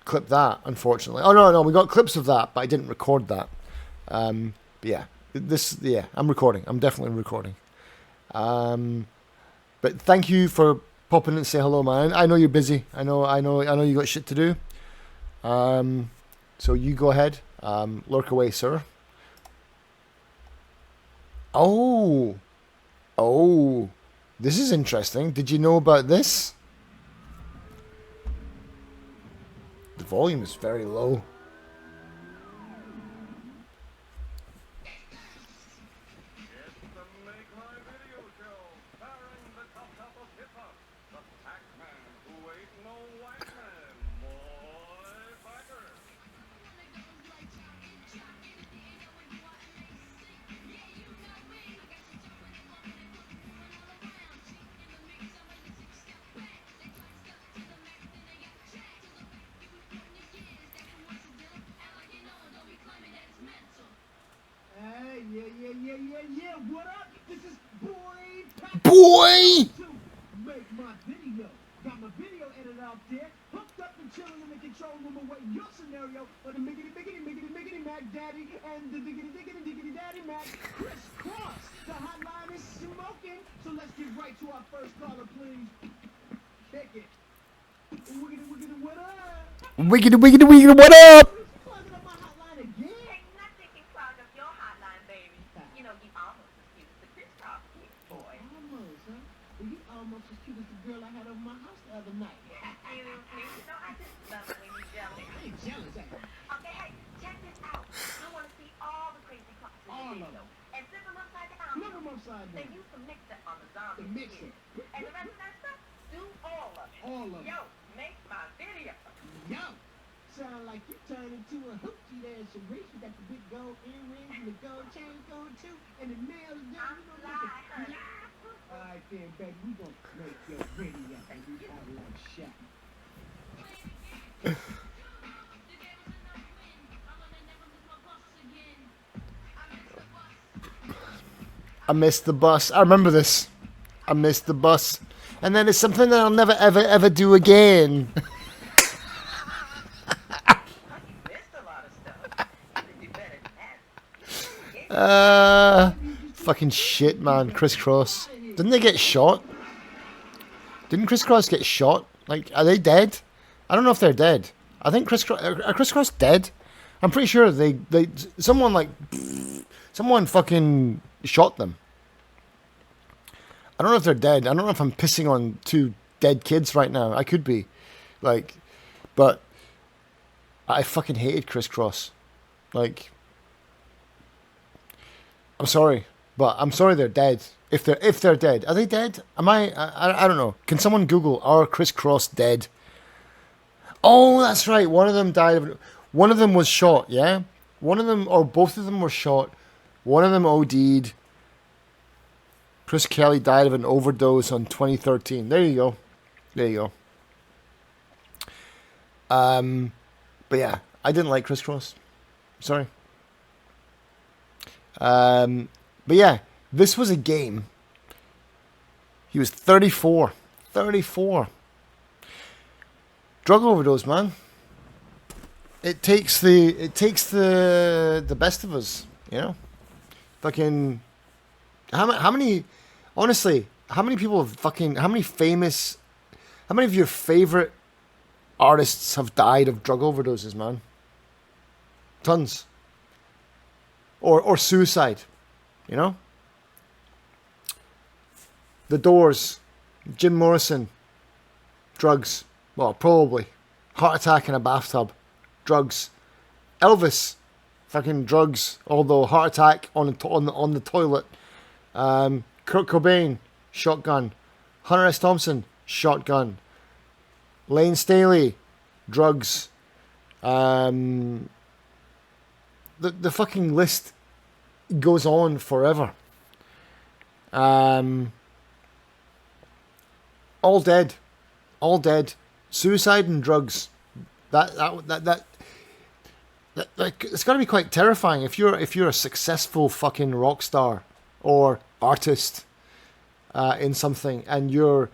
clip that, unfortunately. Oh no, we got clips of that, but I didn't record that. But yeah, I'm recording. I'm definitely recording. But thank you for popping in and say hello, man. I know you're busy. I know you got shit to do. So you go ahead. Lurk away, sir. Oh, this is interesting. Did you know about this? The volume is very low. Hey, yeah. What up? This is Boy! Make my video. Got my video editor out there, hooked up and chilling in the control room awaiting your scenario for the miggity Mac Daddy and the diggity Daddy Mac. Chris Cross. The hotline is smoking, so let's get right to our first caller, please. Kick it. Wiggity, what up? Wiggity, what up? Clogging up my hotline again? Hey, nothing can clog up your hotline, baby. You know, you almost as cute as the crisscross kid, boy. Almost, huh? Well, you almost as cute as the girl I had over my house the other night. Excuse me. You know, I just love it when you're jealous. I ain't jealous, Okay, hey, check this out. I want to see all the crazy clocks in All the of video. them. And flip them upside down. Flip 'em upside down. Then use the mixer on the zombie. The mixer. And the rest of that stuff, do all of it. All of it. Yo, make my video. Yo! Sound like you turned into a hoochie there, Sharice. You got the big gold earrings and the gold chain going too, and the nails done. You know what I'm saying? Alright then, baby, we gonna make your video and we out like Shaq. I missed the bus. I remember this. I missed the bus. And then it's something that I'll never, ever do again. Fucking shit, man. Crisscross. Didn't they get shot? Didn't Crisscross get shot? Like, are they dead? I don't know if they're dead. I think are Crisscross dead? I'm pretty sure someone fucking shot them. I don't know if they're dead. I don't know if I'm pissing on two dead kids right now. I could be. Like, but I fucking hated Crisscross. Like, I'm sorry, but I'm sorry they're dead. If they're dead, are they dead? Am I don't know. Can someone Google, are Crisscross dead? Oh, that's right. One of them died. One of them was shot. Yeah, one of them or both of them were shot. One of them OD'd. Chris Kelly died of an overdose on 2013. There you go. But yeah, I didn't like Crisscross. Sorry. But yeah, this was a game. He was 34. 34. Drug overdose, man. It takes the best of us, you know? Fucking how many honestly, how many people have how many of your favorite artists have died of drug overdoses, man? Tons. Or suicide, you know? The Doors, Jim Morrison, drugs. Well, probably. Heart attack in a bathtub, drugs. Elvis, fucking drugs. Although heart attack on the toilet. Kurt Cobain, shotgun. Hunter S. Thompson, shotgun. Lane Staley, drugs. The fucking list goes on forever. All dead. Suicide and drugs. That it's got to be quite terrifying if you're a successful fucking rock star or artist in something, and you're,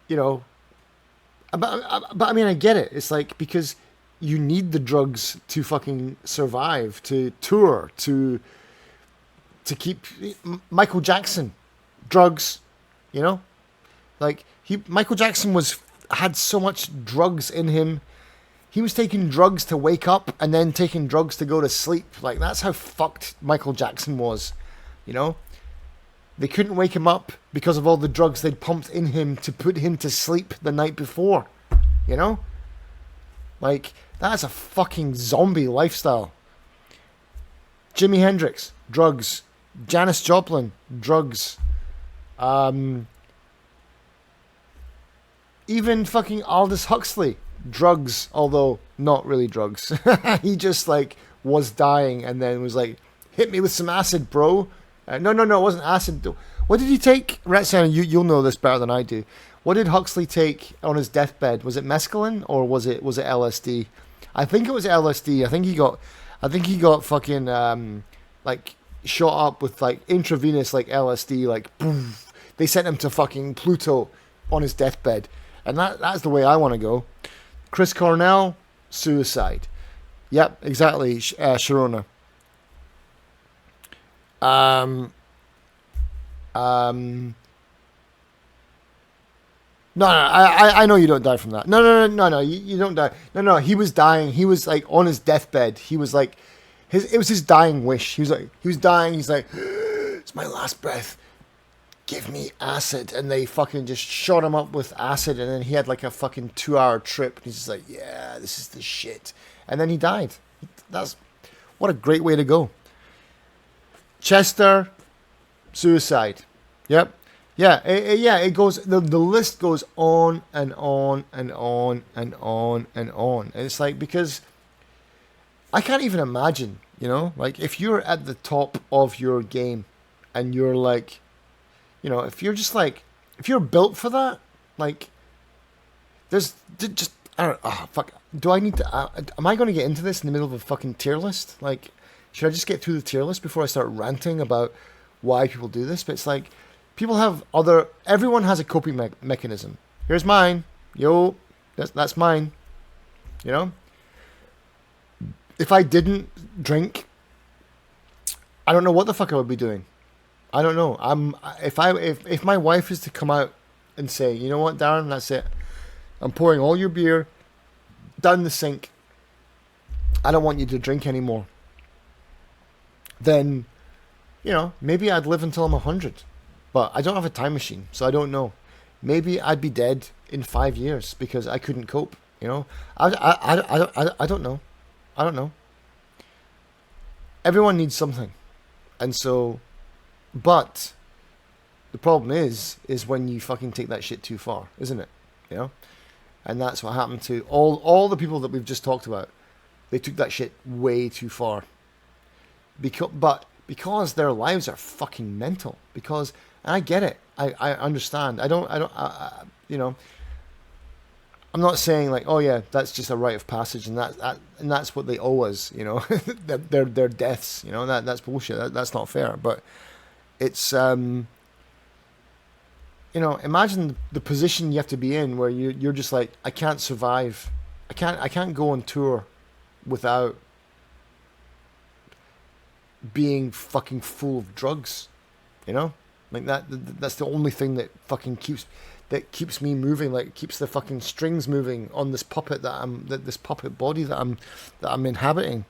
you know. But I mean, I get it. It's like, because you need the drugs to fucking survive, to tour, to keep. Michael Jackson drugs, you know, like Michael Jackson had so much drugs in him. He was taking drugs to wake up and then taking drugs to go to sleep. Like, that's how fucked Michael Jackson was, you know. They couldn't wake him up because of all the drugs they'd pumped in him to put him to sleep the night before, you know. Like, that's a fucking zombie lifestyle. Jimi Hendrix, drugs. Janis Joplin, drugs. Even fucking Aldous Huxley, drugs, although not really drugs. He just like was dying and then was like, hit me with some acid, bro. No, it wasn't acid. What did he take? Retsan, you'll know this better than I do. What did Huxley take on his deathbed? Was it mescaline or was it LSD? I think it was LSD. I think he got fucking like shot up with like intravenous like LSD. Like, boom. They sent him to fucking Pluto on his deathbed, and that's the way I want to go. Chris Cornell, suicide. Yep, exactly, Sharona. No, I know you don't die from that. No, you don't die. No, he was dying. He was like on his deathbed. He was like, it was his dying wish. He was dying. He's like, it's my last breath. Give me acid. And they fucking just shot him up with acid. And then he had like a fucking 2-hour trip. And he's just like, yeah, this is the shit. And then he died. What a great way to go. Chester, suicide. Yep. Yeah, it goes, the list goes on and on and on and on and on. And it's like, because I can't even imagine, you know, like if you're at the top of your game and you're like, you know, if you're just like, if you're built for that, like, there's just, I don't, fuck, do I need to, am I going to get into this in the middle of a fucking tier list? Like, should I just get through the tier list before I start ranting about why people do this? But it's like, people have everyone has a coping mechanism. Here's mine. Yo, that's mine. You know? If I didn't drink, I don't know what the fuck I would be doing. I don't know. If my wife is to come out and say, you know what, Darren, that's it. I'm pouring all your beer down the sink. I don't want you to drink anymore. Then, you know, maybe I'd live until I'm 100. But I don't have a time machine, so I don't know. Maybe I'd be dead in 5 years because I couldn't cope. You know, I don't know. I don't know. Everyone needs something, and so, but the problem is when you fucking take that shit too far, isn't it? You know, and that's what happened to all the people that we've just talked about. They took that shit way too far. Because their lives are fucking mental. Because, and I get it. I understand. You know, I'm not saying like, oh yeah, that's just a rite of passage and that's what they owe us, you know, their deaths, you know, that's bullshit. That's not fair. But it's, you know, imagine the position you have to be in where you're just like, I can't survive. I can't go on tour without being fucking full of drugs, you know, like that's the only thing that fucking keeps me moving, like keeps the fucking strings moving on this puppet this puppet body that I'm inhabiting.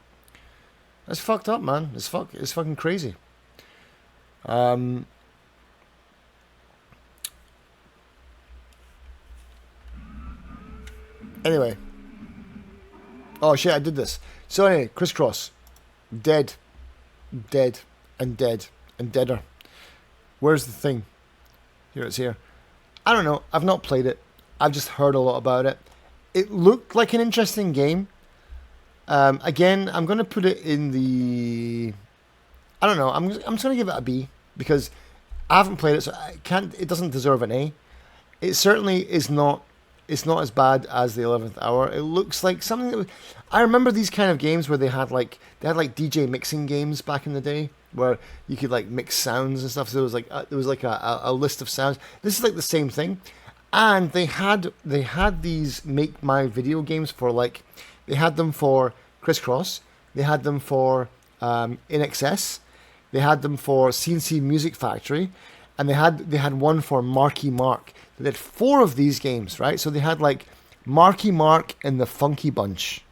That's fucked up, man. It's fucking crazy. Anyway. Oh shit, I did this. So anyway, Crisscross. Dead, and deader. Where's the thing? Here it's here. I don't know. I've not played it. I've just heard a lot about it. It looked like an interesting game. Again, I'm going to put it in the... I don't know. I'm just going to give it a B because I haven't played it, so it doesn't deserve an A. It certainly is not... It's not as bad as the 11th Hour. It looks like something that was... I remember these kind of games where they had like DJ mixing games back in the day where you could like mix sounds and stuff. So there was like a list of sounds. This is like the same thing, and they had these Make My Video games for like, they had them for Crisscross, they had them for In Excess, they had them for CNC Music Factory, and they had one for Marky Mark. They had 4 of these games, right? So they had like Marky Mark and the Funky Bunch.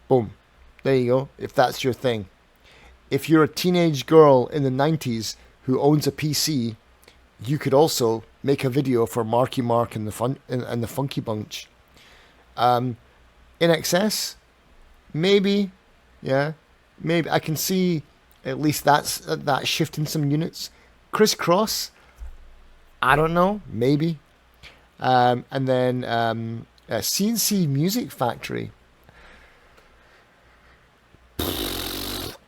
Boom. There you go, if that's your thing. If you're a teenage girl in the 90s who owns a PC, you could also make a video for Marky Mark and the Funky Bunch. In excess, maybe, yeah, maybe I can see at least that shifting some units. Crisscross, I don't know, maybe. And then CNC Music Factory.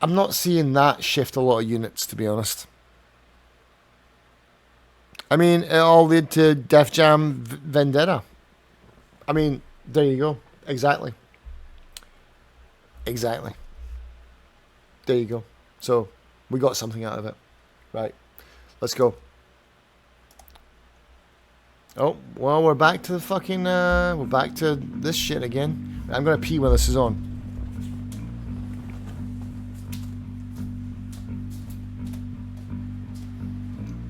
I'm not seeing that shift a lot of units, to be honest. I mean, it all led to Def Jam Vendetta. I mean, there you go. Exactly. Exactly. There you go. So, we got something out of it. Right. Let's go. Oh, well, we're back to the fucking, we're back to this shit again. I'm gonna pee when this is on.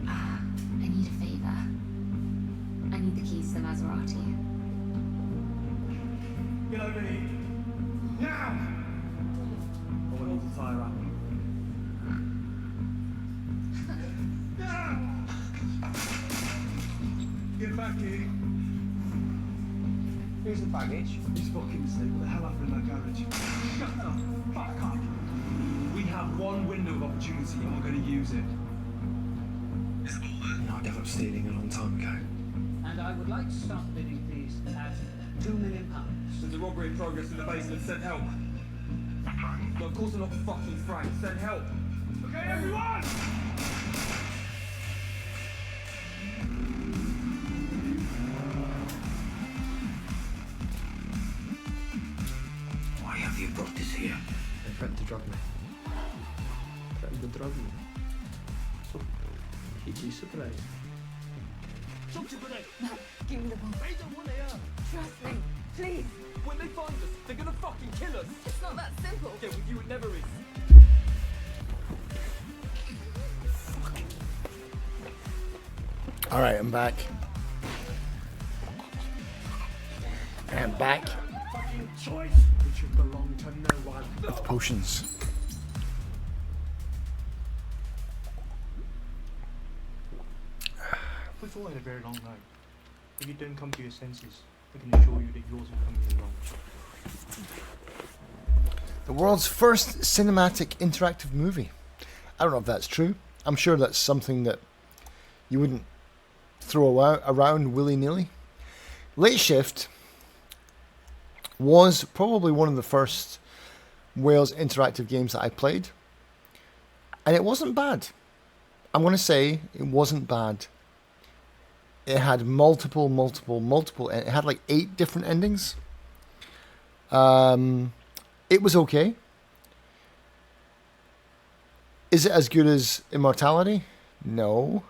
I need a favor. I need the keys to the Maserati. Get over here. Now! I will hold the fire up. Get back here. Here's the baggage. He's fucking asleep. What the hell happened in that garage? Shut the fuck up. We have one window of opportunity and we're going to use it. Is the ball there? No, I gave up stealing a long time ago. And I would like to start bidding, please, at £2 million. There's a robbery in progress in the basement. Send help. No, of course I'm not fucking Frank. Send help. Okay, everyone! Why have you brought this here? They threatened to drug me. Threatened to drug me. So, he surprised. Give me the ball. They don't want it. Trust me, please. When they find us, they're gonna fucking kill us. It's not that simple. Yeah, with you it never is. All right, I'm back. I'm back Fucking choice. It should belong to no one. with potions. We've all had a very long night. If you don't come to your senses, I can assure you that yours will come along. The world's first cinematic interactive movie. I don't know if that's true. I'm sure that's something that you wouldn't throw around willy-nilly. Late Shift was probably one of the first Wales interactive games that I played. And it wasn't bad. I'm going to say it wasn't bad. It had multiple. It had like 8 different endings. It was okay. Is it as good as Immortality? No.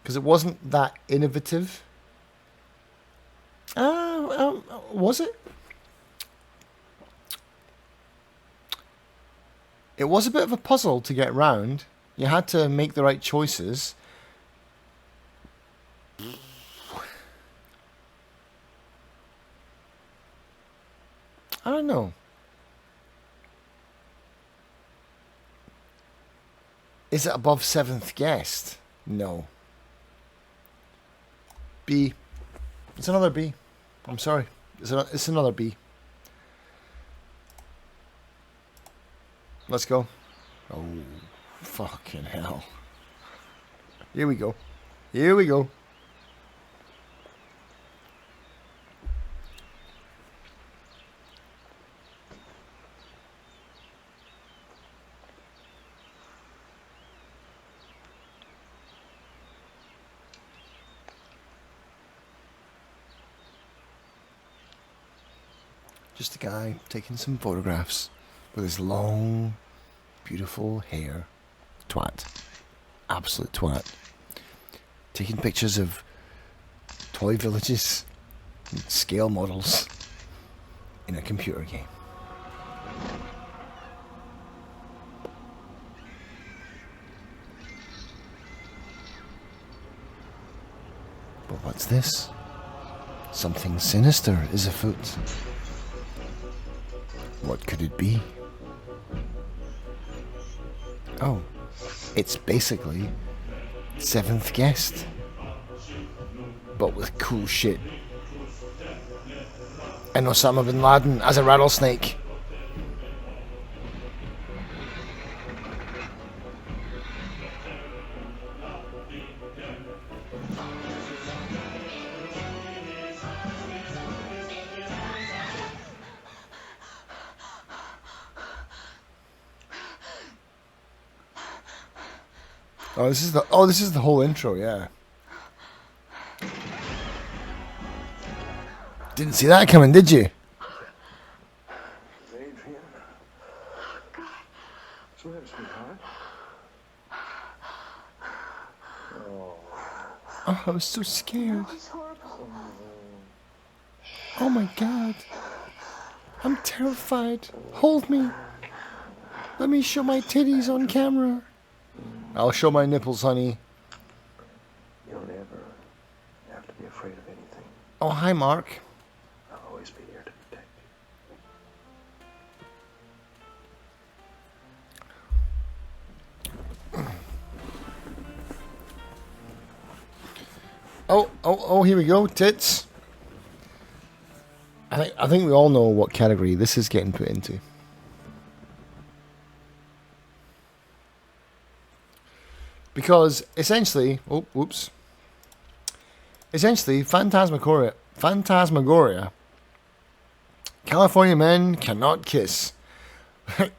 Because it wasn't that innovative. Was it? It was a bit of a puzzle to get around. You had to make the right choices. I don't know. Is it above Seventh Guest? No. B. It's another B. I'm sorry. It's another B. Let's go. Oh, fucking hell. Here we go. Here we go. Just a guy taking some photographs with his long, beautiful hair. Twat. Absolute twat. Taking pictures of toy villages and scale models in a computer game. But what's this? Something sinister is afoot. What could it be? Oh, it's basically Seventh Guest, but with cool shit. And Osama bin Laden as a rattlesnake. This is the whole intro, yeah. Didn't see that coming, did you? Adrian. What's the matter, sweetheart? Oh, I was so scared. Oh my god. I'm terrified. Hold me. Let me show my titties on camera. I'll show my nipples, honey. You'll never have to be afraid of anything. Oh, hi, Mark. I'll always be here to protect you. Oh, here we go, tits. I think we all know what category this is getting put into. Because essentially, essentially, Phantasmagoria, California men cannot kiss.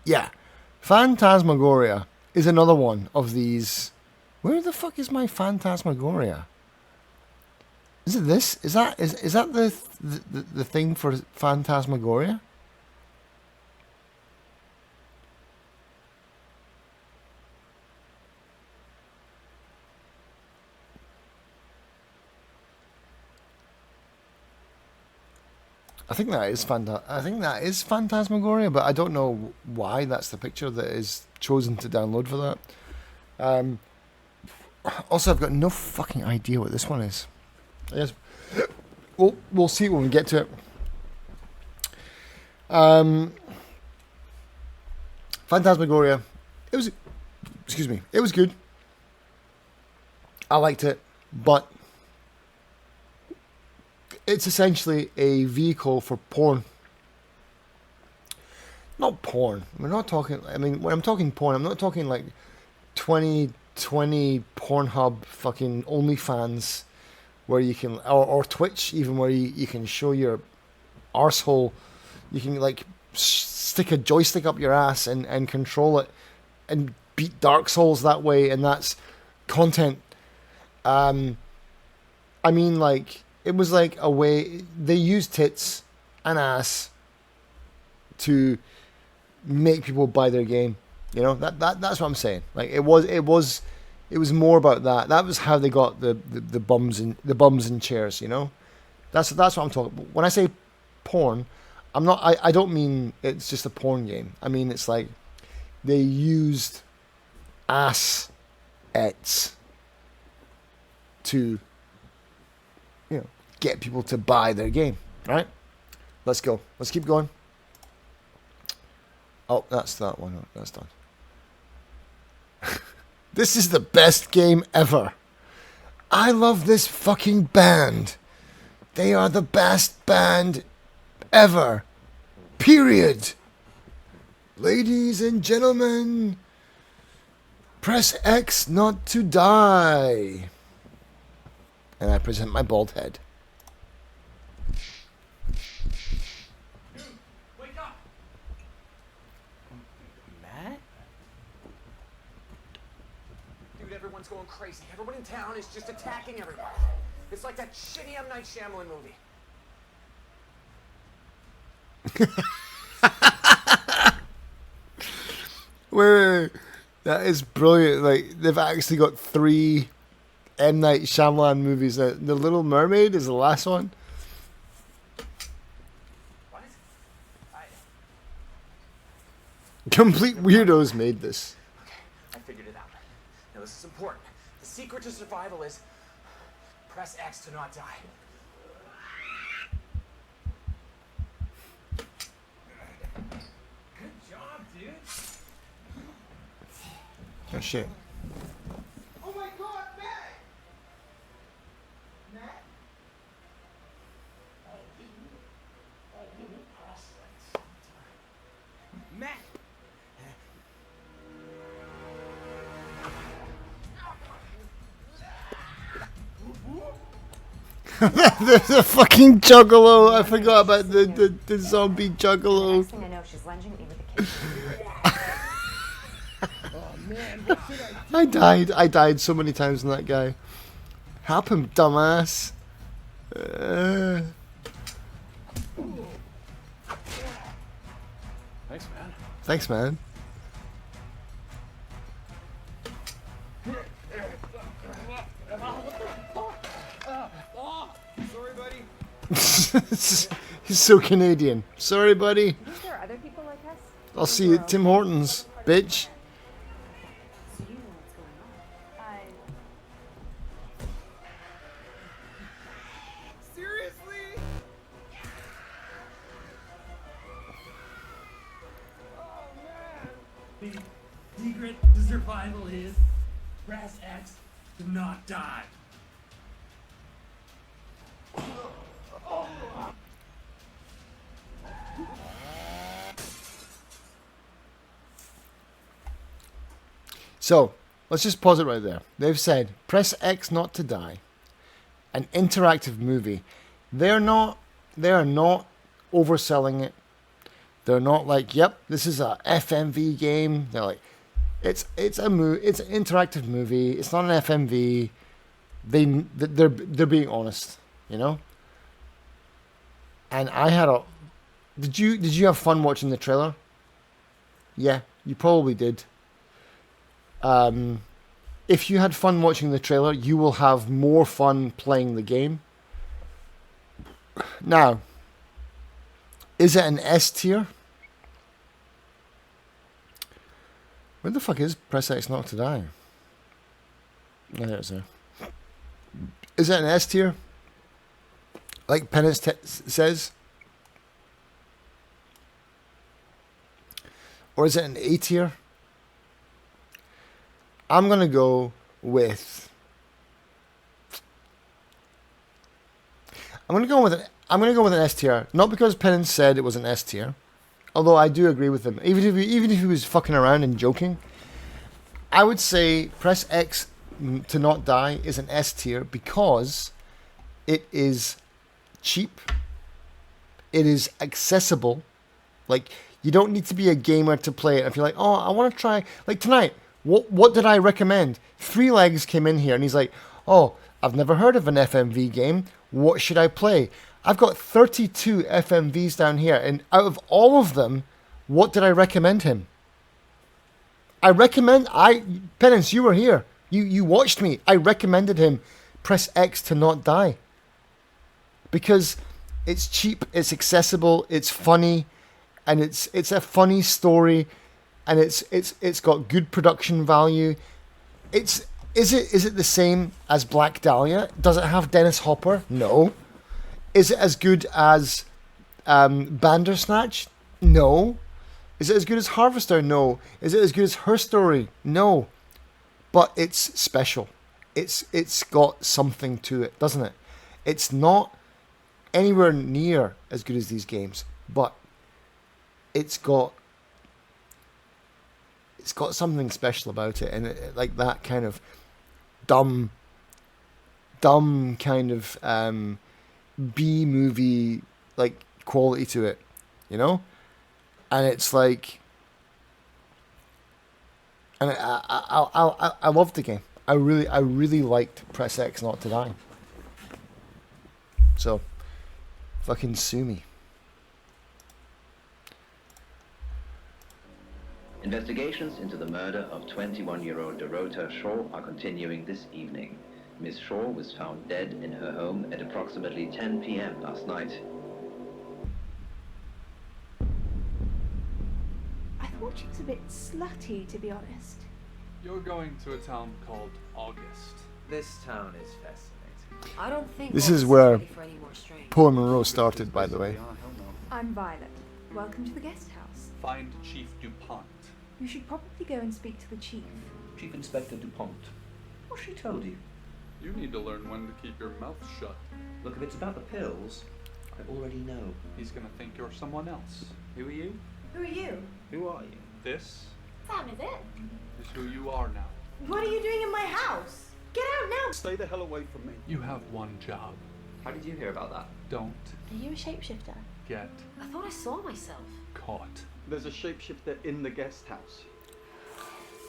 Yeah, Phantasmagoria is another one of these. Where the fuck is my Phantasmagoria? Is it this? Is that the thing for Phantasmagoria? I think that is Phantasmagoria, but I don't know why that's the picture that is chosen to download for that. Also, I've got no fucking idea what this one is. I guess we'll see when we get to it. Phantasmagoria. It was good. I liked it, but it's essentially a vehicle for porn. Not porn. We're not talking. I mean, when I'm talking porn, I'm not talking like 2020 Pornhub fucking OnlyFans, where you can, or Twitch even, where you can show your arsehole. You can like stick a joystick up your ass and control it and beat Dark Souls that way, and that's content. I mean, like, it was like a way they used tits and ass to make people buy their game. You know, that's what I'm saying. Like, it was more about that. That was how they got the bums in chairs. You know, that's what I'm talking about. When I say porn, I don't mean it's just a porn game. I mean, it's like they used assets to, you know, get people to buy their game. Right? Let's go. Let's keep going. Oh, that's that one. That's done. This is the best game ever. I love this fucking band. They are the best band ever. Period. Ladies and gentlemen, press X not to die. And I present my bald head. Wake up! Matt? Dude, everyone's going crazy. Everyone in town is just attacking everyone. It's like that shitty M. Night Shyamalan movie. Wait. That is brilliant. Like, they've actually got 3 M. Night Shyamalan movies. The Little Mermaid is the last one. What? Complete weirdos made this. I figured it out. Now this is important. The secret to survival is Press X to not die. Good job, dude. Oh shit. Oh my God, Matt! Matt? I didn't press X. Matt! There's a fucking juggalo. I forgot about the zombie juggalo. Next thing I know, she's lunging at me with a kitchen. Oh man, what should I do? I died so many times in that guy. Help him, dumbass. Thanks, man. Thanks, man. Sorry, buddy. He's so Canadian. Sorry, buddy. There are other people like us. I'll see you at Tim Hortons, bitch. So you know what's going on. Seriously? Oh man. The secret to survival is press X to not die. So, let's just pause it right there. They've said, press X not to die. An interactive movie. They are not overselling it. They're not like, yep, this is a FMV game. They're like, it's an interactive movie. It's not an FMV. They're being honest, you know? And I had did you have fun watching the trailer? Yeah, you probably did. If you had fun watching the trailer, you will have more fun playing the game. Now, is it an S tier? Where the fuck is press X not to die? Oh, there's there. Is it an S tier? Like Penance says? Or is it an A tier? I'm gonna go with an S tier, not because Penance said it was an S tier, although I do agree with him. Even if he was fucking around and joking, I would say press X to not die is an S tier because it is cheap, it is accessible. Like, you don't need to be a gamer to play it. If you're like, oh, I want to try, like tonight. What did I recommend? Three Legs came in here and he's like, oh, I've never heard of an FMV game. What should I play? I've got 32 FMVs down here, and out of all of them, what did I recommend him? Penance, you were here. You watched me. I recommended him press X to not die. Because it's cheap, it's accessible, it's funny, and it's a funny story. And it's got good production value. Is it the same as Black Dahlia? Does it have Dennis Hopper? No. Is it as good as Bandersnatch? No. Is it as good as Harvester? No. Is it as good as Her Story? No. But it's special. It's got something to it, doesn't it? It's not anywhere near as good as these games, but it's got something special about it, and like that kind of dumb kind of B movie like quality to it, you know. And it's like, and I loved the game. I really liked Press X Not to Die. So, fucking sue me. Investigations into the murder of 21-year-old Dorota Shaw are continuing this evening. Miss Shaw was found dead in her home at approximately 10 p.m. last night. I thought she was a bit slutty, to be honest. You're going to a town called August. This town is fascinating. I don't think This Wallace is where ready for any more strain. Poe Monroe started, by the way. I'm Violet. Welcome to the guest house. Find Chief DuPont. You should probably go and speak to the chief. Chief Inspector DuPont. What's she told you? You need to learn when to keep your mouth shut. Look, if it's about the pills, I already know. He's gonna think you're someone else. Who are you? Who are you? Who are you? This Sam, is it? is who you are now. What are you doing in my house? Get out now! Stay the hell away from me. You have one job. How did you hear about that? Don't Are you a shapeshifter? get I thought I saw myself. caught. There's a shapeshifter in the guest house.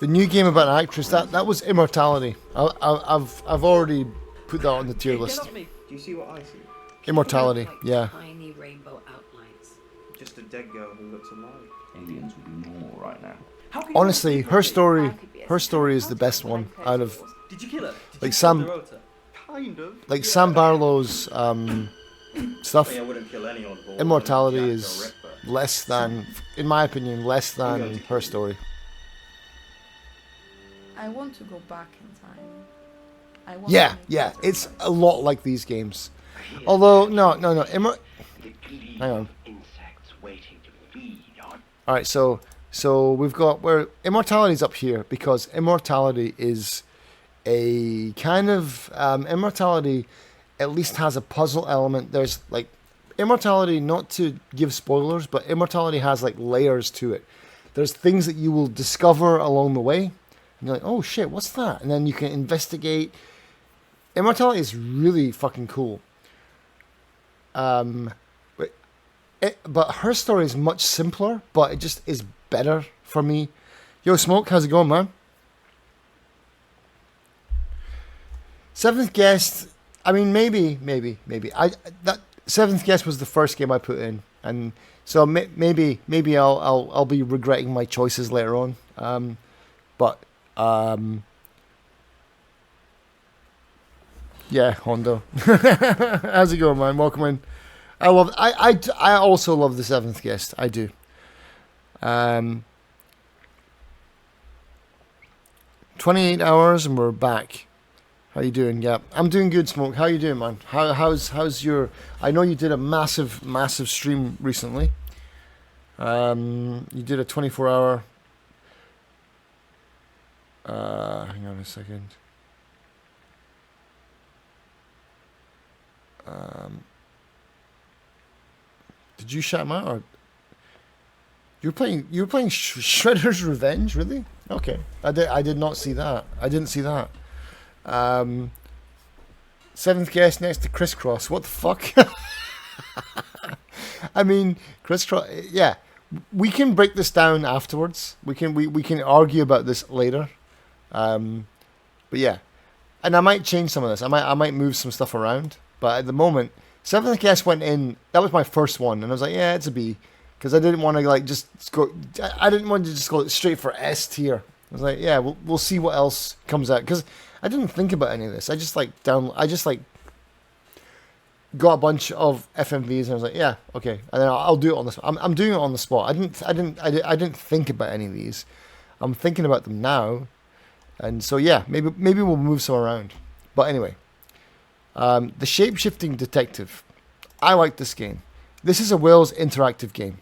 The new game about an actress, that was Immortality. I've already put that on the tier list. Do you see what I see? Immortality, Like yeah. tiny rainbow outlines. Just a dead girl who looks alive. Aliens would be normal right now. Honestly, her story is the best one out of Did you kill her? Did like you Sam, kill Dorota? Kind of. like Sam Barlow's stuff. I wouldn't kill anyone for Immortality Jack the is Ripper. less than, in my opinion, less than her story. I want to go back in time. I want Yeah, to make yeah, better it's choices. a lot like these games. Although, no. Hang on. Alright, so we've got where Immortality's up here because Immortality is a kind of Immortality at least has a puzzle element. There's like Immortality, not to give spoilers, but Immortality has like layers to it. There's things that you will discover along the way. And you're like, oh shit, what's that? And then you can investigate. Immortality is really fucking cool. But her story is much simpler, but it just is better for me. Yo, Smoke, how's it going, man? Seventh Guest, I mean, maybe. That Seventh Guest was the first game I put in, and so maybe I'll be regretting my choices later on. Yeah, Hondo. How's it going, man? Welcome in. I also love the Seventh Guest. I do. 28 hours and we're back. How you doing? Yeah, I'm doing good, Smoke. How you doing, man? How's your? I know you did a massive stream recently. You did a 24-hour. Hang on a second. Did you shout him out? Or you were playing Shredder's Revenge, really? Okay, I did not see that. I didn't see that. Seventh Guest next to Crisscross. What the fuck? I mean, Crisscross. Yeah, we can break this down afterwards. We can argue about this later. But yeah, and I might change some of this. I might move some stuff around. But at the moment, Seventh Guest went in. That was my first one, and I was like, yeah, it's a B, because I didn't want to like just go. I didn't want to just go straight for S tier. I was like, yeah, we'll see what else comes out, because I didn't think about any of this. I just got a bunch of FMVs, and I was like, yeah, okay, and then I'll do it on the spot. I'm doing it on the spot. I didn't think about any of these. I'm thinking about them now, and so yeah, maybe we'll move some around. But anyway. The Shape-Shifting Detective. I like this game. This is a Wales interactive game.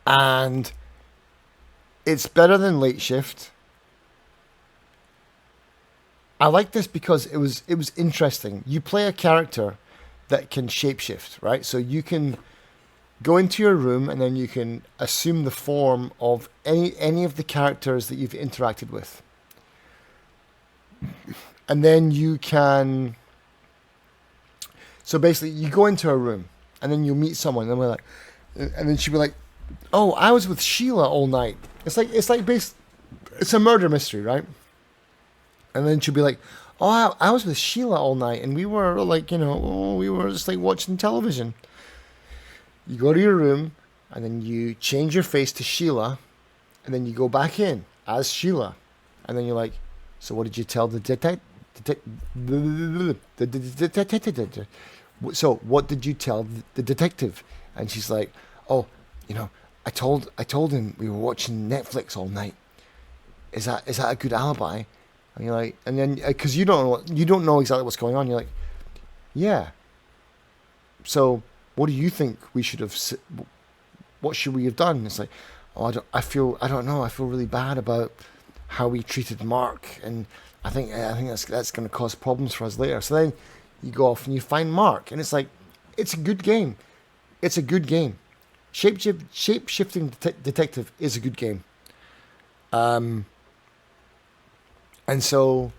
And it's better than Late Shift. I like this because it was interesting. You play a character that can shapeshift, right? So you can go into your room and then you can assume the form of any of the characters that you've interacted with. And then you can. So basically, you go into a room, and then you meet someone, and then she'll be like, "Oh, I was with Sheila all night." It's a murder mystery, right? And then she'll be like, "Oh, I was with Sheila all night, and we were like, we were just like watching television." You go to your room, and then you change your face to Sheila, and then you go back in as Sheila, and then you're like, "So what did you tell the detective? So what did you tell the detective?" And she's like, "Oh, I told him we were watching Netflix all night. Is that a good alibi?" And you're like, and then because you don't know exactly what's going on. You're like, yeah. So what do you think we should have? What should we have done? It's like, oh, I don't know. I feel really bad about how we treated Mark, and I think that's going to cause problems for us later. So then you go off and you find Mark, and it's like, it's a good game. It's a good game. Shape-shifting detective is a good game. And so,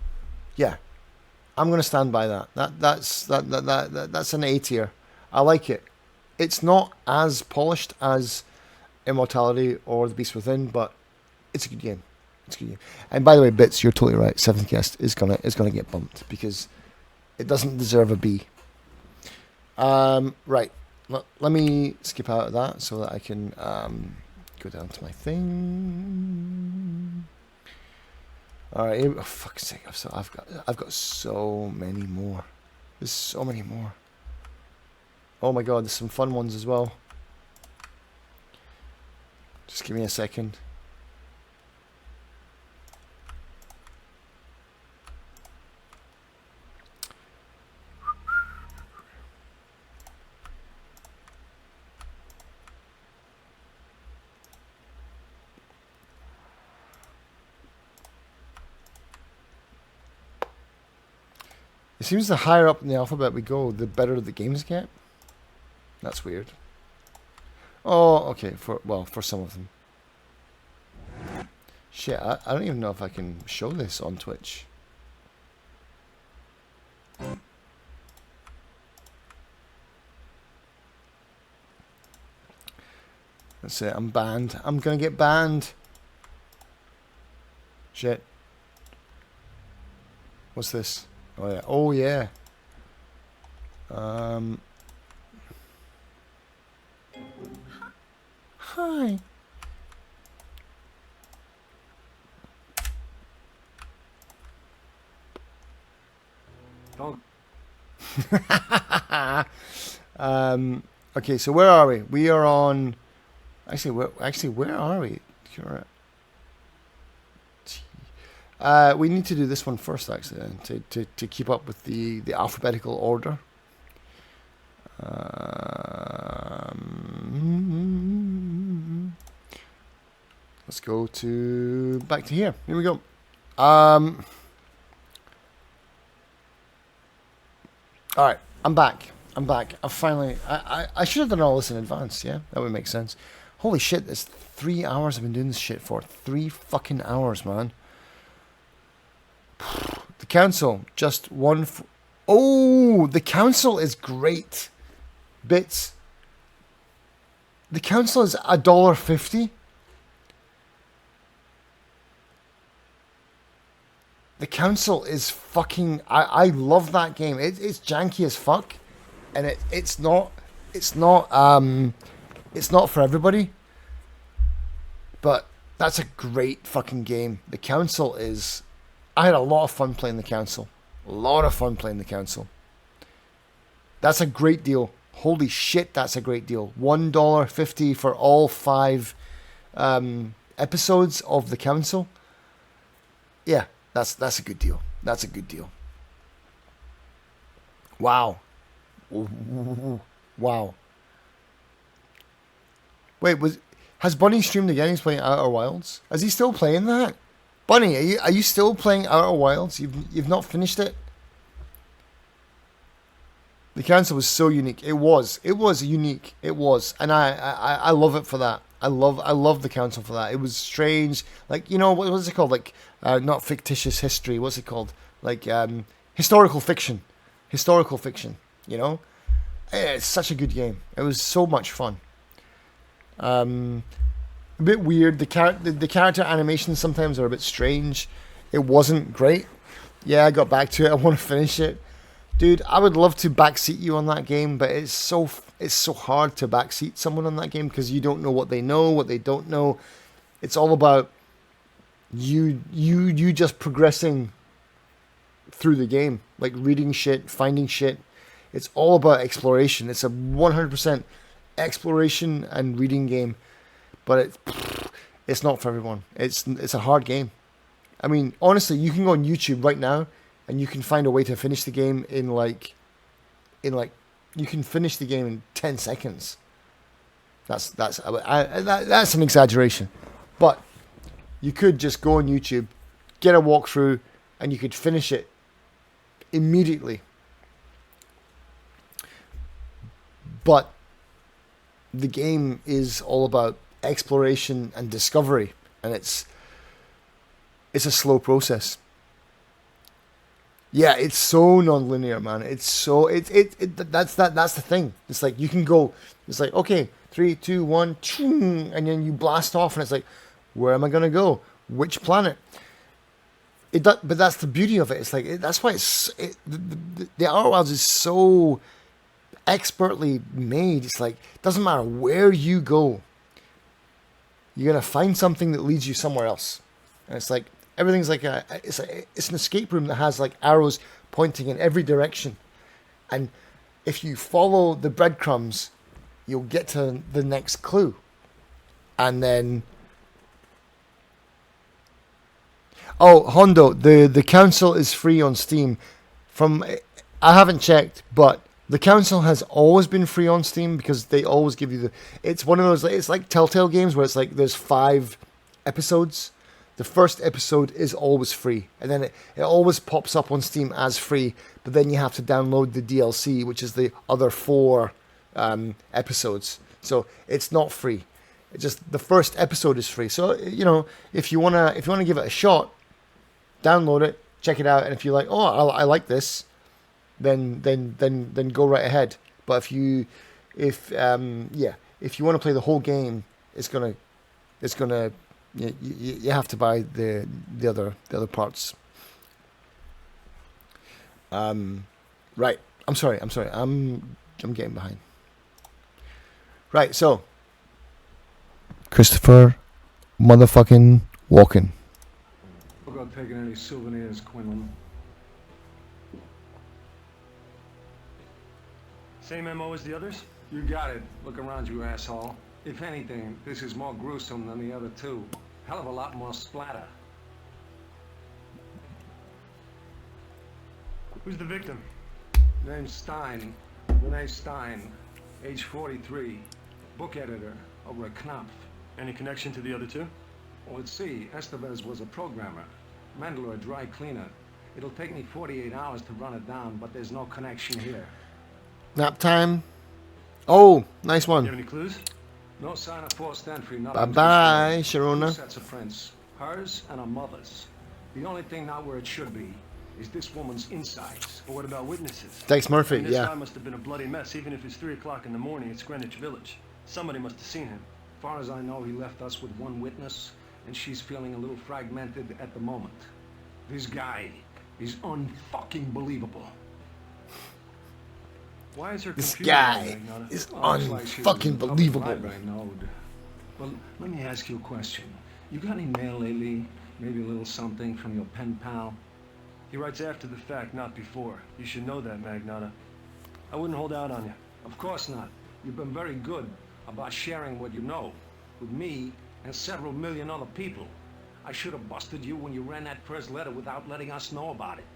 yeah, I'm gonna stand by that. That's an A tier. I like it. It's not as polished as Immortality or The Beast Within, but it's a good game. It's a good game. And by the way, Bits, you're totally right. Seventh Guest is gonna get bumped because it doesn't deserve a B. Right. Let me skip out of that so that I can go down to my thing. All right. Oh, fuck's sake! I've got so many more. There's so many more. Oh my god! There's some fun ones as well. Just give me a second. It seems the higher up in the alphabet we go, the better the games get. That's weird. Oh, okay. For some of them. Shit, I don't even know if I can show this on Twitch. That's it. I'm banned. I'm gonna get banned. Shit. What's this? Oh yeah. Oh yeah. Hi. Dog. Okay, so where are we? We are on. Where are we? We need to do this one first, actually, then, to keep up with the alphabetical order. Let's go back to here. Here we go. All right, I'm back. I finally. I should have done all this in advance. Yeah, that would make sense. Holy shit! It's 3 hours I've been doing this shit for. 3 fucking hours, man. The council just one. Oh, the council is great. Bits. The council is $1.50. The council is fucking. I love that game. It's janky as fuck, and it's not for everybody. But that's a great fucking game. The council is. I had a lot of fun playing the council. That's a great deal. Holy shit, that's a great deal. $1.50 for all 5 episodes of the council. Yeah, that's a good deal. That's a good deal. Wow. Wow. Wait, has Bunny streamed again? He's playing Outer Wilds. Is he still playing that? Bunny, are you still playing Outer Wilds? You've not finished it? The council was so unique. It was unique. It was, and I love it for that. I love the council for that. It was strange, like, you know, what's it called? Like not fictitious history. What's it called? Like historical fiction. You know, it's such a good game. It was so much fun. A bit weird. The character animations sometimes are a bit strange. It wasn't great. Yeah, I got back to it. I want to finish it. Dude, I would love to backseat you on that game, but it's so hard to backseat someone on that game because you don't know what they know, what they don't know. It's all about you just progressing through the game, like reading shit, finding shit. It's all about exploration. It's a 100% exploration and reading game, but it's not for everyone. It's a hard game. I mean, honestly, you can go on YouTube right now, and you can find a way to finish the game in like, you can finish the game in 10 seconds. That's an exaggeration, but you could just go on YouTube, get a walkthrough, and you could finish it immediately. But the game is all about exploration and discovery, and it's a slow process. Yeah, it's so non-linear, man. It's so that's the thing. It's like you can go. It's like, okay, 3, 2, 1, and then you blast off, and it's like, where am I gonna go? Which planet? But that's the beauty of it. It's like that's why the Outer Wilds is so expertly made. It's like, doesn't matter where you go, you're gonna find something that leads you somewhere else. And it's like everything's like it's an escape room that has like arrows pointing in every direction, and if you follow the breadcrumbs, you'll get to the next clue. And then, oh, Hondo, the council is free on Steam. I haven't checked, but the council has always been free on Steam because they always give you it's one of those, it's like Telltale games where it's like there's 5 episodes. The first episode is always free, and then it always pops up on Steam as free, but then you have to download the DLC, which is the other 4 episodes. So it's not free. It's just the first episode is free. So, you know, if you wanna give it a shot, download it, check it out, and if you're like, oh, I like this, then go right ahead. But if you want to play the whole game, it's gonna you have to buy the other parts. Right. I'm sorry. I'm getting behind. Right. So, Christopher motherfucking Walken. I'll go taking any souvenirs, Quinlan. Same MO as the others? You got it. Look around you, asshole. If anything, this is more gruesome than the other 2. Hell of a lot more splatter. Who's the victim? Name's Stein. Renee Stein. Age 43. Book editor over at Knopf. Any connection to the other 2? Well, let's see. Estevez was a programmer. Mendler a dry cleaner. It'll take me 48 hours to run it down, but there's no connection here. Nap time. Oh, nice one. You have any clues? No sign of forced entry. Bye-bye, Sharona. 2 sets of prints. Hers and her mother's. The only thing not where it should be is this woman's insides. But what about witnesses? Dex Murphy, I mean, this yeah. guy must have been a bloody mess, even if it's 3 o'clock in the morning. It's Greenwich Village. Somebody must have seen him. As far as I know, he left us with 1 witness, and she's feeling a little fragmented at the moment. This guy is unfucking believable. Why is her This computer guy on, is Like she was in unfucking the public believable. library node. Well, let me ask you a question. You got any mail lately? Maybe a little something from your pen pal? He writes after the fact, not before. You should know that, Magnata. I wouldn't hold out on you. Of course not. You've been very good about sharing what you know with me and several million other people. I should have busted you when you ran that first letter without letting us know about it.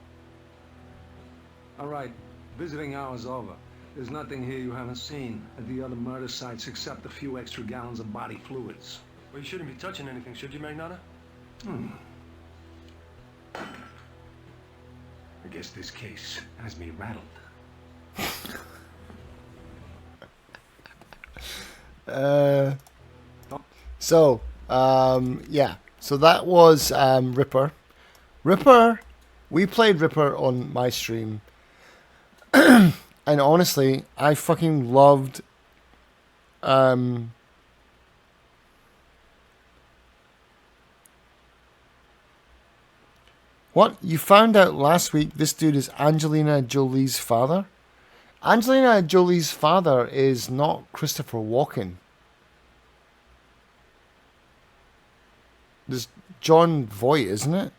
All right, visiting hour's over. There's nothing here you haven't seen at the other murder sites except a few extra gallons of body fluids. Well, you shouldn't be touching anything, should you, Magnata? I guess this case has me rattled. Yeah. So that was Ripper. We played Ripper on my stream. And honestly, I fucking loved what? You found out last week this dude is Angelina Jolie's father? Angelina Jolie's father is not Christopher Walken. There's John Voight, isn't it?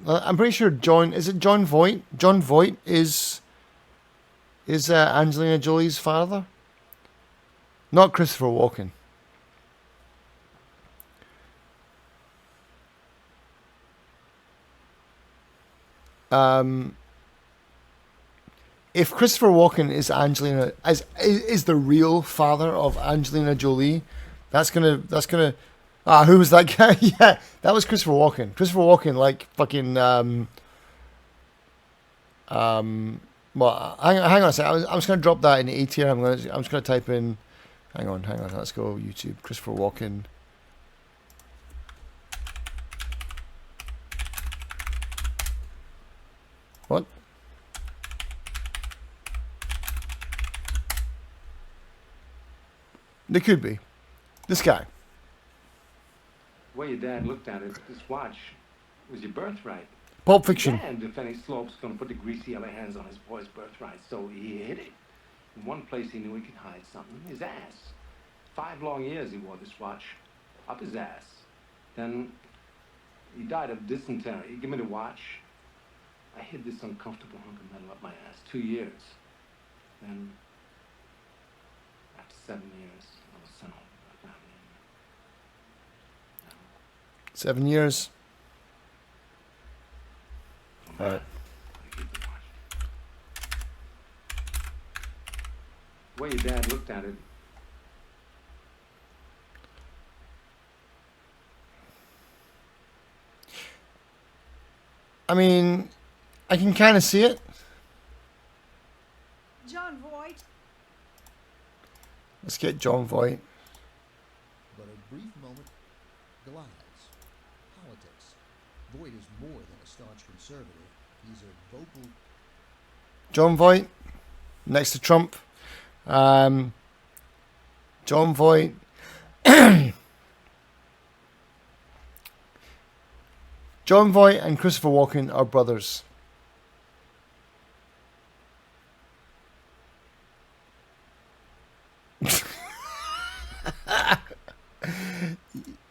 I'm pretty sure is it John Voight? John Voight is Angelina Jolie's father? Not Christopher Walken. if Christopher Walken is is the real father of Angelina Jolie, that's gonna who was that guy? Yeah, that was Christopher Walken. Christopher Walken, like fucking well, hang on a second. I'm just gonna drop that in A tier. I'm just gonna type in. Hang on. Let's go YouTube. Christopher Walken. What? There could be. This guy. The way your dad looked at it, this watch was your birthright. Pulp Fiction. And if any slope's gonna put the greasy yellow hands on his boy's birthright, so he hid it. In one place he knew he could hide something, his ass. 5 long years he wore this watch, up his ass. Then he died of dysentery. He gave me the watch. I hid this uncomfortable hunk of metal up my ass 2 years. Then, after 7 years, I was sent home to my family. 7 years. All right. The way your dad looked at it, I mean, I can kind of see it. John Voight. Let's get John Voight. But a brief moment glides. Politics. Voight is more than a staunch conservative. He's a vocal... John Voight, next to Trump. John Voight. John Voight and Christopher Walken are brothers.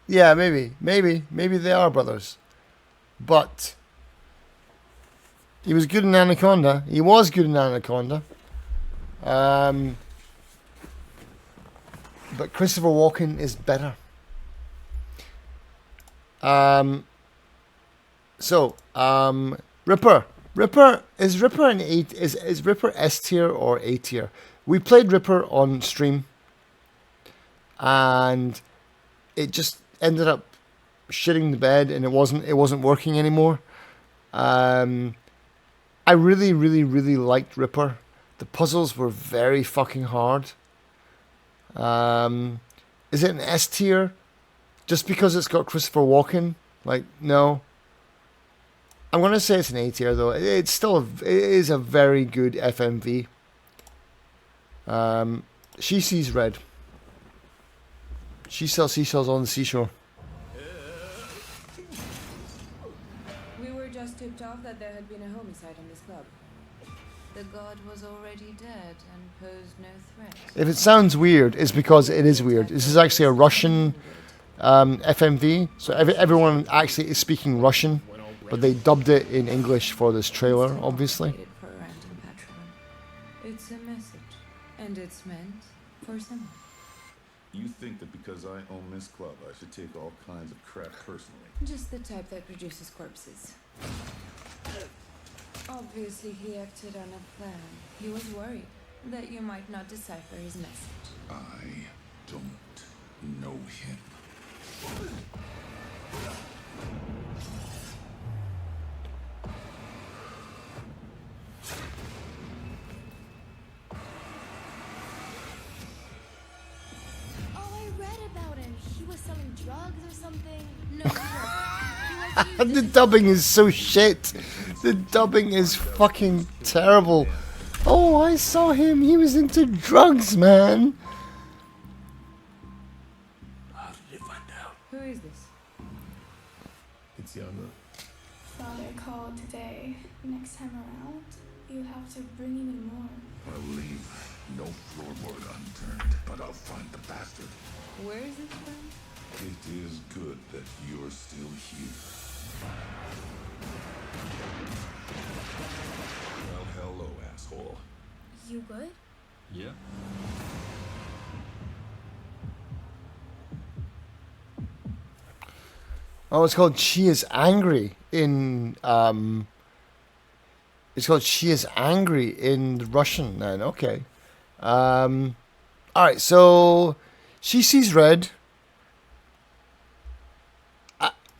Yeah, maybe they are brothers. But he was good in Anaconda. He was good in Anaconda. But Christopher Walken is better. Ripper. Is Ripper an is Ripper S tier or A tier? We played Ripper on stream, and it just ended up shitting the bed, and it wasn't working anymore. I really liked Ripper. The puzzles were very fucking hard. Is it an S tier? Just because it's got Christopher Walken? Like, no. I'm gonna say it's an A tier though. It is a very good FMV. She sees red. She sells seashells on the seashore. We were just tipped off that there had been a homicide in this club. The god was already dead and posed no threat. If it sounds weird, it's because it is weird. This is actually a Russian FMV, so everyone actually is speaking Russian, but they dubbed it in English for this trailer, obviously. It's a message, and it's meant for someone. You think that because I own this club, I should take all kinds of crap personally? Just the type that produces corpses. Obviously, he acted on a plan. He was worried that you might not decipher his message. I don't know him. Selling drugs or something? No, The dubbing is so shit. The dubbing is fucking terrible. Oh, I saw him. He was into drugs, man. How did you find out? Who is this? It's Yana. Father called today. Next time around, you have to bring even more. I'll leave no floorboard unturned, but I'll find the bastard. Where is it from? It is good that you're still here. Well, hello, asshole. You good? Yeah. Oh, it's called She Is Angry in It's called She Is Angry in Russian then. Okay. Alright, so she sees red.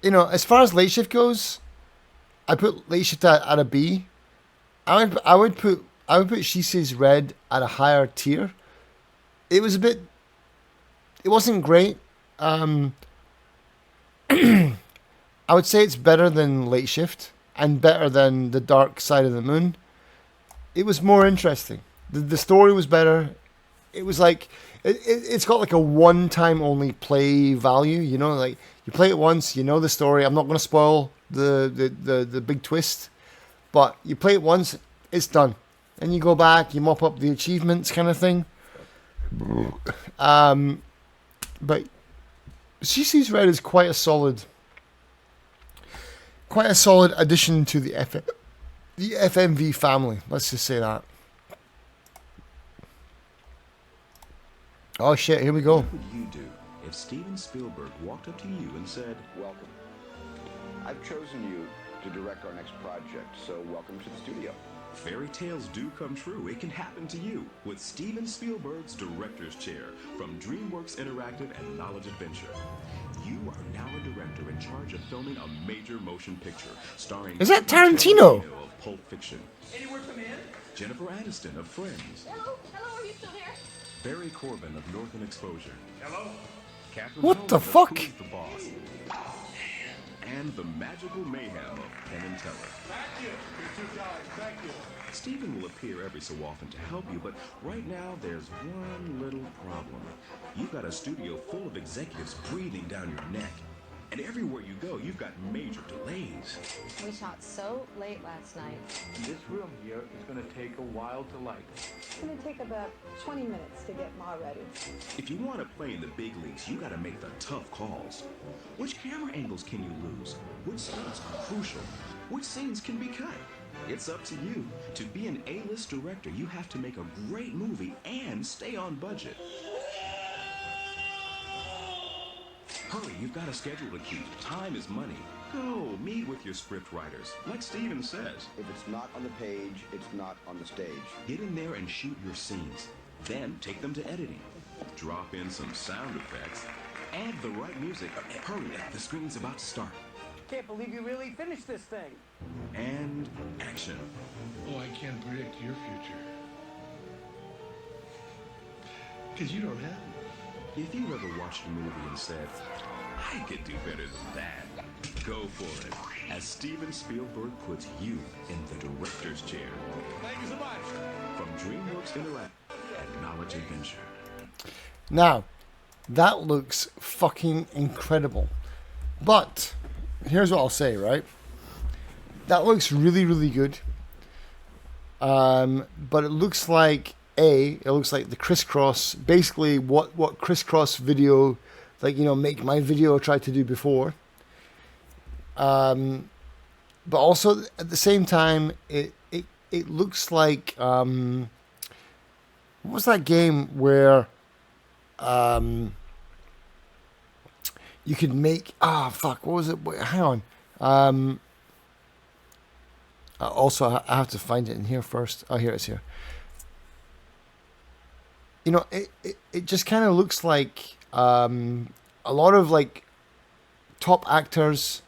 As far as late shift goes, I put late shift at a B. I would put She Sees Red at a higher tier. It wasn't great. I would say it's better than Late Shift and better than The Dark Side of the Moon. It was more interesting. The story was better. It was like it's got like a one-time only play value. Like you play it once, you know the story. I'm not going to spoil the big twist, but you play it once, it's done, and you go back, you mop up the achievements, kind of thing. But She Sees Red is quite a solid addition to the FMV family. Let's just say that. Oh shit, here we go. What would you do if Steven Spielberg walked up to you and said, "Welcome. I've chosen you to direct our next project, so welcome to the studio." Fairy tales do come true. It can happen to you with Steven Spielberg's director's chair from DreamWorks Interactive and Knowledge Adventure. You are now a director in charge of filming a major motion picture starring... Is that Tarantino? ...of Pulp Fiction. Anywhere come in? Jennifer Aniston of Friends. Hello? Hello, are you still there? Barry Corbin of Northern Exposure. Hello? Catherine What the Hellman of fuck? Who's the Boss? And the magical mayhem of Penn and Teller. Thank you. You two guys, thank you. Steven will appear every so often to help you, but right now there's one little problem. You've got a studio full of executives breathing down your neck. And everywhere you go, you've got major delays. We shot so late last night. This room here is going to take a while to light. It's going to take about 20 minutes to get Ma ready. If you want to play in the big leagues, you got to make the tough calls. Which camera angles can you lose? Which stunts are crucial? Which scenes can be cut? It's up to you. To be an A-list director, you have to make a great movie and stay on budget. Hurry, you've got a schedule to keep. Time is money. Go, meet with your script writers. Like Steven says. If it's not on the page, it's not on the stage. Get in there and shoot your scenes. Then take them to editing. Drop in some sound effects. Add the right music. Hurry, the screen's about to start. Can't believe you really finished this thing. And action. Oh, I can't predict your future. Because you don't have it. If you ever watched a movie and said, I could do better than that, go for it. As Steven Spielberg puts you in the director's chair. Thank you so much. From DreamWorks Interactive and Knowledge Adventure. Now, that looks fucking incredible. But here's what I'll say, right? That looks really, really good. But it looks like it looks like the crisscross, basically what crisscross video, like, Make My Video tried to do before. But also at the same time, it looks like what was that game where you could make what was it? Wait, hang on. Also, I have to find it in here first. Oh, here it's here. It just kind of looks like a lot of like top actors,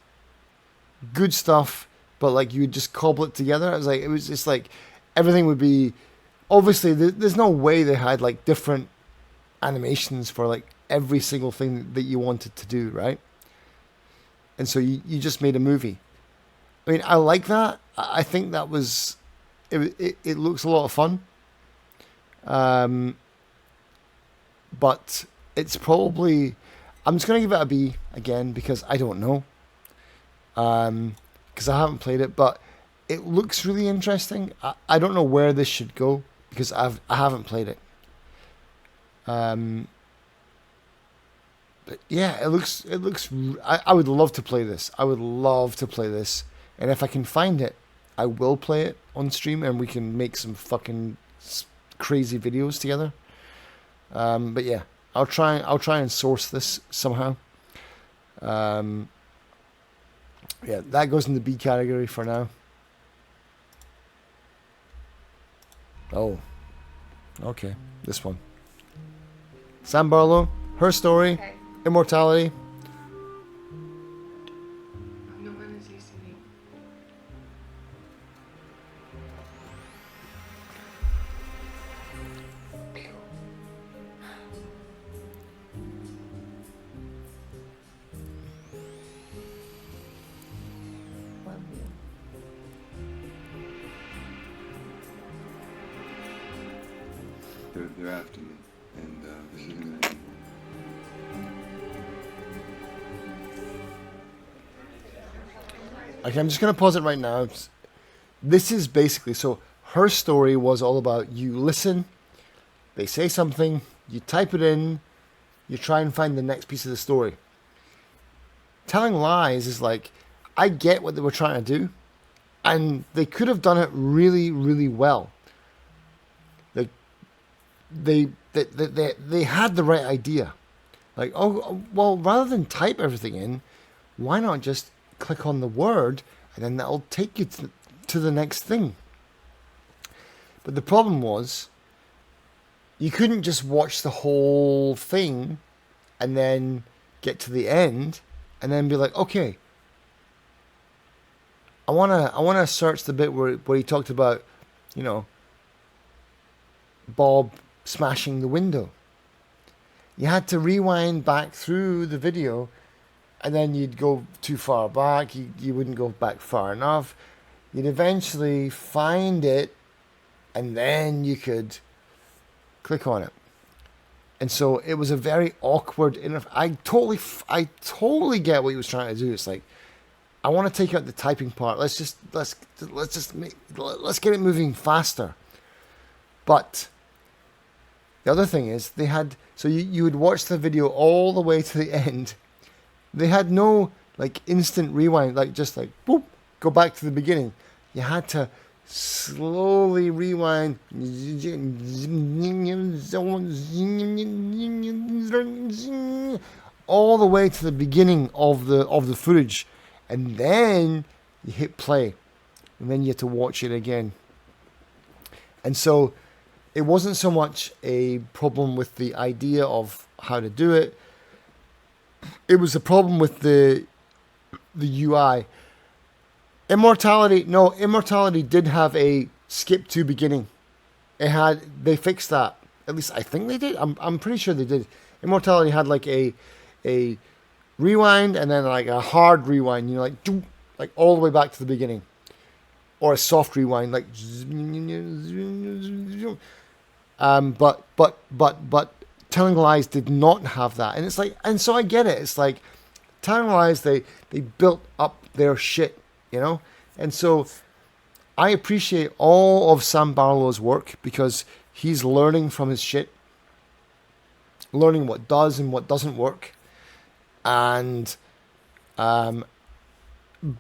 good stuff, but like you would just cobble it together. It was just like everything would be, obviously there's no way they had like different animations for like every single thing that you wanted to do, right? And so you just made a movie. I mean, I like that. I think that was it looks a lot of fun. But it's probably, I'm just going to give it a B again because I don't know. Because I haven't played it, but it looks really interesting. I don't know where this should go because I haven't played it. But yeah, it looks. I would love to play this. I would love to play this, and if I can find it, I will play it on stream, and we can make some fucking crazy videos together. But yeah, I'll try and source this somehow. Yeah, that goes in the B category for now. Oh. Okay. This one. Sam Barlow. Her story. Okay. Immortality. No one is used to me. Love you. They're after me, and this isn't gonna end. Okay, I'm just going to pause it right now. This is basically, so her story was all about you listen, they say something, you type it in, you try and find the next piece of the story. Telling lies is like, I get what they were trying to do, and they could have done it really, really well. Like, they had the right idea. Like, oh, well, rather than type everything in, why not just click on the word, and then that'll take you to the next thing. But the problem was, you couldn't just watch the whole thing and then get to the end and then be like, okay, I wanna search the bit where he talked about, you know, Bob smashing the window. You had to rewind back through the video, and then you'd go too far back. You wouldn't go back far enough. You'd eventually find it, and then you could click on it. And so it was a very awkward I totally get what he was trying to do. It's like, I want to take out the typing part. Let's get it moving faster. But the other thing is, they had, so you would watch the video all the way to the end. They had no like instant rewind, like just like boop, go back to the beginning. You had to slowly rewind all the way to the beginning of the footage, and then you hit play, and then you have to watch it again. And so it wasn't so much a problem with the idea of how to do it. It was a problem with the UI. Immortality did have a skip to beginning. They fixed that. At least I think they did. I'm pretty sure they did. Immortality had like a rewind and then like a hard rewind, you know, like all the way back to the beginning. Or a soft rewind, like but Telling Lies did not have that. And it's like, and so I get it. It's like Telling Lies, they built up their shit, you know? And so I appreciate all of Sam Barlow's work because he's learning from his shit, learning what does and what doesn't work. And but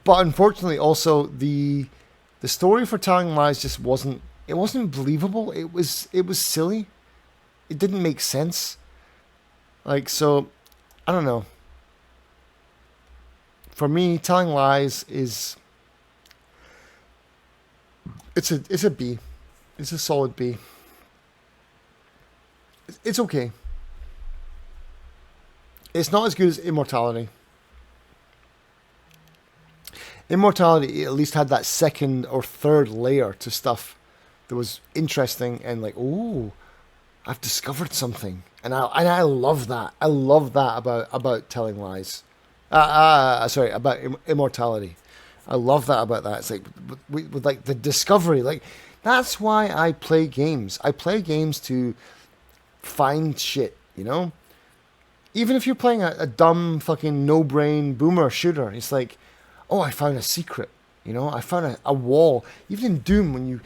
unfortunately also the story for Telling Lies just wasn't believable. It was silly. It didn't make sense. Like, so I don't know. For me, Telling Lies is it's a B. It's a solid B. It's okay. It's not as good as Immortality. Immortality at least had that second or third layer to stuff that was interesting and like, ooh, I've discovered something, and I love that. I love that about Telling Lies. Sorry, about Immortality. I love that about that. It's like with like the discovery. Like, that's why I play games. I play games to find shit, you know? Even if you're playing a dumb fucking no-brain boomer shooter, it's like, oh, I found a secret, you know? I found a wall. Even in Doom, when you're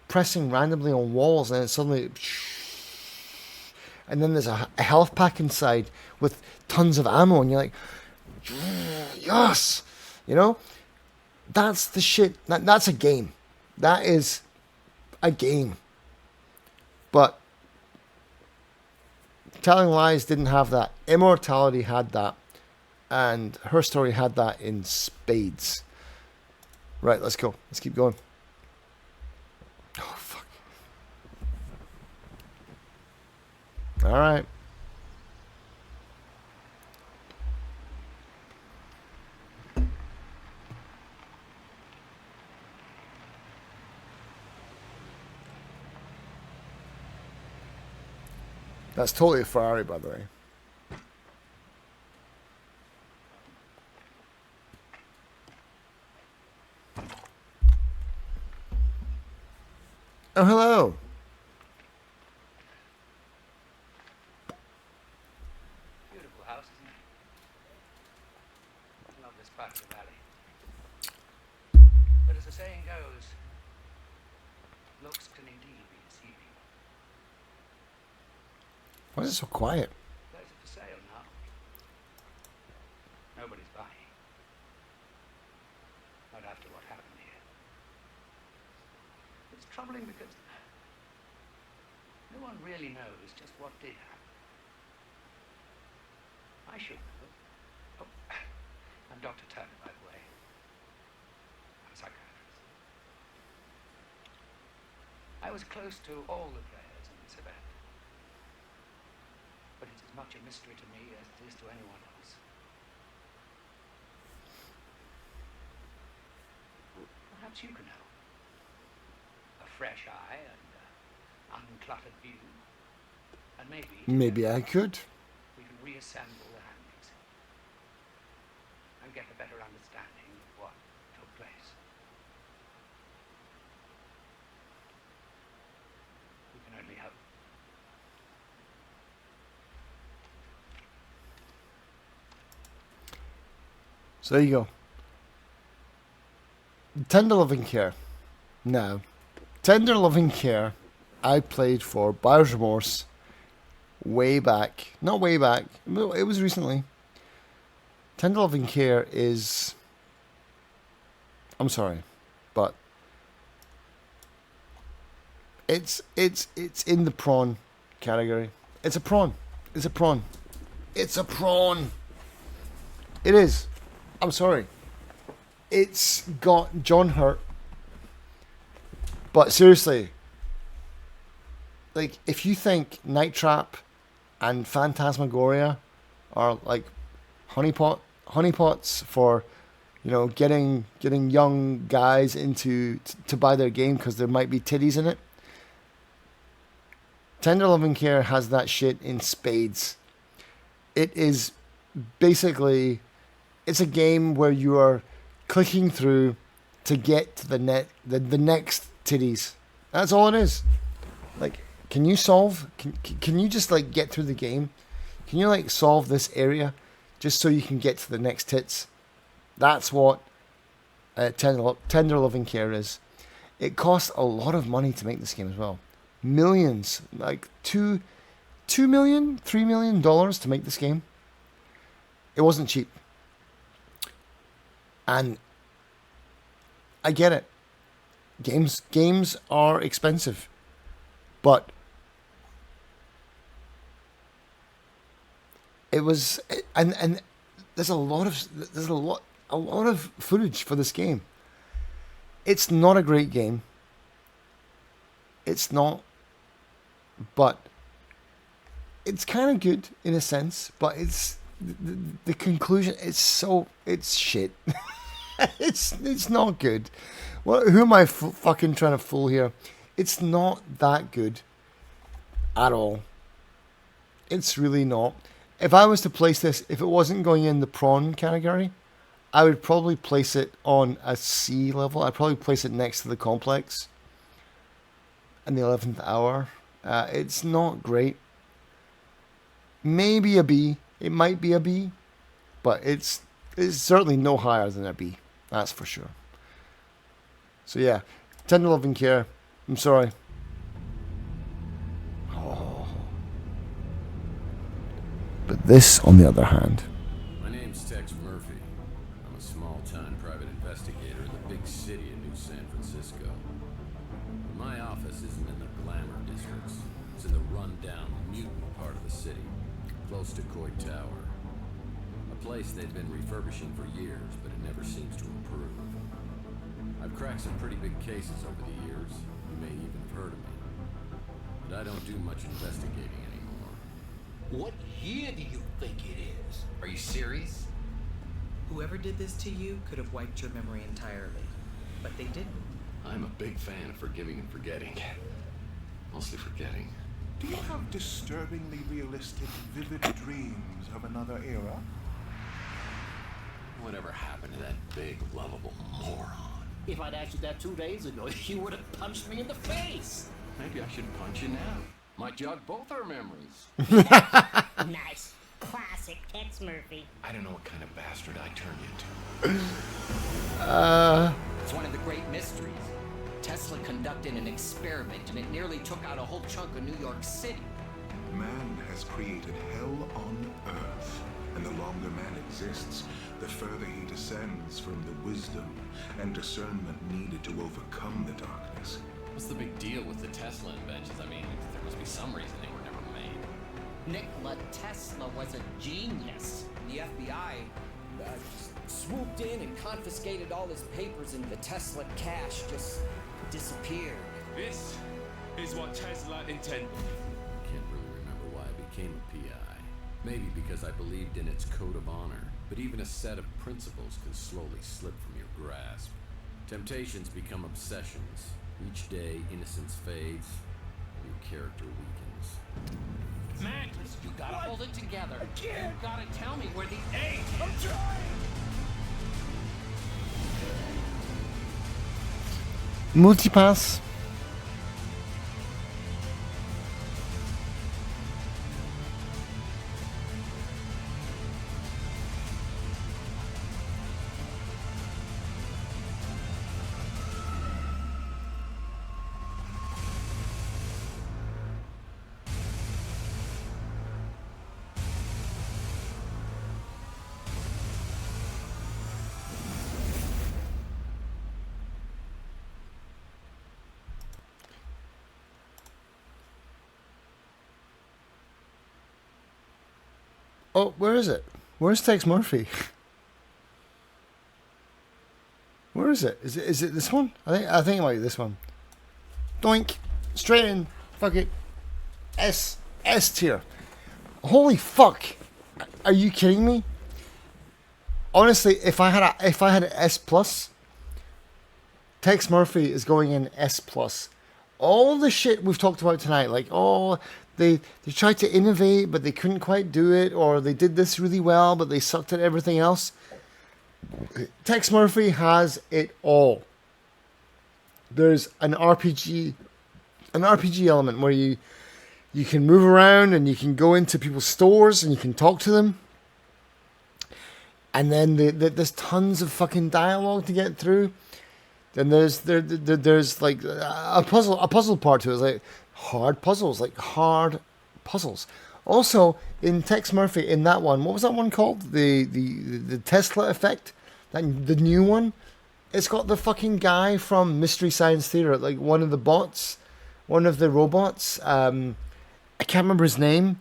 pressing randomly on walls and then suddenly, and then there's a health pack inside with tons of ammo, and you're like, yes, you know? That's the shit. That's a game. That is a game. But Telling Lies didn't have that. Immortality had that. And Her Story had that in spades. Right, let's go. Let's keep going. Oh, fuck. All right. That's totally a Ferrari, by the way. Oh, hello. Beautiful house, isn't it? I love this part of the valley. But as the saying goes, looks can indeed be deceiving. Why is it so quiet? Place it for sale now. Nobody's buying. Not after what happened here. It's troubling because no one really knows just what did happen. I should know. Oh, I'm Dr. Turner, by the way. I'm a psychiatrist. I was close to all the players in this event. But it's as much a mystery to me as it is to anyone else. Perhaps you can help. A fresh eye and uncluttered view. And Maybe I could. we can reassemble the handlings and get a better understanding of what took place. We can only hope. So there you go. Tender Loving Care. Now, Tender Loving Care, I played for Buyer's Remorse way back. Not way back. It was recently. Tender Loving Care is... I'm sorry, but it's in the prawn category. It's a prawn. It's a prawn. It's a prawn. It is. I'm sorry. It's got John Hurt. But seriously, like, if you think Night Trap and Phantasmagoria are like honeypots for, you know, getting young guys into to buy their game because there might be titties in it, Tender Loving Care has that shit in spades. It is basically, it's a game where you are clicking through to get to the next titties. That's all it is. Like, can you just like get through the game? Can you like solve this area just so you can get to the next tits? That's what Tender Loving Care is. It costs a lot of money to make this game as well. Millions, like $2 million, $3 million to make this game. It wasn't cheap. And I get it. Games are expensive. But it was, and there's a lot of footage for this game. It's not a great game. It's not, but it's kind of good in a sense. But it's the conclusion. It's shit. it's not good. Well, who am I fucking trying to fool here? It's not that good at all. It's really not. If I was to place this, if it wasn't going in the prawn category, I would probably place it on a C level. I'd probably place it next to the Complex and the 11th Hour. It's not great. Maybe a B. It might be a B, but it's certainly no higher than a B. That's for sure. So yeah, Tender Loving Care. I'm sorry. Oh. But this, on the other hand. My name's Tex Murphy. I'm a small-time private investigator in the big city of New San Francisco. My office isn't in the glamour districts. It's in the run-down, mutant part of the city, close to Coit Tower. A place they've been refurbishing for years, but it never seems to improve. I've cracked some pretty big cases over the years. You may even have heard of me. But I don't do much investigating anymore. What year do you think it is? Are you serious? Whoever did this to you could have wiped your memory entirely, but they didn't. I'm a big fan of forgiving and forgetting. Mostly forgetting. Do you have disturbingly realistic, vivid dreams of another era? Whatever happened to that big, lovable moron? If I'd asked you that 2 days ago, you would have punched me in the face. Maybe I should punch you now. Might jog both our memories. Nice. Classic Tex Murphy. I don't know what kind of bastard I turned you into. It's one of the great mysteries. Tesla conducted an experiment and it nearly took out a whole chunk of New York City. Man has created hell on earth, and the longer man exists, the further he descends from the wisdom and discernment needed to overcome the darkness. What's the big deal with the Tesla inventions? I mean, there must be some reason they were never made. Nikola Tesla was a genius. The FBI swooped in and confiscated all his papers, and the Tesla cash just disappeared. This is what Tesla intended. Can't really remember why I became a PI. Maybe because I believed in its code of honor. But even a set of principles can slowly slip from your grasp. Temptations become obsessions. Each day, innocence fades, and your character weakens. Max, you gotta hold it together. I can't. You gotta tell me where the A. I'm trying. Multipass. Oh, where is it? Where's Tex Murphy? Where is it? Is it this one? I think it might be this one. Doink. Straight in. Fuck it. S tier. Holy fuck. Are you kidding me? Honestly, if I had an S plus, Tex Murphy is going in S plus. All the shit we've talked about tonight, like, oh, they tried to innovate, but they couldn't quite do it, or they did this really well, but they sucked at everything else. Tex Murphy has it all. There's an RPG element where you can move around and you can go into people's stores and you can talk to them. And then there's tons of fucking dialogue to get through. Then there's like a puzzle part to it. It's like hard puzzles. Also, in Tex Murphy, in that one, what was that one called? The Tesla Effect, the new one. It's got the fucking guy from Mystery Science Theater, like one of the robots. I can't remember his name,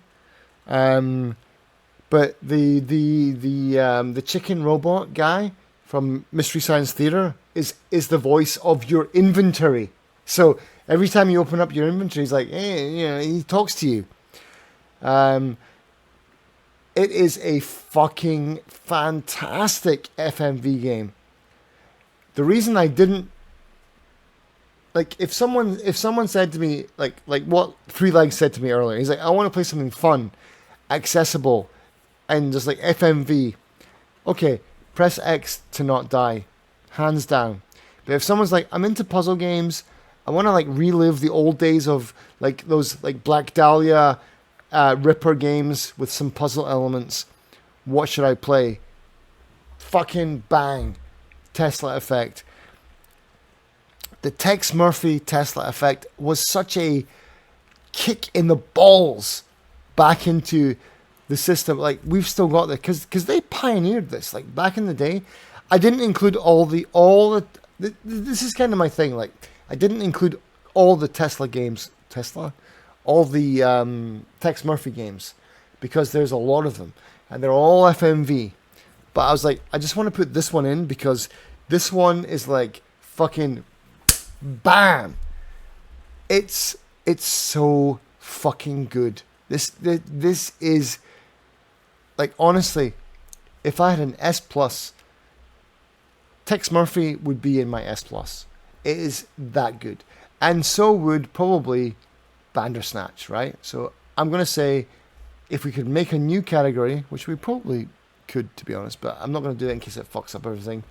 but the chicken robot guy from Mystery Science Theater is the voice of your inventory. So every time you open up your inventory, he's like, hey, he talks to you. It is a fucking fantastic FMV game. The reason I didn't, like, if someone said to me, like what Three Legs said to me earlier, he's like, I want to play something fun, accessible, and just like FMV. Okay, press X to not die, hands down. But if someone's like, I'm into puzzle games, I want to like relive the old days of like those like Black Dahlia, Ripper games with some puzzle elements, what should I play? Fucking bang. Tesla Effect. The Tex Murphy Tesla Effect was such a kick in the balls back into the system. Like, we've still got that because they pioneered this. Like, back in the day, I didn't include all the this is kind of my thing. Like, I didn't include all the Tesla games. All the Tex Murphy games, because there's a lot of them and they're all FMV. But I was like, I just want to put this one in because this one is like fucking bam. It's so fucking good. This is, like, honestly, if I had an S plus, Tex Murphy would be in my S plus. It is that good, and so would probably Bandersnatch, right? So I'm gonna say, if we could make a new category, which we probably could, to be honest, but I'm not gonna do it in case it fucks up everything.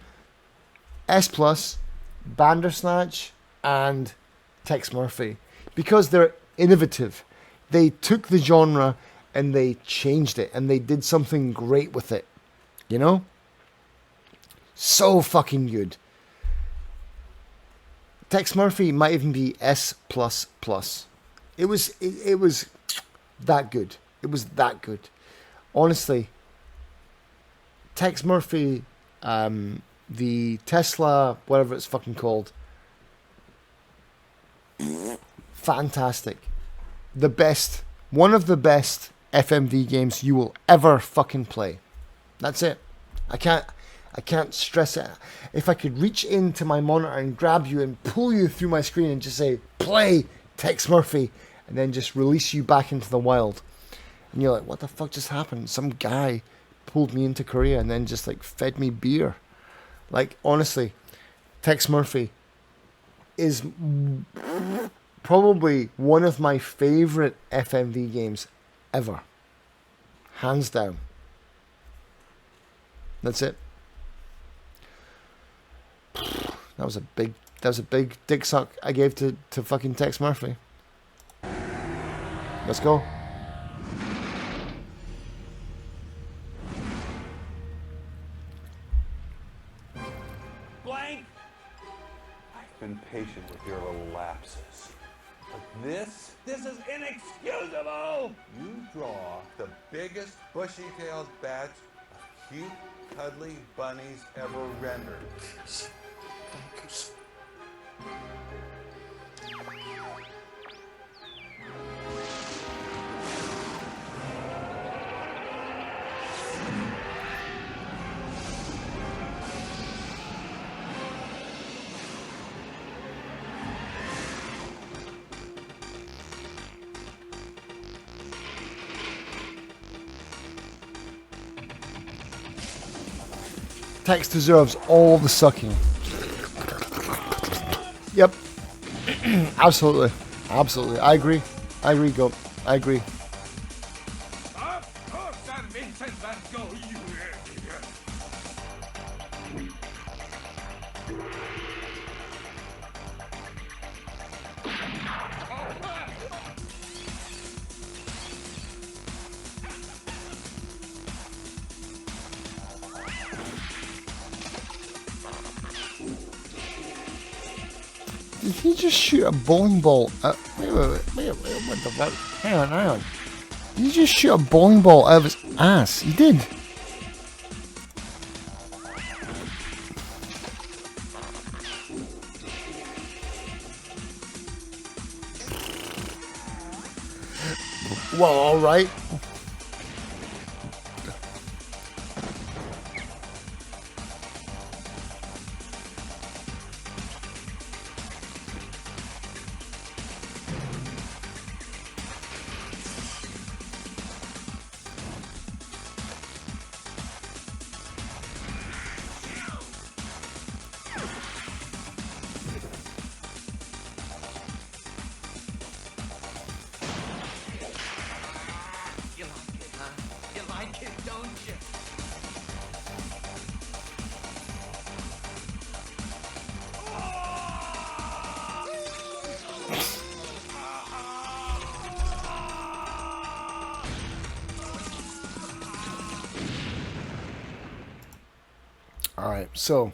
S plus, Bandersnatch, and Tex Murphy, because they're innovative. They took the genre and they changed it, and they did something great with it. You know? So fucking good. Tex Murphy might even be S plus plus. It was that good. It was that good. Honestly, Tex Murphy, the Tesla, whatever it's fucking called, fantastic. The best, one of the best FMV games you will ever fucking play. That's it. I can't stress it. If I could reach into my monitor and grab you and pull you through my screen and just say, play Tex Murphy, and then just release you back into the wild. And you're like, what the fuck just happened? Some guy pulled me into Korea and then just like fed me beer. Like, honestly, Tex Murphy is probably one of my favorite FMV games ever. Hands down. That's it. That was a big dick suck I gave to fucking Tex Murphy. Let's go. Blank! I've been patient with your little lapses. But this is inexcusable! You draw the biggest bushy-tailed batch of cute, cuddly bunnies ever rendered. Tex deserves all the sucking. Yep. Absolutely. Absolutely. I agree. Go. I agree. Did he just shoot a bowling ball? Wait, what the fuck? Hang on. Did he just shoot a bowling ball out of his ass? He did. Well, alright. Alright, so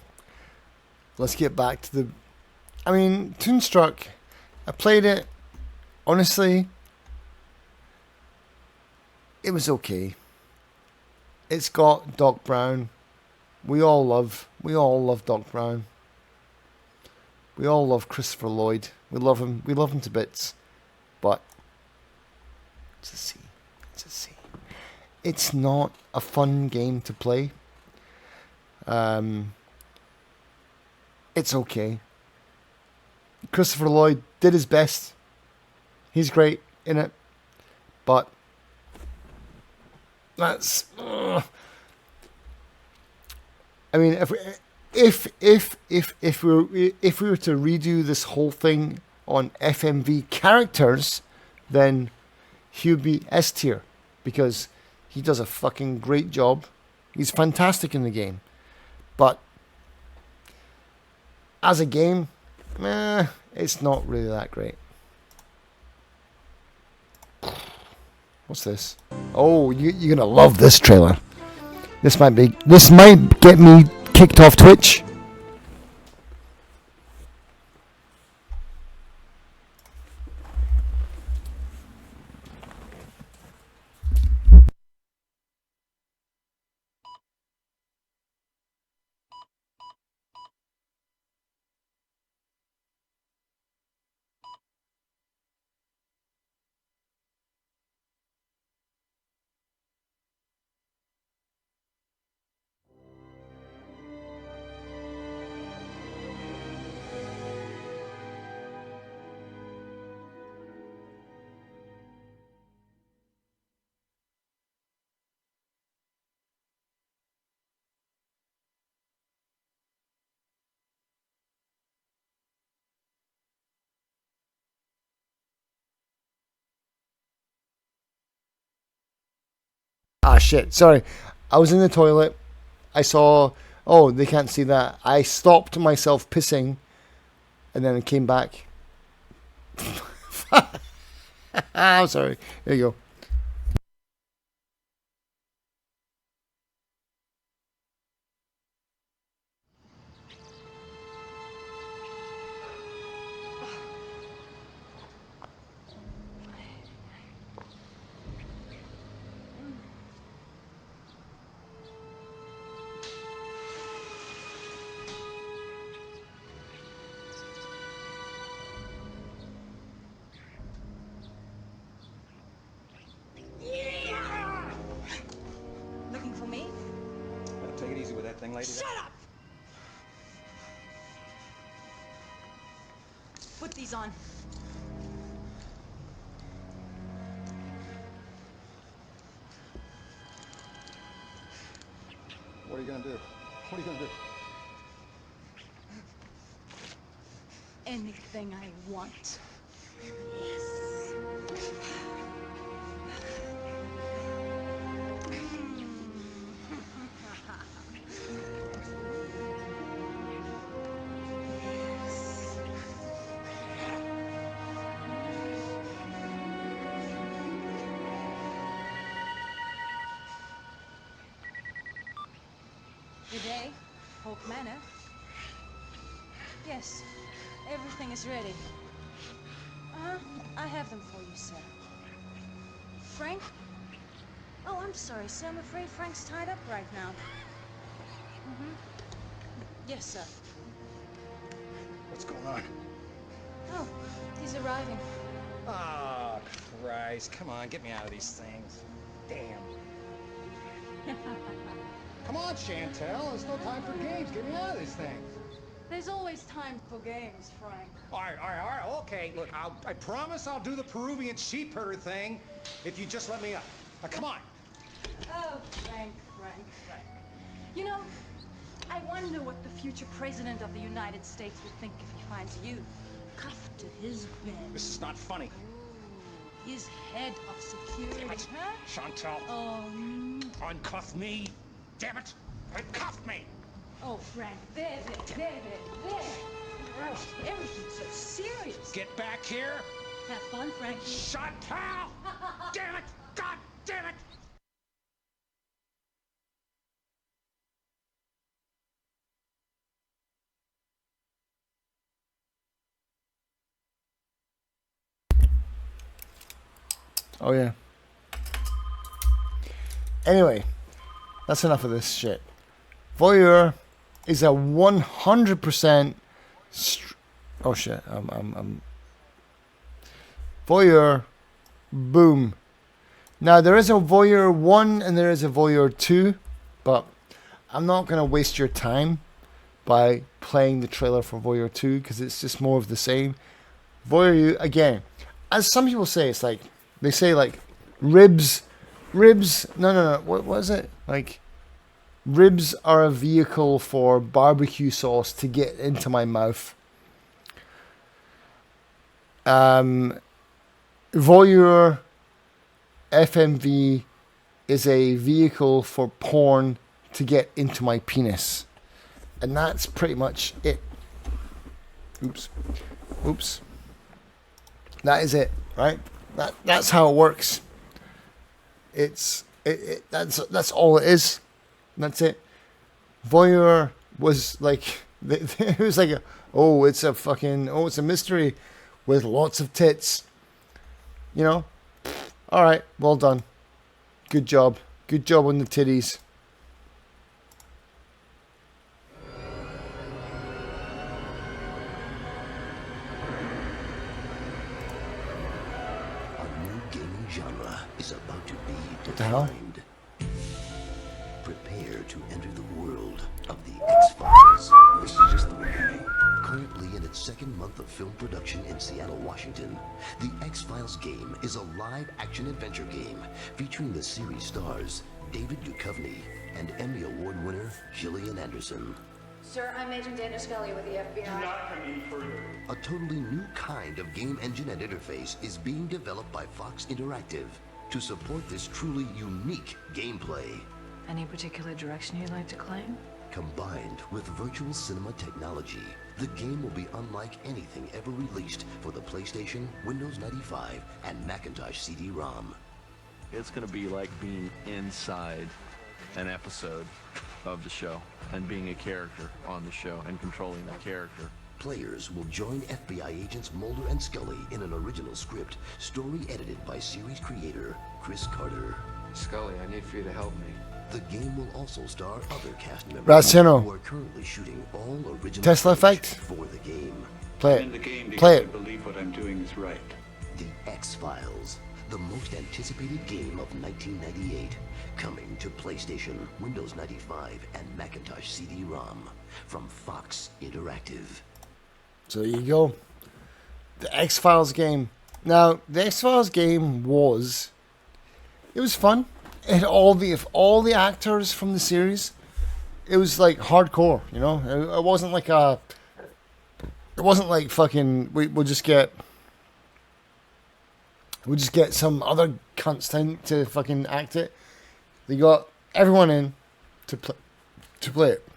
let's get back to the... I mean, Toonstruck, I played it. Honestly, it was okay. It's got Doc Brown. We all love Doc Brown. We all love Christopher Lloyd. We love him to bits. But it's a C. It's not a fun game to play. It's okay. Christopher Lloyd did his best. He's great in it. But That's. I mean, if we were to redo this whole thing on FMV characters, then he would be S tier because he does a fucking great job. He's fantastic in the game, but as a game, it's not really that great. What's this? Oh, you're gonna love this trailer. This might get me kicked off Twitch. Ah, shit. Sorry. I was in the toilet. I saw... Oh, they can't see that. I stopped myself pissing. And then I came back. I'm sorry. There you go. Looking for me? Take it easy with that thing, lady. Shut up! Put these on. What are you gonna do? What are you gonna do? Anything I want. Good day, Hope Manor. Yes, everything is ready. I have them for you, sir. Frank? Oh, I'm sorry, sir. I'm afraid Frank's tied up right now. Yes, sir. What's going on? Oh, he's arriving. Oh, Christ. Come on, get me out of these things. Damn. Come on, Chantel. There's no time for games. Get me out of these things. There's always time for games, Frank. All right. Okay, look, I promise I'll do the Peruvian sheep herder thing if you just let me up. Now, come on. Oh, Frank. You know, I wonder what the future president of the United States would think if he finds you cuffed to his bed. This is not funny. His head of security, Damn it. huh? Chantal. Oh, Uncuff me. Damn it. Uncuff me. Oh, Frank, there. Everything's so serious. Get back here. Have fun, Frank. Chantal! Damn it! God damn it! Oh, yeah. Anyway, that's enough of this shit. Voyeur is a 100%... Oh, shit. Voyeur. Boom. Now, there is a Voyeur 1 and there is a Voyeur 2, but I'm not going to waste your time by playing the trailer for Voyeur 2 because it's just more of the same. Voyeur, again, as some people say, it's like... They say, like, ribs Ribs. No. What was it? Like, ribs are a vehicle for barbecue sauce to get into my mouth. Voyeur FMV is a vehicle for porn to get into my penis. And that's pretty much it. Oops. That is it, right? That's how it works. That's all it is. That's it. Voyeur was like, it was like it's a mystery with lots of tits. You know? All right, well done. Good job on the titties. Genre is about to be What the hell? defined. Prepare to enter the world of the X-Files. This is just the beginning. Currently in its second month of film production in Seattle, Washington, the X-Files game is a live action adventure game featuring the series stars David Duchovny and Emmy Award winner Gillian Anderson. Sir, I'm Agent Dana Scully with the FBI. Do not come any further. A totally new kind of game engine and interface is being developed by Fox Interactive to support this truly unique gameplay. Any particular direction you'd like to claim? Combined with virtual cinema technology, the game will be unlike anything ever released for the PlayStation, Windows 95, and Macintosh CD-ROM. It's going to be like being inside an episode of the show and being a character on the show and controlling that character. Players will join FBI agents Mulder and Scully in an original script, story edited by series creator Chris Carter. Scully, I need for you to help me. The game will also star other cast members Brasino. who are currently shooting all original Tesla footage effect. for the game. Play I'm in the game it. because Play I it. believe what I'm doing is right. The X-Files, the most anticipated game of 1998, coming to PlayStation, Windows 95, and Macintosh CD-ROM from Fox Interactive. So there you go. The X-Files game. Now, the X-Files game was fun. It had all the actors from the series. It was like hardcore, you know. It wasn't like fucking we'll just get some other cunts to fucking act it. They got everyone in to play it.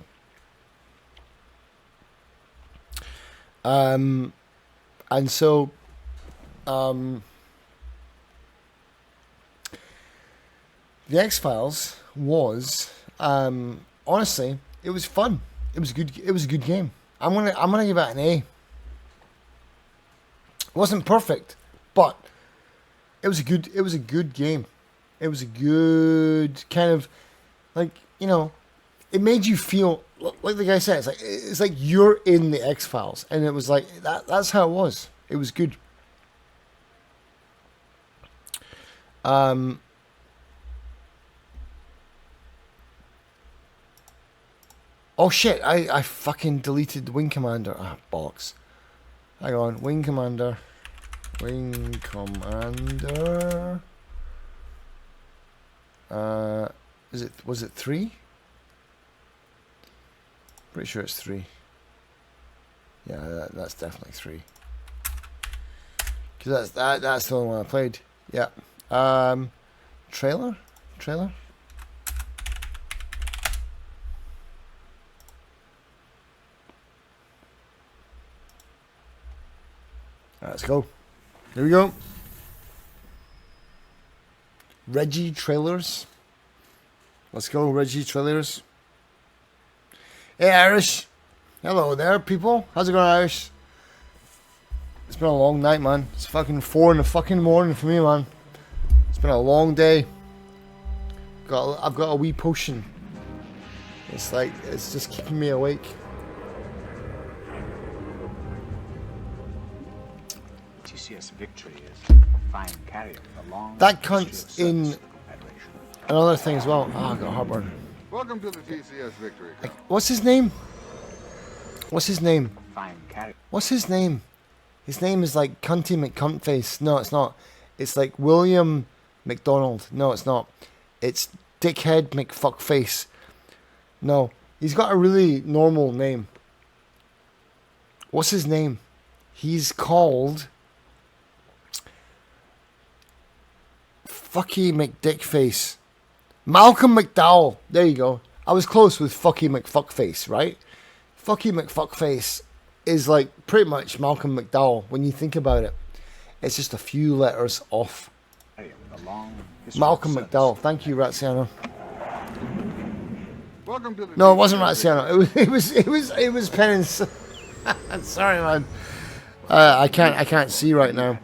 And so the X-Files was honestly, it was fun. It was good. It was a good game. I'm gonna give it an A. It wasn't perfect, but it was a good game. It was a good kind of, like, you know, it made you feel like the guy said. It's like you're in the X-Files, and it was like that. That's how it was. It was good. Oh shit! I fucking deleted Wing Commander. Ah, bollocks. Hang on, Wing Commander. Wing Commander. Was it 3? Pretty sure it's 3. Yeah, that's definitely 3. Cause that's the only one I played. Yeah. Trailer. Let's go. Here we go. Reggie Trailers. Let's go, Reggie Trailers. Hey, Irish. Hello there, people. How's it going, Irish? It's been a long night, man. It's fucking 4 in the fucking morning for me, man. It's been a long day. I've got a wee potion. It's just keeping me awake. TCS Victory is a fine carrier for a long That cunt's in another thing as well. Ah, I got heartburn. Welcome to the TCS Victory Cup. What's his name? What's his name? Fine carrier. What's his name? His name is like Cunty McCuntface. No, it's not. It's like William McDonald. No, it's not. It's Dickhead McFuckface. No, he's got a really normal name. What's his name? He's called Fucky McDickface. Malcolm McDowell. There you go. I was close with Fucky McFuckface, right? Fucky McFuckface is like pretty much Malcolm McDowell when you think about it. It's just a few letters off. Malcolm McDowell. Thank you, Ratsiano. Welcome to the No, it wasn't Ratsiano. It was Penance. Sorry, man. I can't see right now.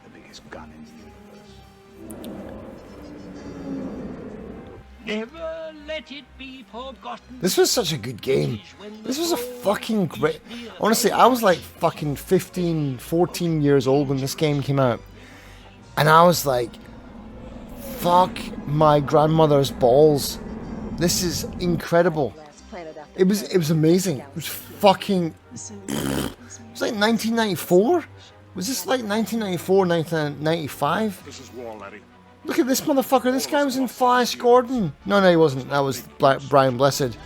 Never let it be forgotten. This was such a good game. This was a fucking great... Honestly, I was like fucking 15, 14 years old when this game came out. And I was like, fuck my grandmother's balls. This is incredible. It was amazing. It was fucking... It was like 1994? Was this like 1994, 1995? This is Wall, Eddie. Look at this motherfucker. This guy was in Flash Gordon. No, he wasn't. That was Brian Blessed.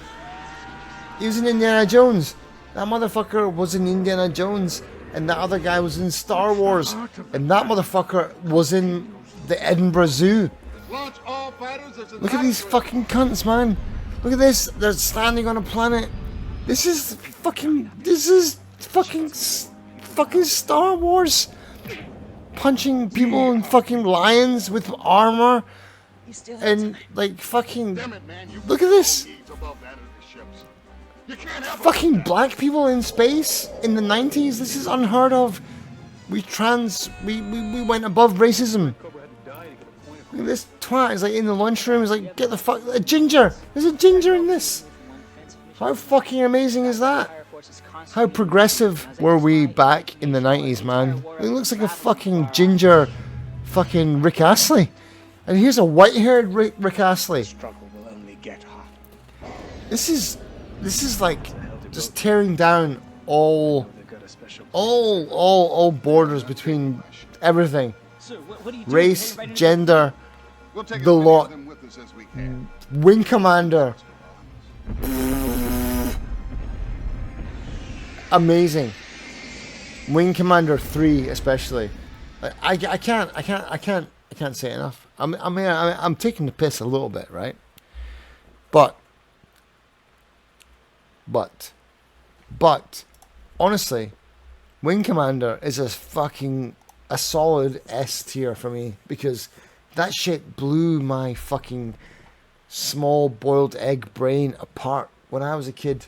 He was in Indiana Jones. That motherfucker was in Indiana Jones. And that other guy was in Star Wars. And that motherfucker was in the Edinburgh Zoo. Look at these fucking cunts, man. Look at this. They're standing on a planet. This is fucking Star Wars. Punching people and fucking lions with armor. And like fucking... Look at this. Fucking black people in space in the 90s. This is unheard of. We went above racism. Look at this twat. He's like in the lunchroom. He's like, get the fuck... A ginger. There's a ginger in this. How fucking amazing is that? How progressive were we back in the 90s, man? It looks like a fucking ginger fucking Rick Astley. And here's a white-haired Rick Astley. This is like just tearing down all borders between everything. Race, gender, the lot. Wing Commander. Amazing. Wing Commander 3 especially. I can't say enough. I'm taking the piss a little bit, right? But honestly, Wing Commander is a solid S tier for me because that shit blew my fucking small boiled egg brain apart when I was a kid.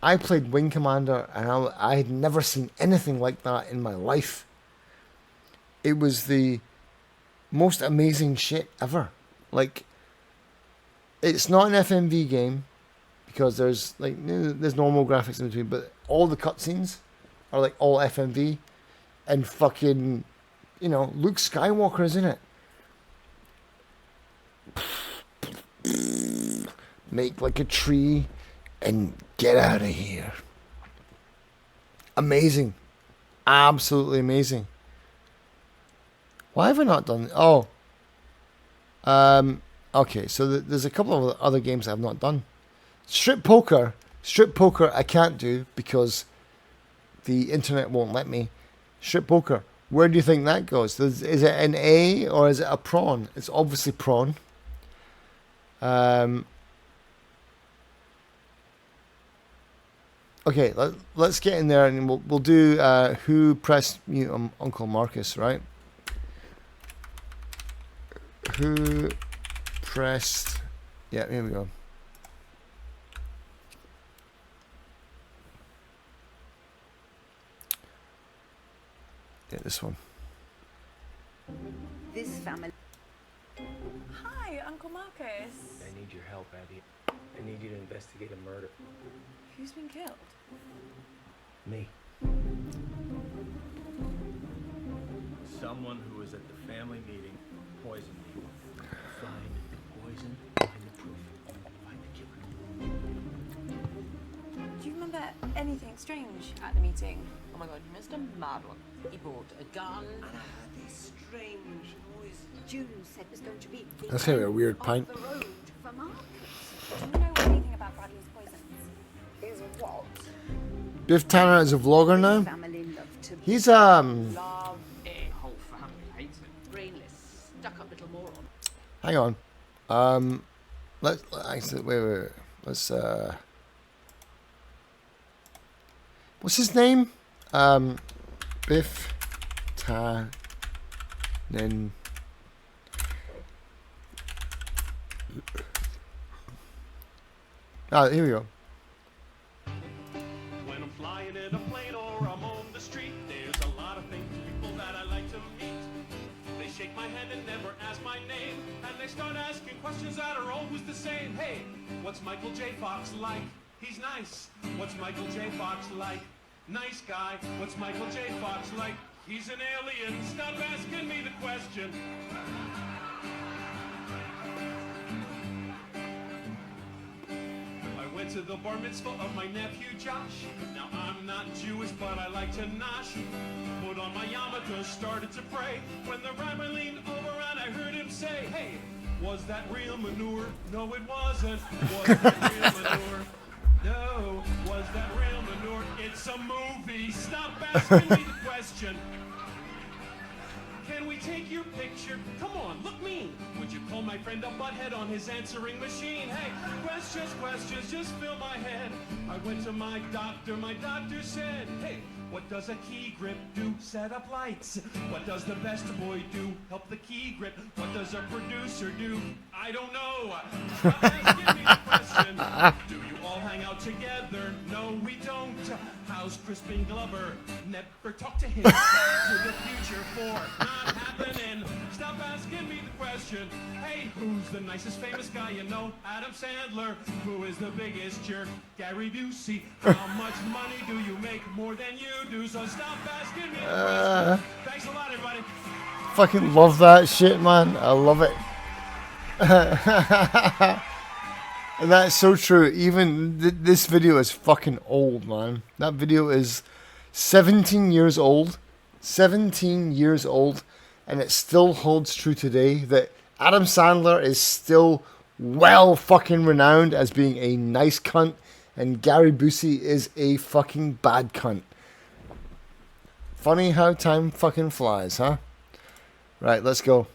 I played Wing Commander and I had never seen anything like that in my life. It was the most amazing shit ever. Like, it's not an FMV game because there's normal graphics in between, but all the cutscenes are like all FMV and fucking, Luke Skywalker's in it. Make like a tree and get out of here. Amazing. Absolutely amazing. Why have I not done... Oh. Okay, so there's a couple of other games I've not done. Strip poker I can't do because the internet won't let me. Strip poker. Where do you think that goes? Is it an A or is it a prawn? It's obviously prawn. Okay, let's get in there and we'll do Who Pressed Mute on Uncle Marcus, right? Who pressed... Yeah, here we go. Yeah, this one. This family... Hi, Uncle Marcus. I need your help, Abby. I need you to investigate a murder. Who's been killed? Me. Someone who was at the family meeting poisoned me. Find the poison, find the proof, find the killer. Do you remember anything strange at the meeting? Oh my god, Mr. Madlock. He brought a gun. And I heard this strange noise. June said was going to be the That's kind of a end weird of pint. the road for Marcus. Do you know anything about Bradley's poisons? Is what? Biff Tanner is a vlogger now. Family love to He's love it. Whole family hates it. Brainless, stuck-up little moron. Hang on. Let's actually wait. Let's what's his name? Biff Tannen. Ah, here we go. When I'm flying in a plane or I'm on the street, there's a lot of things, people that I like to meet. They shake my hand and never ask my name, and they start asking questions that are always the same. Hey, what's Michael J. Fox like? He's nice. What's Michael J. Fox like? Nice guy. What's Michael J. Fox like? He's an alien. Stop asking me the question. I went to the bar mitzvah of my nephew Josh. Now I'm not Jewish, but I like to nosh. Put on my yarmulke, started to pray. When the rabbi leaned over and I heard him say, hey, was that real manure? No, it wasn't. Was that real manure? No. Was that real manure? It's a movie. Stop asking me the question. Can we take your picture? Come on, look mean. Would you call my friend a butthead on his answering machine? Hey, questions, just fill my head. I went to my doctor said, hey, what does a key grip do? Set up lights. What does the best boy do? Help the key grip. What does a producer do? I don't know. Stop asking me the question. Do you all hang out together? No, we don't. How's Crispin Glover? Never talk to him. To the future for not happening. Stop asking me the question. Hey, who's the nicest famous guy you know? Adam Sandler. Who is the biggest jerk? Gary Busey. How much money do you make? More than you do. So stop asking me the question. Thanks a lot, everybody. Fucking love that shit, man. I love it. And that's so true. Even this video is fucking old, man. That video is 17 years old. 17 years old. And it still holds true today that Adam Sandler is still well fucking renowned as being a nice cunt. And Gary Busey is a fucking bad cunt. Funny how time fucking flies, huh? Right, let's go.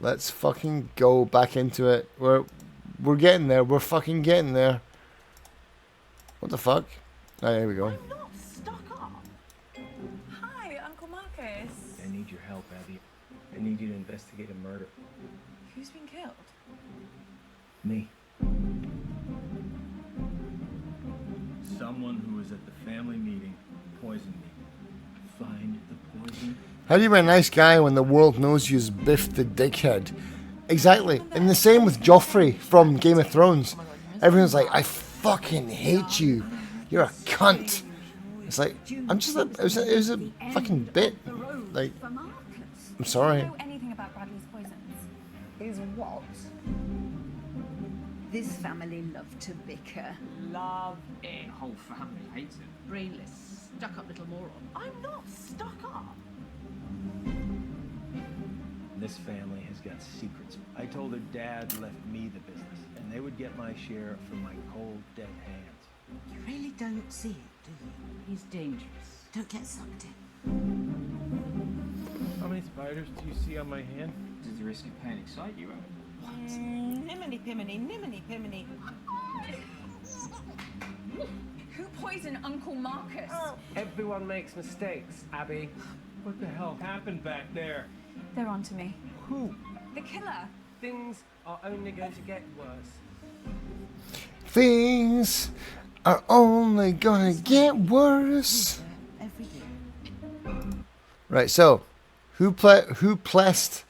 Let's fucking go back into it. We're getting there. We're fucking getting there. What the fuck? Oh, there we go. I'm not stuck up. Hi, Uncle Marcus. I need your help, Abby. I need you to investigate a murder. Who's been killed? Me. Someone who was at the family meeting poisoned me. Find the poison. How do you be a nice guy when the world knows you's Biff the dickhead? Exactly. And the same with Joffrey from Game of Thrones. Everyone's like, I fucking hate you. You're a cunt. It's like, I'm just it was a fucking bit. Like, I'm sorry. Do you know anything about Bradley's poisons? Is what? This family love to bicker. Love it. Whole family hates it. Brainless, stuck-up little moron. I'm not stuck up. This family has got secrets. I told her dad left me the business, and they would get my share from my cold, dead hands. You really don't see it, do you? He's dangerous. Don't get sucked in. How many spiders do you see on my hand? Does the risk of pain excite you, Abby? Niminy piminy, niminy piminy. Who poisoned Uncle Marcus? Everyone makes mistakes, Abby. What the hell happened back there? They're onto me. Who? The killer. Things are only going to get worse. Things are only gonna get worse. Every year. Right, so who pressed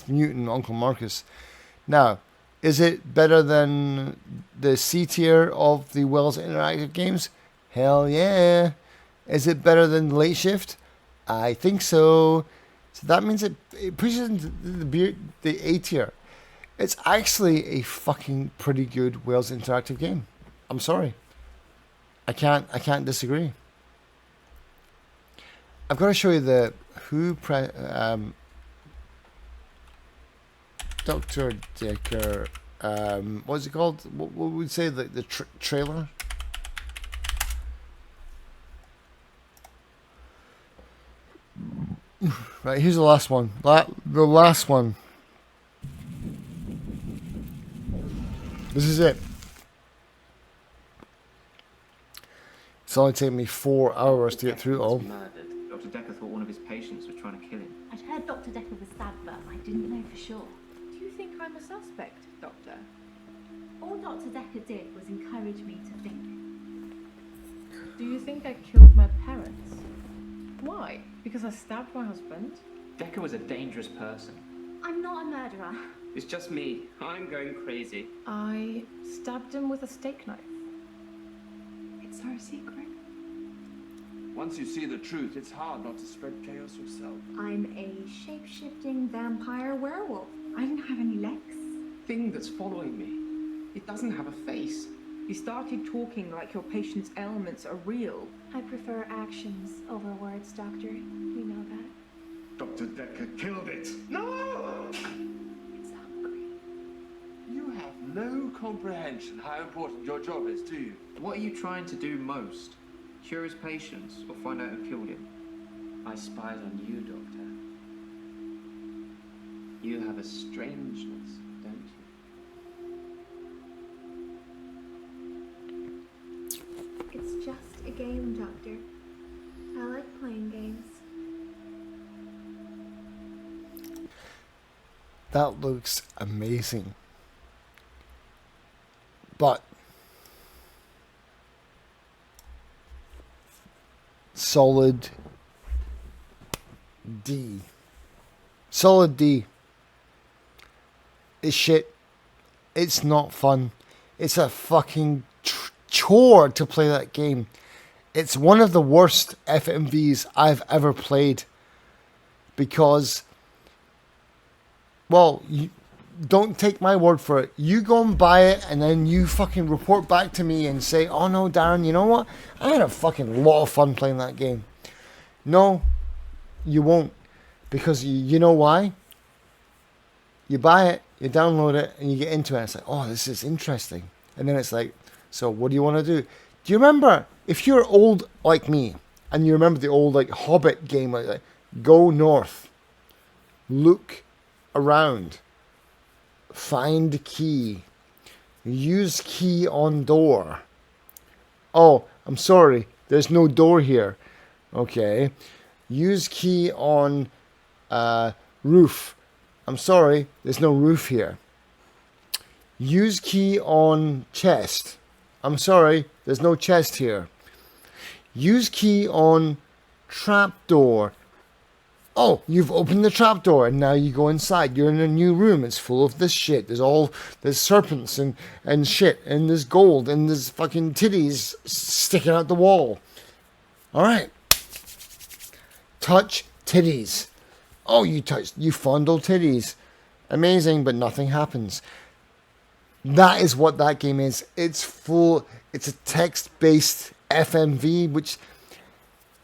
mute on Uncle Marcus? Now, is it better than the C tier of the Wells Interactive games? Hell yeah. Is it better than Late Shift? I think so. So that means it pushes into the A tier. It's actually a fucking pretty good Wells Interactive game. I'm sorry. I can't disagree. I've got to show you the Dr. Decker. What's it called? What would we say? The trailer. Right, here's the last one. The last one. This is it. It's only taken me 4 hours to get through it all. Murdered. Dr. Decker thought one of his patients was trying to kill him. I'd heard Dr. Decker was stabbed, but I didn't know for sure. Do you think I'm a suspect, Doctor? All Dr. Decker did was encourage me to think. Do you think I killed my parents? Why? Because I stabbed my husband? Decker was a dangerous person. I'm not a murderer. It's just me. I'm going crazy. I stabbed him with a steak knife. It's our secret. Once you see the truth, it's hard not to spread chaos yourself. I'm a shape-shifting vampire werewolf. I didn't have any legs. Thing that's following me. It doesn't have a face. You started talking like your patient's ailments are real. I prefer actions over words, Doctor. You know that. Dr. Decker killed it. No! It's hungry. You have no comprehension how important your job is, do you? What are you trying to do most? Cure his patients or find out who killed him? I spied on you, Doctor. You have a strangeness, don't you? It's just a game, Doctor. I like playing games. That looks amazing. But solid D. Solid D. It's shit. It's not fun. It's a fucking chore to play that game. It's one of the worst FMVs I've ever played. Because, well, you don't take my word for it. You go and buy it and then you fucking report back to me and say, oh no, Darren, you know what? I had a fucking lot of fun playing that game. No, you won't. Because you know why? You buy it, you download it, and you get into it. And it's like, oh, this is interesting. And then it's like, so what do you want to do? Do you remember, if you're old like me, and you remember the old like Hobbit game, like go north, look around, find key, use key on door. Oh, I'm sorry, there's no door here. Okay, use key on roof. I'm sorry, there's no roof here. Use key on chest. I'm sorry, there's no chest here. Use key on trapdoor. Oh, you've opened the trapdoor and now you go inside. You're in a new room. It's full of this shit. There's serpents and shit and there's gold and there's fucking titties sticking out the wall. All right. Touch titties. Oh, you fondle titties. Amazing, but nothing happens. That is what that game is. It's a text-based FMV,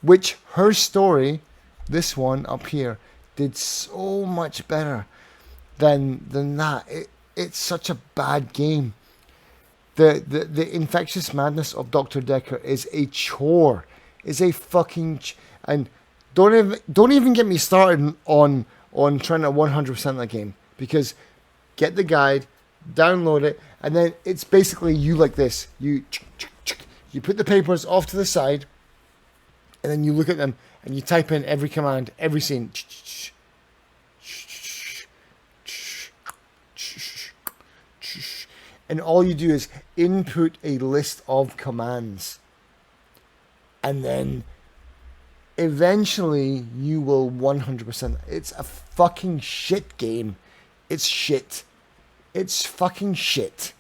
which her story, this one up here, did so much better than that. It's such a bad game. The infectious madness of Dr. Decker is a chore. Is a fucking and don't even get me started on trying to 100% that game, because get the guide, download it, and then it's basically you like this. You put the papers off to the side, and then you look at them and you type in every command, every scene. And all you do is input a list of commands. And then eventually you will 100%. It's a fucking shit game. It's shit. It's fucking shit.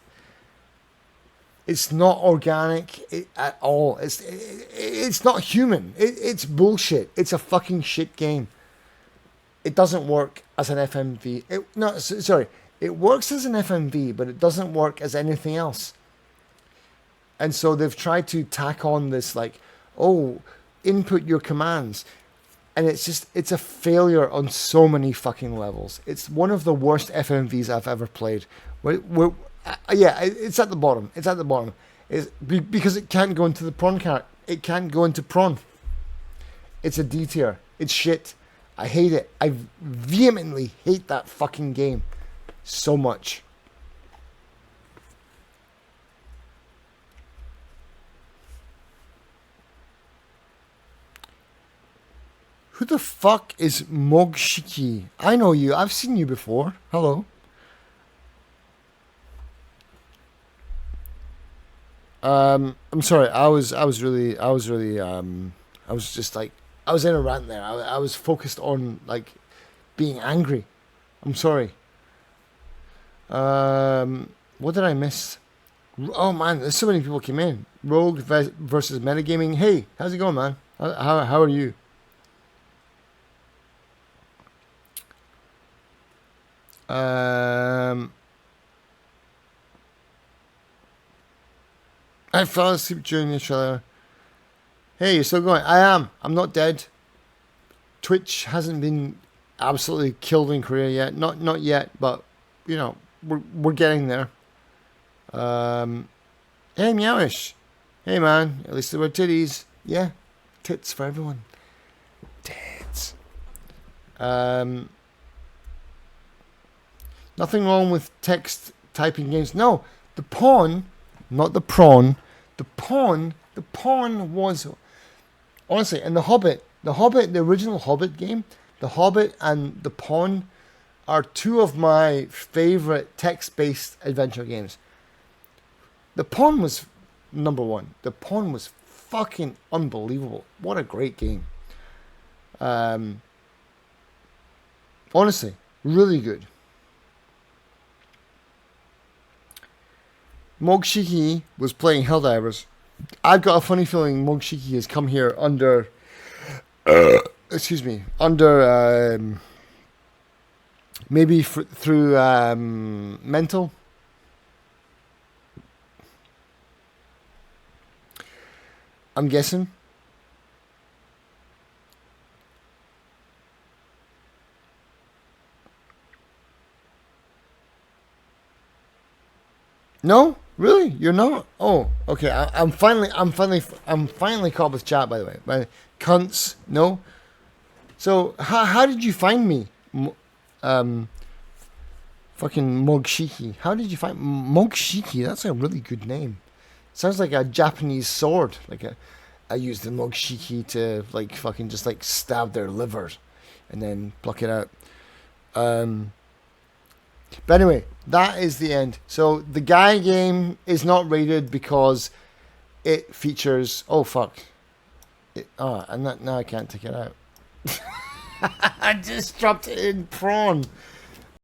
It's not organic at all. It's not human. It's bullshit. It's a fucking shit game. It doesn't work as an FMV. It works as an FMV, but it doesn't work as anything else. And so they've tried to tack on this like, oh, input your commands. And it's a failure on so many fucking levels. It's one of the worst FMVs I've ever played. Yeah, it's at the bottom. It's at the bottom. Because it can't go into the prawn cart. It can't go into prawn. It's a D tier. It's shit. I hate it. I vehemently hate that fucking game so much. Who the fuck is Mogshiki? I know you. I've seen you before. Hello. I'm sorry. I was just like, I was in a rant there. I was focused on like being angry. I'm sorry. What did I miss? Oh man, there's so many people came in. Rogue versus Metagaming. Hey, how's it going, man? How are you? I fell asleep during the trailer. Hey, you're still going? I am. I'm not dead. Twitch hasn't been absolutely killed in Korea yet. Not yet, but you know, we're getting there. Hey, Meowish. Hey, man. At least there were titties. Yeah, tits for everyone. Tits. Nothing wrong with text typing games. No, the pawn, not the prawn. The pawn was, honestly, and the Hobbit, the original Hobbit game, the Hobbit and the Pawn are two of my favorite text-based adventure games. The Pawn was number one. The Pawn was fucking unbelievable. What a great game. Honestly, really good. Mogshiki was playing Helldivers. I've got a funny feeling Mogshiki has come here under maybe through mental. I'm guessing. No, really, you're not. Oh, okay. I'm finally caught with chat. By the way, my cunts. No. So how did you find me? Fucking Mogshiki. How did you find Mogshiki? That's a really good name. Sounds like a Japanese sword. I use the Mogshiki to like fucking just like stab their liver, and then pluck it out. But anyway, that is the end. So the Gaia game is not rated because it features. Oh fuck! And now I can't take it out. I just dropped it in prawn.